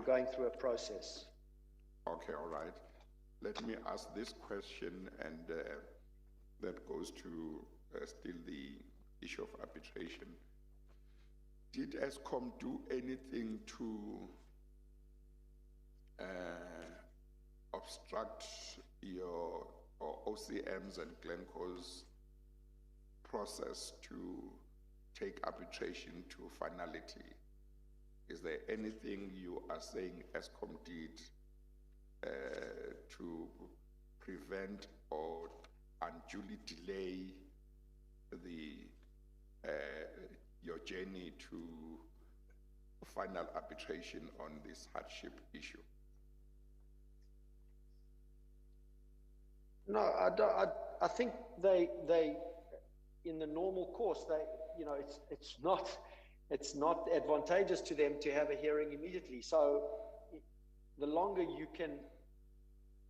going through a process. Okay, all right. Let me ask this question, and that goes to still the issue of arbitration. Did Eskom do anything to obstruct your or OCM's and Glencore's process to take arbitration to finality? Is there anything you are saying Eskom did to prevent or unduly delay your journey to final arbitration on this hardship issue? No, I don't. I think they in the normal course, it's not advantageous to them to have a hearing immediately. So the longer you can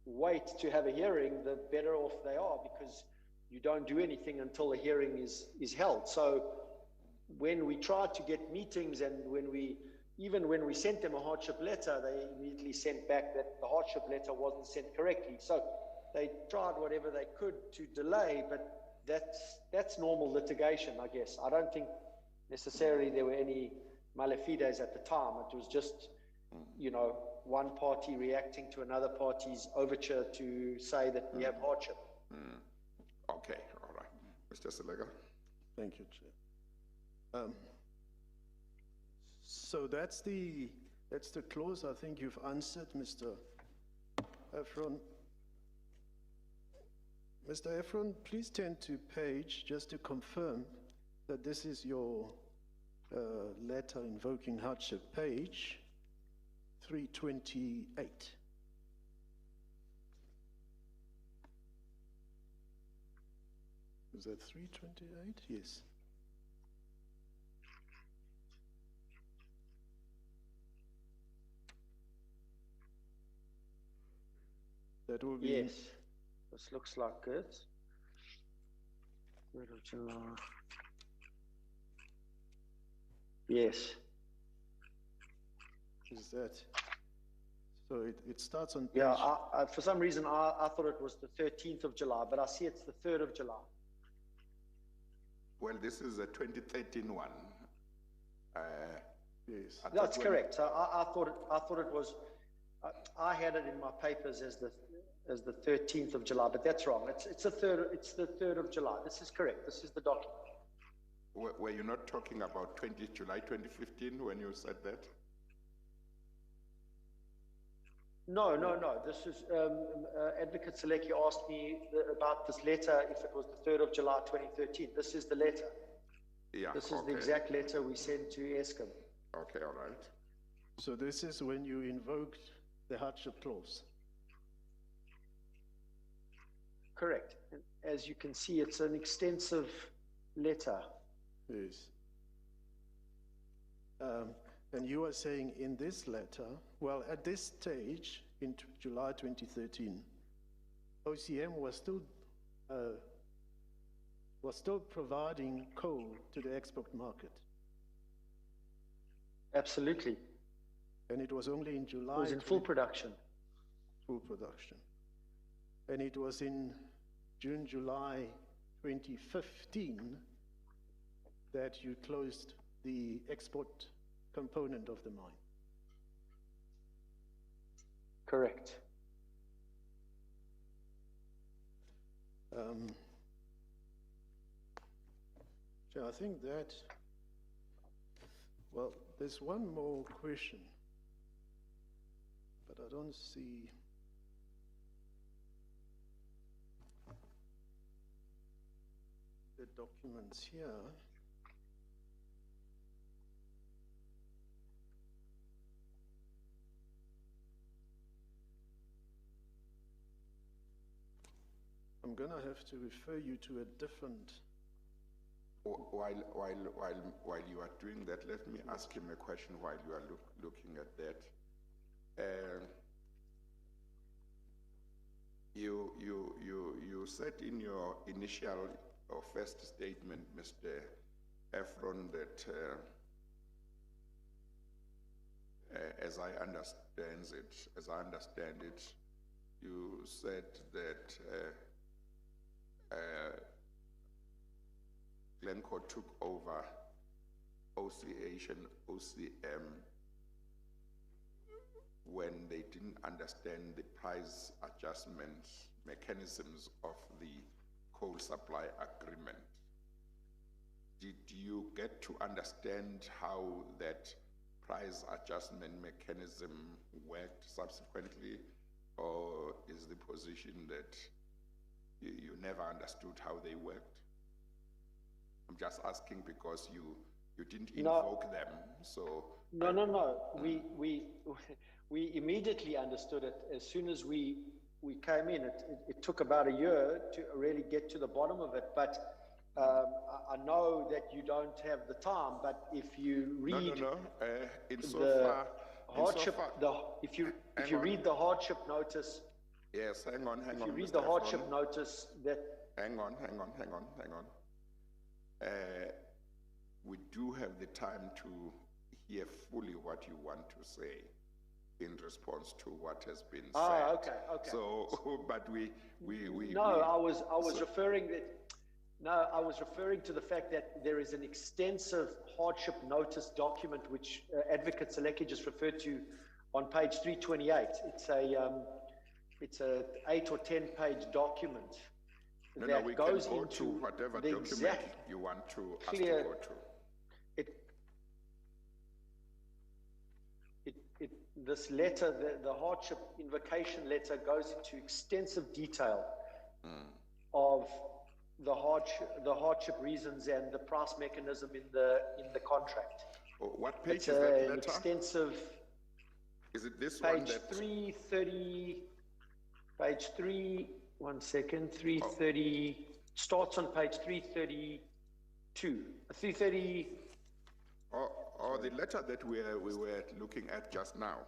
wait to have a hearing, the better off they are, because you don't do anything until the hearing is held. So when we tried to get meetings, and even when we sent them a hardship letter, they immediately sent back that the hardship letter wasn't sent correctly. So they tried whatever they could to delay, but that's normal litigation, I guess. I don't think necessarily there were any malefides at the time. It was just, one party reacting to another party's overture to say that we have hardship. Okay, all right. Mr. Selega? Thank you, Chair. So that's the clause. I think you've answered, Mr. Efron. Mr. Efron, please turn to page, just to confirm that this is your letter invoking hardship, page 328. Is that 328? Yes. That will be. Yes, this looks like it. 3rd of July. Yes. Is that, so it starts on page. Yeah, for some reason I thought it was the 13th of July, but I see it's the 3rd of July. Well, this is a 2013 one. Yes. That's correct. So I thought it was, I had it in my papers as the 13th of July, but that's wrong. It's the 3rd of July. This is correct. This is the document. Were you not talking about July 2015 when you said that? No. This is, Advocate Seleki asked me about this letter, if it was the 3rd of July 2013. This is the letter. Yeah. This is the exact letter we sent to Eskom. Okay, all right. So this is when you invoked the hardship clause. Correct. And as you can see, it's an extensive letter. Yes. And you are saying in this letter, well, at this stage, in July 2013, OCM was still providing coal to the export market. Absolutely. And it was only in July. It was in full production. Full production. And it was in June, July 2015 that you closed the export component of the mine. Correct. So I think that, well, there's one more question, but I don't see. The documents here. I'm going to have to refer you to a different. While you are doing that, let me ask him a question while you are looking at that. You said in your initial or first statement, Mr. Efron, that as I understand it, you said that Glencore took over OCH and OCM when they didn't understand the price adjustment mechanisms of the coal supply agreement. Did you get to understand how that price adjustment mechanism worked subsequently, or is the position that you never understood how they worked? I'm just asking because you didn't invoke them, so. No. We immediately understood it as soon as we came in. It took about a year to really get to the bottom of it, but I know that you don't have the time, but if you read if you read the hardship notice. Yes, hang on. If you read the hardship notice that. Hang on. We do have the time to hear fully what you want to say in response to what has been said. Okay. So, but we. I was referring to the fact that there is an extensive hardship notice document which Advocate Seleki just referred to on page 328. It's a 8 or 10 page document. No, we can go to whatever document you want to ask to go to. This letter, the hardship invocation letter, goes into extensive detail of the hardship reasons and the price mechanism in the contract. Oh, what page It's is that an letter? extensive Is it this one page that? 330, page 3, 1 second, 330, starts on page 332, 330, Or the letter that we were looking at just now?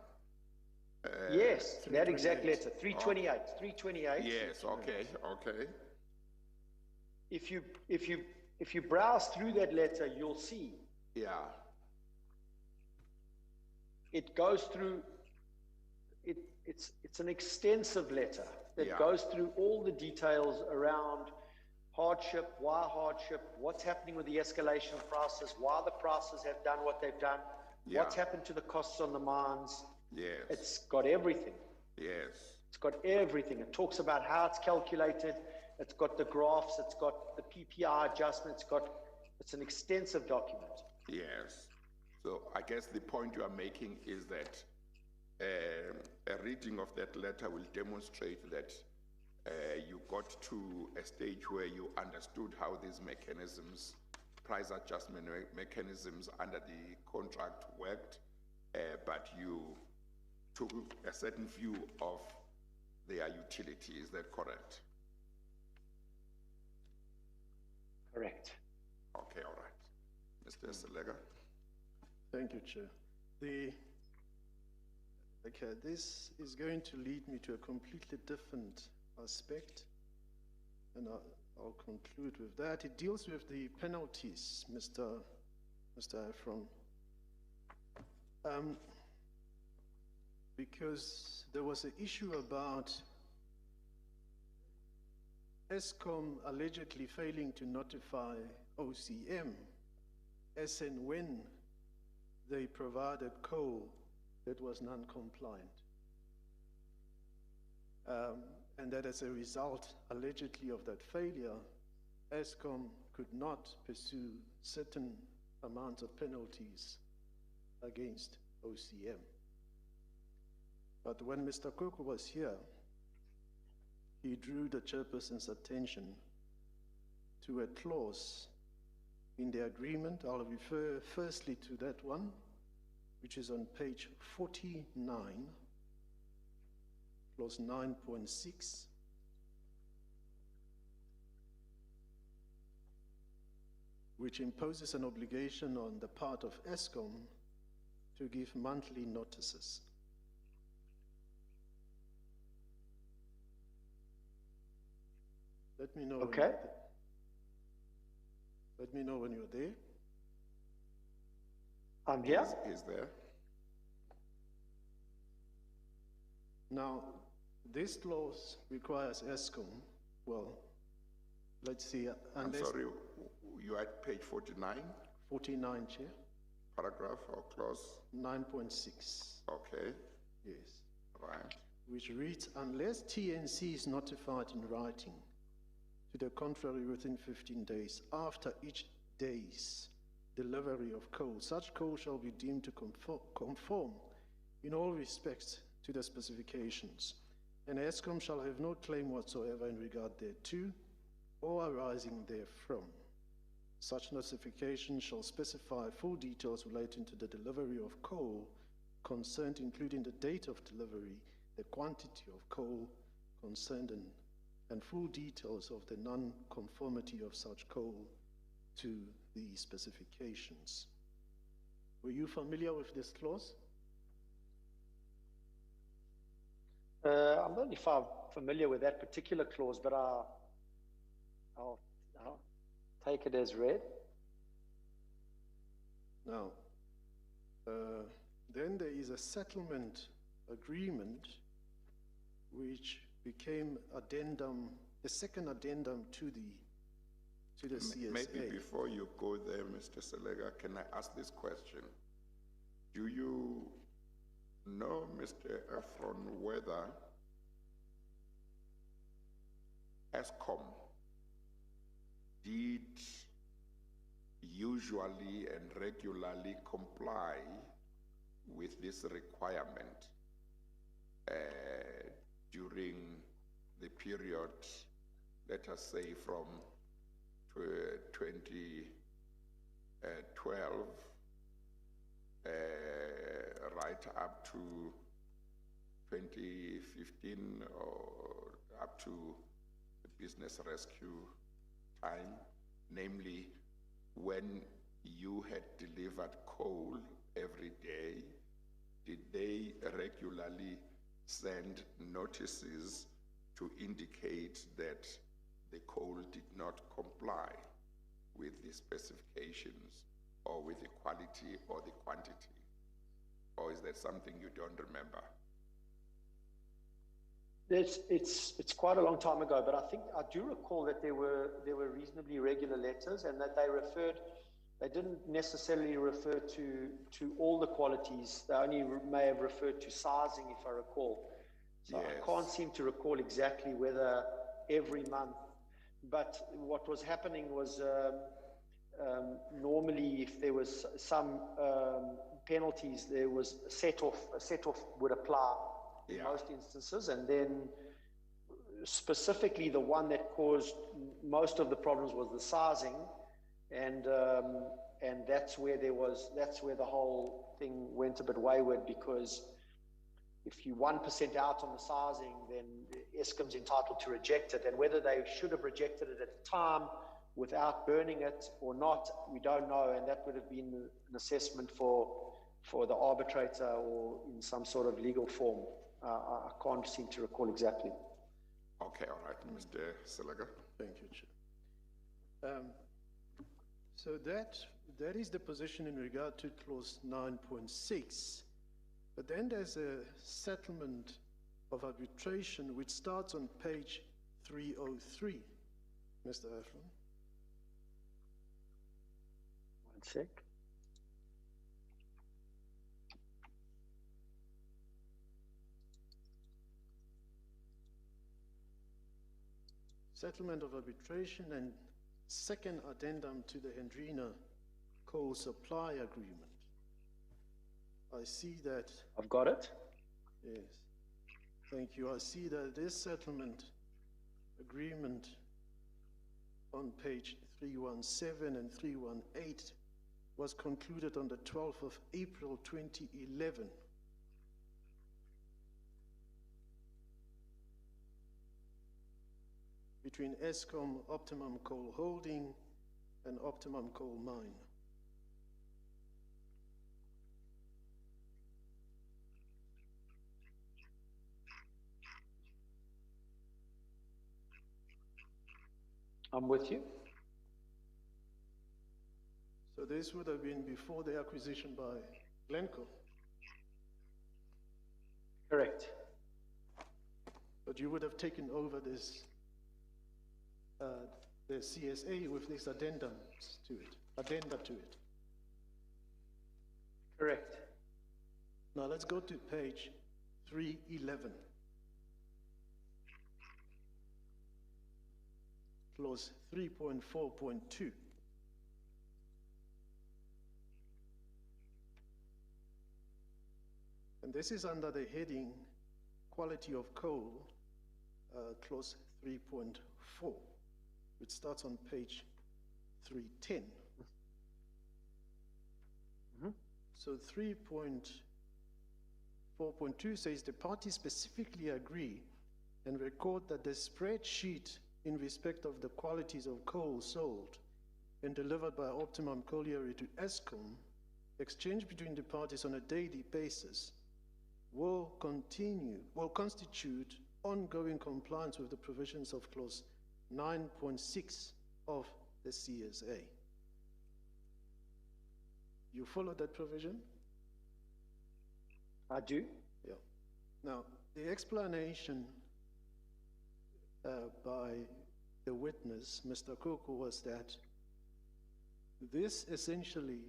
yes, that exact 328. letter, 328, 328. Yes, okay, okay. If you browse through that letter, you'll see Yeah, it goes through, it's an extensive letter that Yeah. goes through all the details around hardship, why hardship, what's happening with the escalation of prices, why the prices have done what they've done, what's Yeah. happened to the costs on the mines. yes, It's got everything. yes, It's got everything. It talks about how it's calculated. It's got the graphs. It's got the PPI adjustment. It's an extensive document. yes. So I guess the point you are making is that a reading of that letter will demonstrate that you got to a stage where you understood how these mechanisms, price adjustment mechanisms under the contract worked, but you took a certain view of their utility. Is that correct? Correct. Okay, all right. Mr. Selega? Thank you, Chair. Okay, this is going to lead me to a completely different aspect, and I'll conclude with that. It deals with the penalties, Mr. Efron. Because there was an issue about Eskom allegedly failing to notify OCM as and when they provided coal that was non-compliant. And that as a result, allegedly, of that failure, Eskom could not pursue certain amounts of penalties against OCM. But when Mr. Koko was here, he drew the chairperson's attention to a clause in the agreement. I'll refer firstly to that one, which is on page 49, clause 9.6. Which imposes an obligation on the part of Eskom to give monthly notices. Let me know. Okay. Let me know when you're there. I'm here. Is there? Now, this clause requires Eskom, well, let's see, I'm unless sorry, you are at page 49, 49, Chair, paragraph or clause? 9.6, Okay, yes, right. which reads, unless TNC is notified in writing to the contrary within 15 days after each day's delivery of coal, such coal shall be deemed to conform in all respects to the specifications, and Eskom shall have no claim whatsoever in regard thereto or arising therefrom. Such notification shall specify full details relating to the delivery of coal concerned, including the date of delivery, the quantity of coal concerned, and full details of the non-conformity of such coal to the specifications. Were you familiar with this clause? I'm not if I'm familiar with that particular clause, but I'll take it as read. Now, then there is a settlement agreement which became addendum, the second addendum to the CSA. Maybe before you go there, Mr. Selega, can I ask this question? Do you know, Mr. Efron, whether Eskom did usually and regularly comply with this requirement during the period let us say from 2012 right up to 2015 or up to the business rescue time, namely when you had delivered coal every day, did they regularly send notices to indicate that the coal did not comply with the specifications or with the quality or the quantity? Or is that something you don't remember? It's quite a long time ago, but I do recall that there were reasonably regular letters, and that they didn't necessarily refer to all the qualities. They only may have referred to sizing, if I recall. So Yes. I can't seem to recall exactly whether every month, but what was happening was normally if there was some penalties, there was a set-off would apply in most instances, and then specifically the one that caused most of the problems was the sizing, and that's where the whole thing went a bit wayward, because if you 1% out on the sizing, then Eskom's entitled to reject it, and whether they should have rejected it at the time without burning it or not, we don't know, and that would have been an assessment for the arbitrator or in some sort of legal form. I can't seem to recall exactly. Okay, all right, Mr. Selaga. Thank you, Chair. So that is the position in regard to clause 9.6. But then there's a settlement of arbitration which starts on page 303. Mr. Efron. One sec. Settlement of arbitration and second addendum to the Hendrina coal supply agreement. I see that. I've got it. Yes. Thank you. I see that this settlement agreement on page 317 and 318 was concluded on the 12th of April 2011. Between Eskom, Optimum Coal Holding, and Optimum Coal Mine. I'm with you. So this would have been before the acquisition by Glencore. Correct. But you would have taken over this, the CSA with these addenda to it. Correct. Now let's go to page 311. Clause 3.4.2. And this is under the heading Quality of Coal, clause 3.4, which starts on page 310. Mm-hmm. So 3.4.2 says the parties specifically agree and record that the spreadsheet in respect of the qualities of coal sold and delivered by Optimum Colliery to Eskom, exchanged between the parties on a daily basis, will constitute ongoing compliance with the provisions of clause 9.6 of the CSA. You follow that provision? I do. Yeah. Now, the explanation by the witness, Mr. Koko, was that this essentially,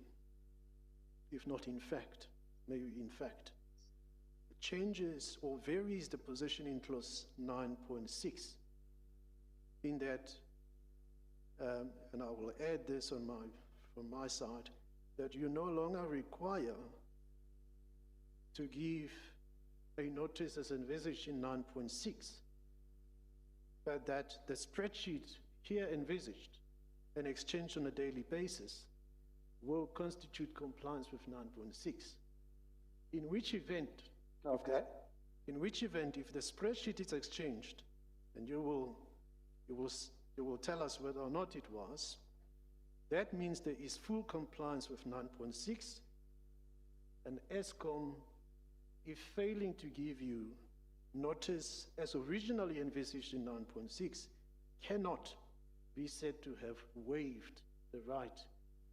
if not in fact, maybe in fact, changes or varies the position in clause 9.6 in that, and I will add this from my side, that you no longer require to give a notice as envisaged in 9.6, but that the spreadsheet here envisaged and exchanged on a daily basis will constitute compliance with 9.6. In which event, Okay. if the spreadsheet is exchanged, and you will tell us whether or not it was, that means there is full compliance with 9.6, and ESCOM, if failing to give you notice as originally envisaged in 9.6, cannot be said to have waived the right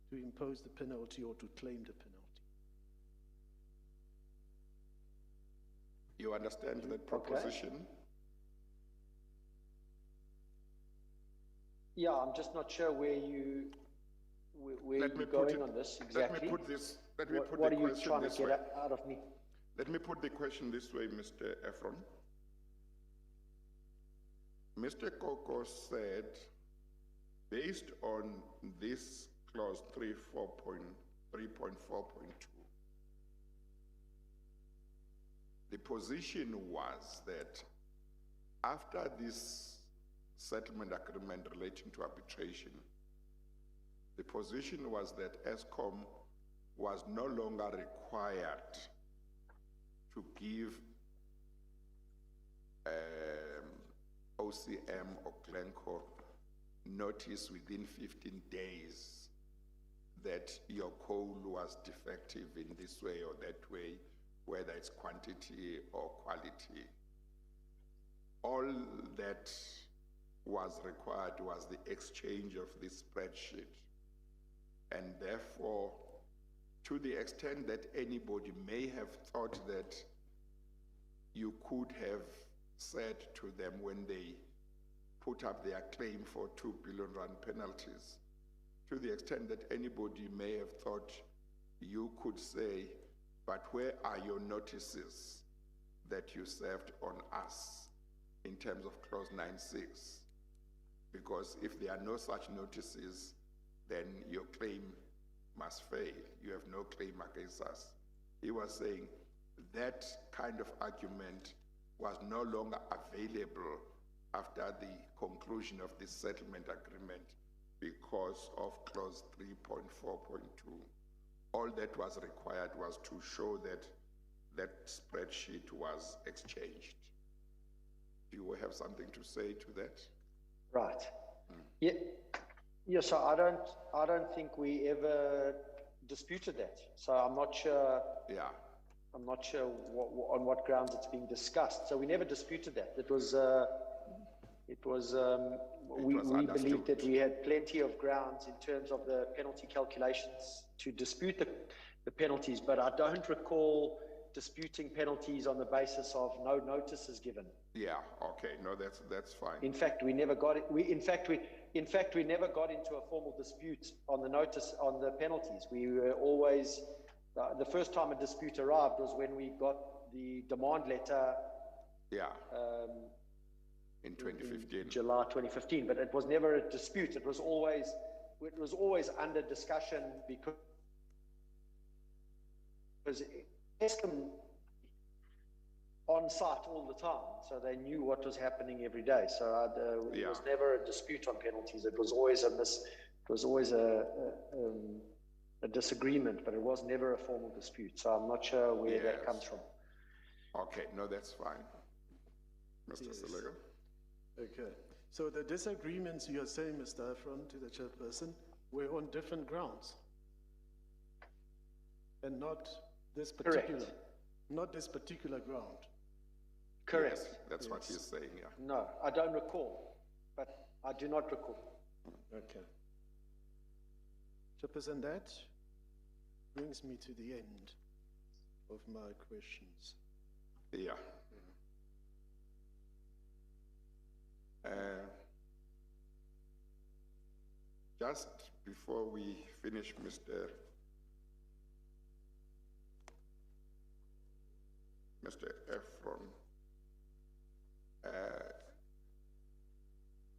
to impose the penalty or to claim the penalty. You understand that proposition? Yeah, I'm just not sure where you're going on this exactly. Let me put this. Let me put What the are you question trying to this get way. out of me? Let me put the question this way, Mr. Efron. Mr. Koko said, based on this clause 3.4.2, the position was that after this settlement agreement relating to arbitration, the position was that ESCOM was no longer required to give OCM or Glencore notice within 15 days that your coal was defective in this way or that way, whether it's quantity or quality. All that was required was the exchange of this spreadsheet. And therefore, to the extent that anybody may have thought that you could have said to them when they put up their claim for 2 billion rand penalties, to the extent that anybody may have thought you could say, but where are your notices that you served on us in terms of clause 9.6? Because if there are no such notices, then your claim must fail. You have no claim against us. He was saying that kind of argument was no longer available after the conclusion of this settlement agreement because of clause 3.4.2. All that was required was to show that that spreadsheet was exchanged. Do you have something to say to that? Right. Yeah. Yeah. So I don't think we ever disputed that. So I'm not sure. Yeah. I'm not sure on what grounds it's being discussed. So we never disputed that. We believed that we had plenty of grounds in terms of the penalty calculations to dispute the penalties, but I don't recall disputing penalties on the basis of no notices given. Yeah, okay, no, that's fine. In fact, we never got it. We never got into a formal dispute on the notice, on the penalties. We were always, the first time a dispute arrived was when we got the demand letter. Yeah. In 2015. In July 2015, but it was never a dispute. It was always under discussion because ESCOM on site all the time, so they knew what was happening every day. So it was never a dispute on penalties. It was always a disagreement, but it was never a formal dispute. So I'm not sure where that comes from. Okay, no, that's fine. Mr. Selega? Okay, so the disagreements you are saying, Mr. Efron, to the chairperson, were on different grounds, and not this particular, not this particular ground. Correct. Yes, that's what he's saying. Yeah. No, I don't recall, but I do not recall. Okay. Chairperson, that brings me to the end of my questions. Yeah. Just before we finish, Mr. Efron,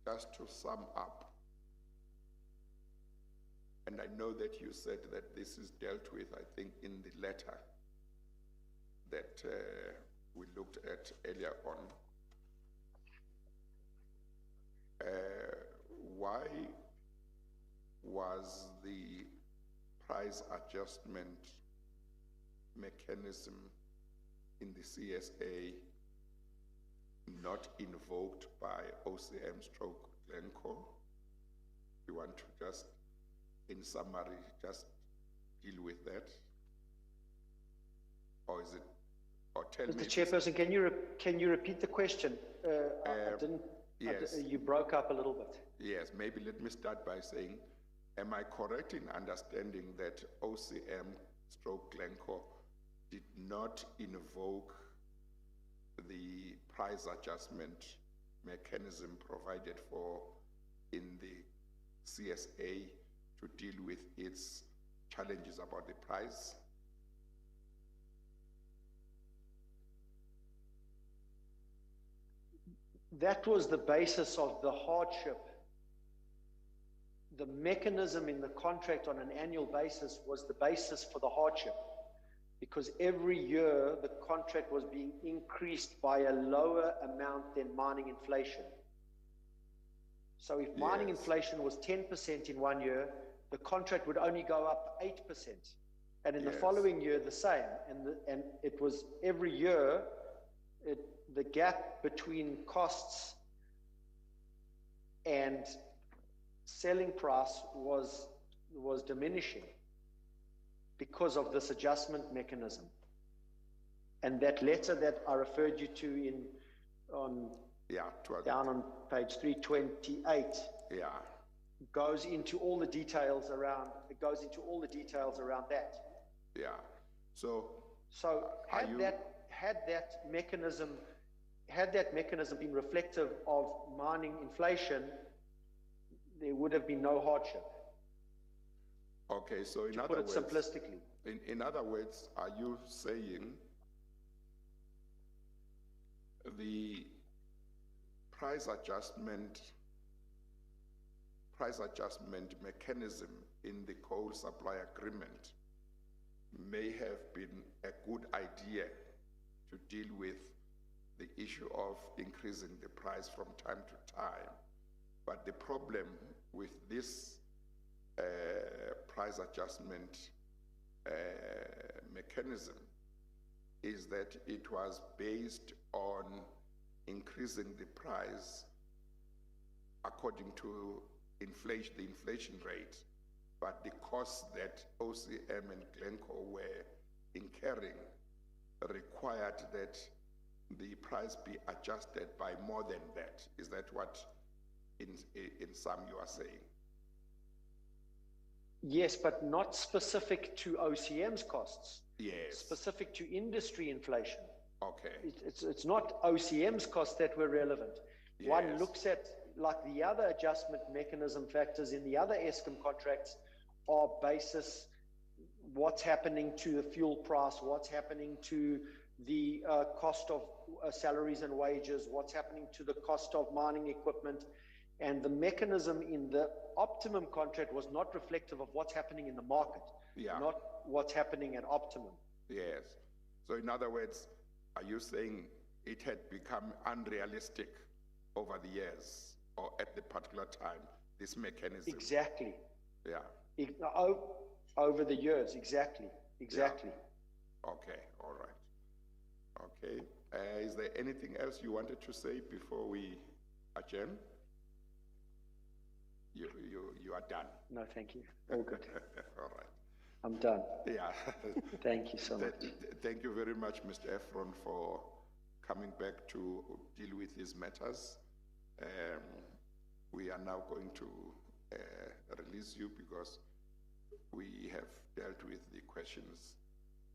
just to sum up, and I know that you said that this is dealt with, I think, in the letter that we looked at earlier on. Why was the price adjustment mechanism in the CSA not invoked by OCM stroke Glencore? You want to just, in summary, just deal with that? Or is it, or tell me? Mr. Chairperson, can you repeat the question? I didn't, yes. you broke up a little bit. Yes, maybe let me start by saying, am I correct in understanding that OCM stroke Glencore did not invoke the price adjustment mechanism provided for in the CSA to deal with its challenges about the price? That was the basis of the hardship. The mechanism in the contract on an annual basis was the basis for the hardship, because every year the contract was being increased by a lower amount than mining inflation. So if mining inflation was 10% in one year, the contract would only go up 8%. And in the following year, the same. And it was every year, the gap between costs and selling price was diminishing because of this adjustment mechanism. And that letter that I referred you to down on page 328 goes into all the details around that. Yeah. So had that mechanism been reflective of mining inflation, there would have been no hardship. Okay, so in other words, to put it simplistically. In other words, are you saying the price adjustment mechanism in the coal supply agreement may have been a good idea to deal with the issue of increasing the price from time to time, but the problem with this price adjustment mechanism is that it was based on increasing the price according to the inflation rate, but the costs that OCM and Glencore were incurring required that the price be adjusted by more than that. Is that what in sum you are saying? Yes, but not specific to OCM's costs. Yes. Specific to industry inflation. Okay. It's not OCM's costs that were relevant. Yes. One looks at, like the other adjustment mechanism factors in the other ESCOM contracts are basis what's happening to the fuel price, what's happening to the cost of salaries and wages, what's happening to the cost of mining equipment. And the mechanism in the optimum contract was not reflective of what's happening in the market, not what's happening at optimum. Yes. So in other words, are you saying it had become unrealistic over the years or at the particular time, this mechanism? Exactly. Yeah. Over the years, exactly. Yeah. Okay, all right. Okay. Is there anything else you wanted to say before we adjourn? You are done. No, thank you. All good. All right. I'm done. Yeah. Thank you so much. Thank you very much, Mr. Efron, for coming back to deal with these matters. We are now going to release you because we have dealt with the questions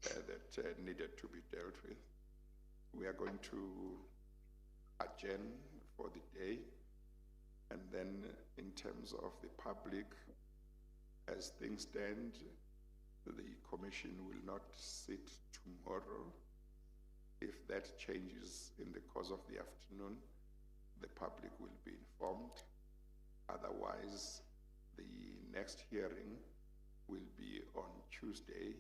that needed to be dealt with. We are going to adjourn for the day, and then in terms of the public, as things stand, the commission will not sit tomorrow. If that changes in the course of the afternoon, the public will be informed. Otherwise, the next hearing will be on Tuesday,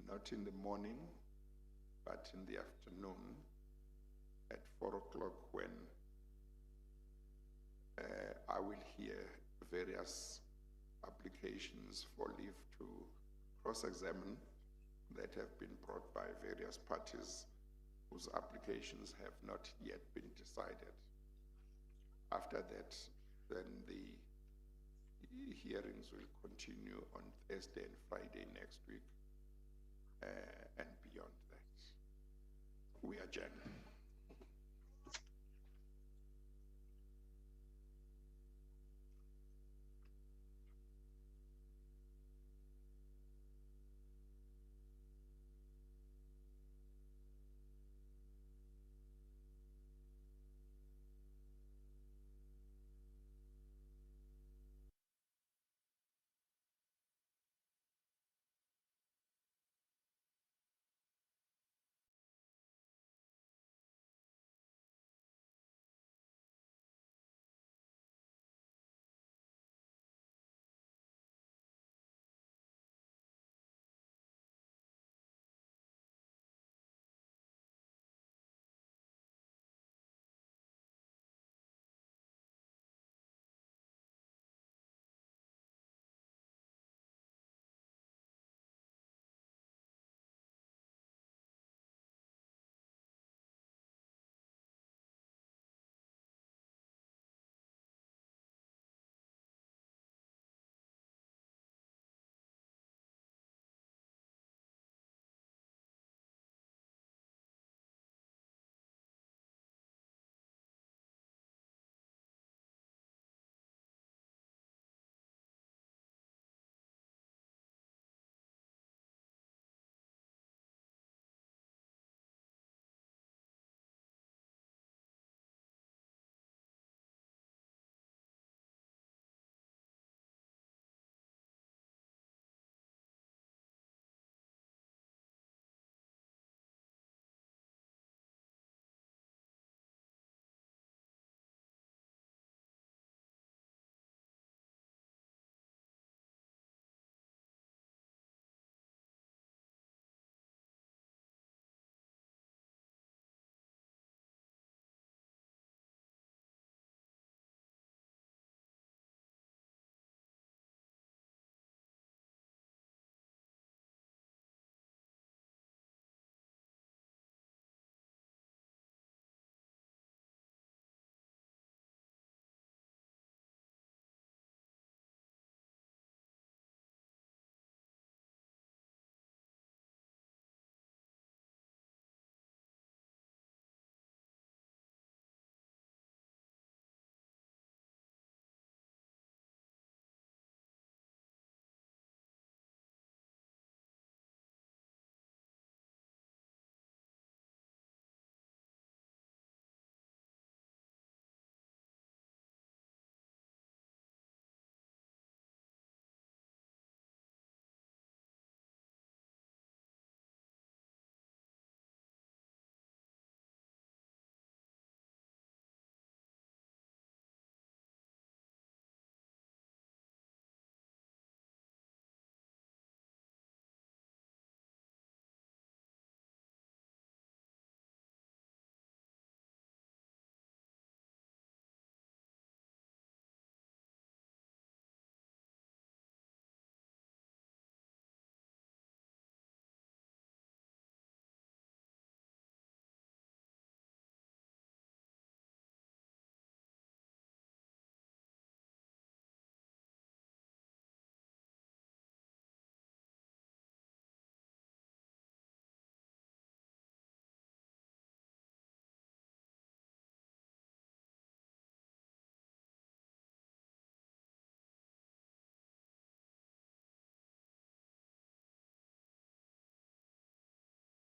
not in the morning, but in the afternoon at 4 o'clock, when I will hear various applications for leave to cross-examine that have been brought by various parties whose applications have not yet been decided. After that, then the hearings will continue on Thursday and Friday next week, and beyond that, we adjourn.